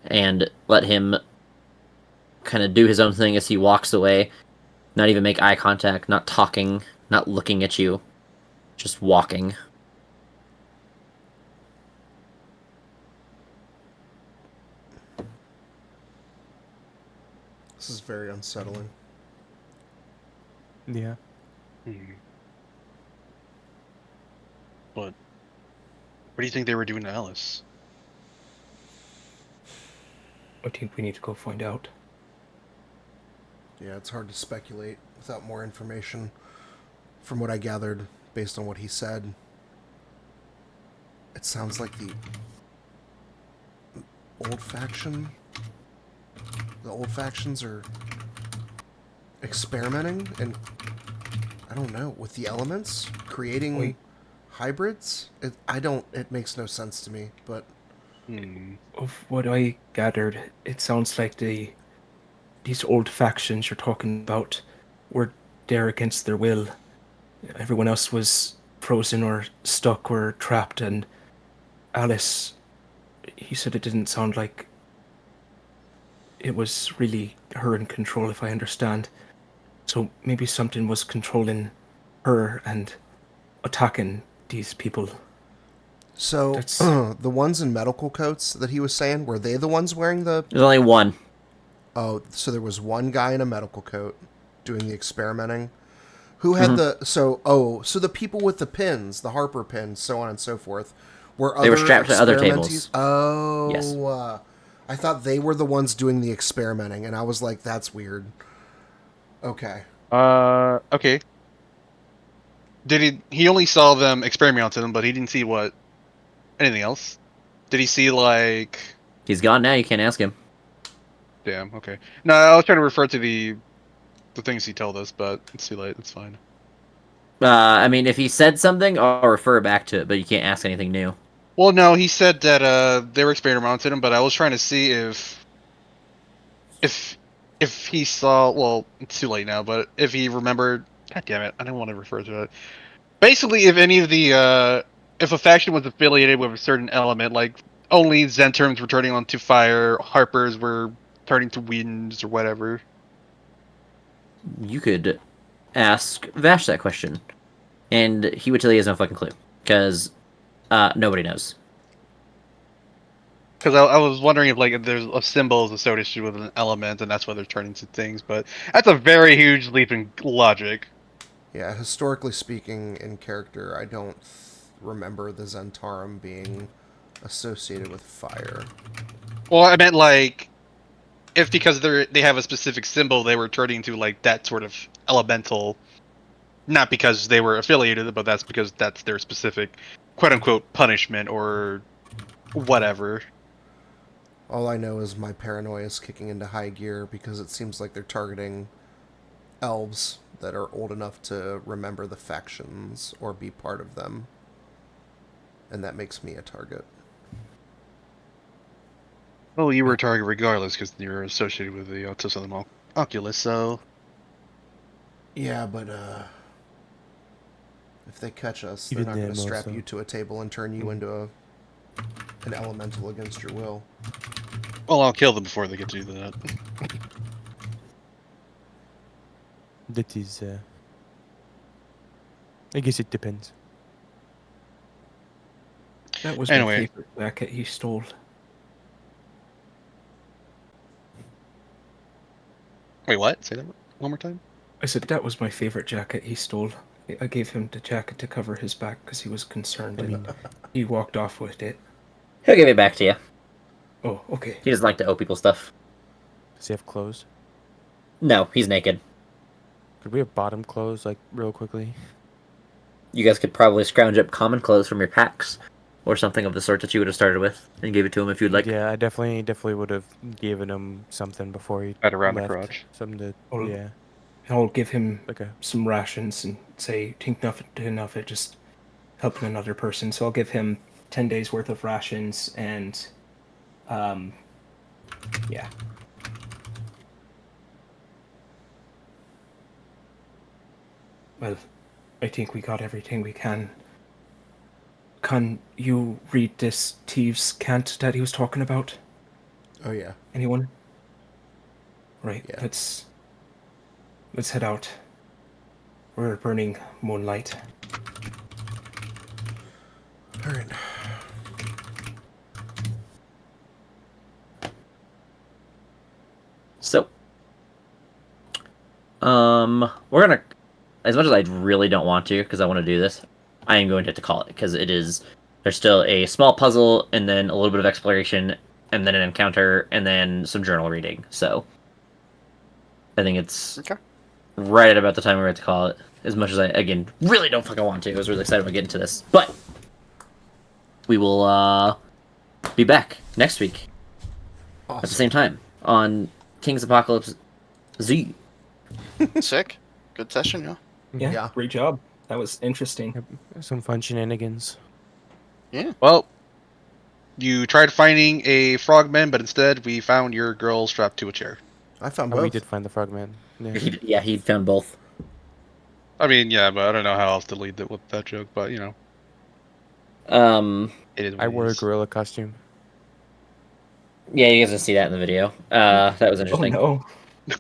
and let him kind of do his own thing as he walks away. Not even make eye contact, not talking, not looking at you, just walking. This is very unsettling. Yeah. But what do you think they were doing to Alice? I think we need to go find out. Yeah, it's hard to speculate without more information. From what I gathered, based on what he said, it sounds like the old faction. The old factions are experimenting and, I don't know, with the elements, creating hybrids. It makes no sense to me, but Of what I gathered, it sounds like these old factions you're talking about were there against their will. Everyone else was frozen or stuck or trapped, and Alice, he said it didn't sound like it was really her in control, if I understand. So maybe something was controlling her and attacking these people. so That's the ones in medical coats that he was saying, were they the ones wearing the? There's only one. Oh, so there was one guy in a medical coat doing the experimenting. Who had the so the people with the pins, the Harper pins, so on and so forth, were They were other strapped to other experimentees? tables. Oh, Yes. I thought they were the ones doing the experimenting, and I was like, that's weird. Okay. Okay. Did he only saw them experiment on them, but he didn't see anything else? Did he see like He's gone now, you can't ask him. damn, okay. No, I was trying to refer to the things he told us, but it's too late, it's fine. I mean, if he said something, I'll refer back to it, but you can't ask anything new. Well, no, he said that they were experimenting on him, but I was trying to see if he saw. Well, it's too late now, but if he remembered. God damn it! I don't want to refer to it. Basically, if any of the if a faction was affiliated with a certain element, like only Zenterms were turning on to fire, Harpers were turning to winds or whatever. You could ask Vash that question, and he would tell you he has no fucking clue, because nobody knows. Because I was wondering if like if there's a symbol associated with an element, and that's why they're turning to things. But that's a very huge leap in logic. Yeah, historically speaking, in character, I don't remember the Zentarum being associated with fire. Well, I meant like if because they have a specific symbol, they were turning to like that sort of elemental. Not because they were affiliated, but that's because that's their specific quote unquote punishment or whatever. All I know is my paranoia is kicking into high gear because it seems like they're targeting elves that are old enough to remember the factions or be part of them. And that makes me a target. Well, you were a target regardless because you're associated with the Autism Oculus, so... Yeah, but, if they catch us, they're Even not going to them strap also. you to a table and turn you into an elemental against your will. Well, I'll kill them before they get to do that. That is, I guess it depends. That was Anyway. my favorite jacket he stole. Wait, what? Say that one more time? I said that was my favorite jacket he stole. I gave him the jacket to cover his back because he was concerned, and he walked off with it. He'll give it back to you. Oh, okay. He doesn't like to owe people stuff. Does he have clothes? No, he's naked. Could we have bottom clothes, like, real quickly? You guys could probably scrounge up common clothes from your packs, or something of the sort that you would have started with, and give it to him if you'd like. Yeah, I definitely would have given him something before he Right around the left. crotch. Something to, Oh. yeah. I'll give him Okay. some rations and say, think nothing of it, just helping another person. So I'll give him 10 days worth of rations and, yeah. Well, I think we got everything we can. Can you read this thieves' cant that he was talking about? Oh yeah. Anyone? Right, Yeah. let's head out. We're burning moonlight. All right. So, we're gonna, as much as I really don't want to, because I want to do this, I am going to have to call it, because it is, there's still a small puzzle, and then a little bit of exploration, and then an encounter, and then some journal reading. So, I think it's Okay. right at about the time we're at to call it. As much as I, again, really don't fucking want to. I was really excited about getting to this. But, we will, be back next week at the Awesome. same time on King's Apocalypse Z. Sick. Good session, yeah. Yeah, great job. That was interesting. Yep, some fun shenanigans. Well, you tried finding a frogman, but instead we found your girl strapped to a chair. I found Oh, both. we did find the frogman. Yeah. He found both. I mean, yeah, but I don't know how else to lead with that joke, but you know, it is. What I it wore a is. gorilla costume. Yeah, you guys can see that in the video. That was Oh interesting. no.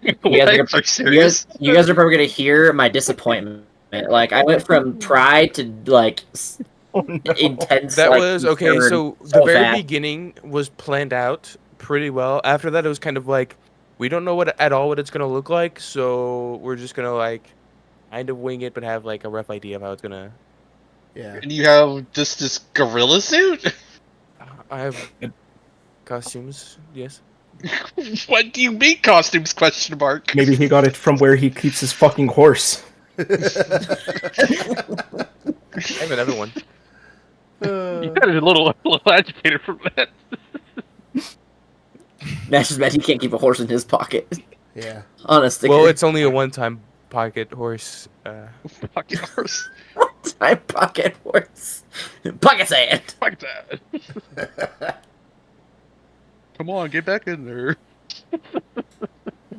You What? guys, Are you you serious? you guys are probably gonna hear my disappointment. Like I went from pride to like Oh no. intense. That like, was okay. concern So the very fast. beginning was planned out pretty well. After that, it was kind of like we don't know what at all what it's gonna look like, so we're just gonna like kind of wing it, but have like a rough idea of how it's gonna. Yeah. And you have just this gorilla suit? I have costumes. Yes. What do you mean costumes? Question mark. Maybe he got it from where he keeps his fucking horse. I have another one. You got a little agitated from that. That's just bad. He can't keep a horse in his pocket. Yeah. Honestly. Well, it's only a one-time pocket horse. Pocket horse. my pocket horse. Pocket sand. Fuck that. Come on, get back in there.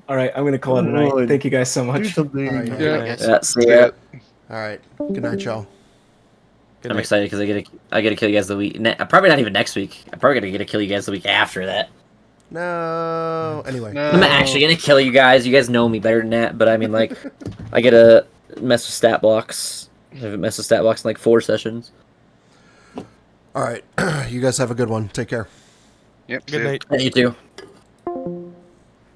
All right, I'm gonna call it a night. Lord. Thank you guys so much. All right. Yeah. Yes. Yeah, see ya. All right. Good night, y'all. Good I'm night. excited because I get to kill you guys the week. Probably not even next week. I'm probably gonna get to kill you guys the week after that. No. Anyway. No. I'm not actually gonna kill you guys. You guys know me better than that. But I mean, like, I get to mess with stat blocks. I haven't messed with stat blocks in like 4 sessions. All right. You guys have a good one. Take care. Yep. Good night. Yeah, you too.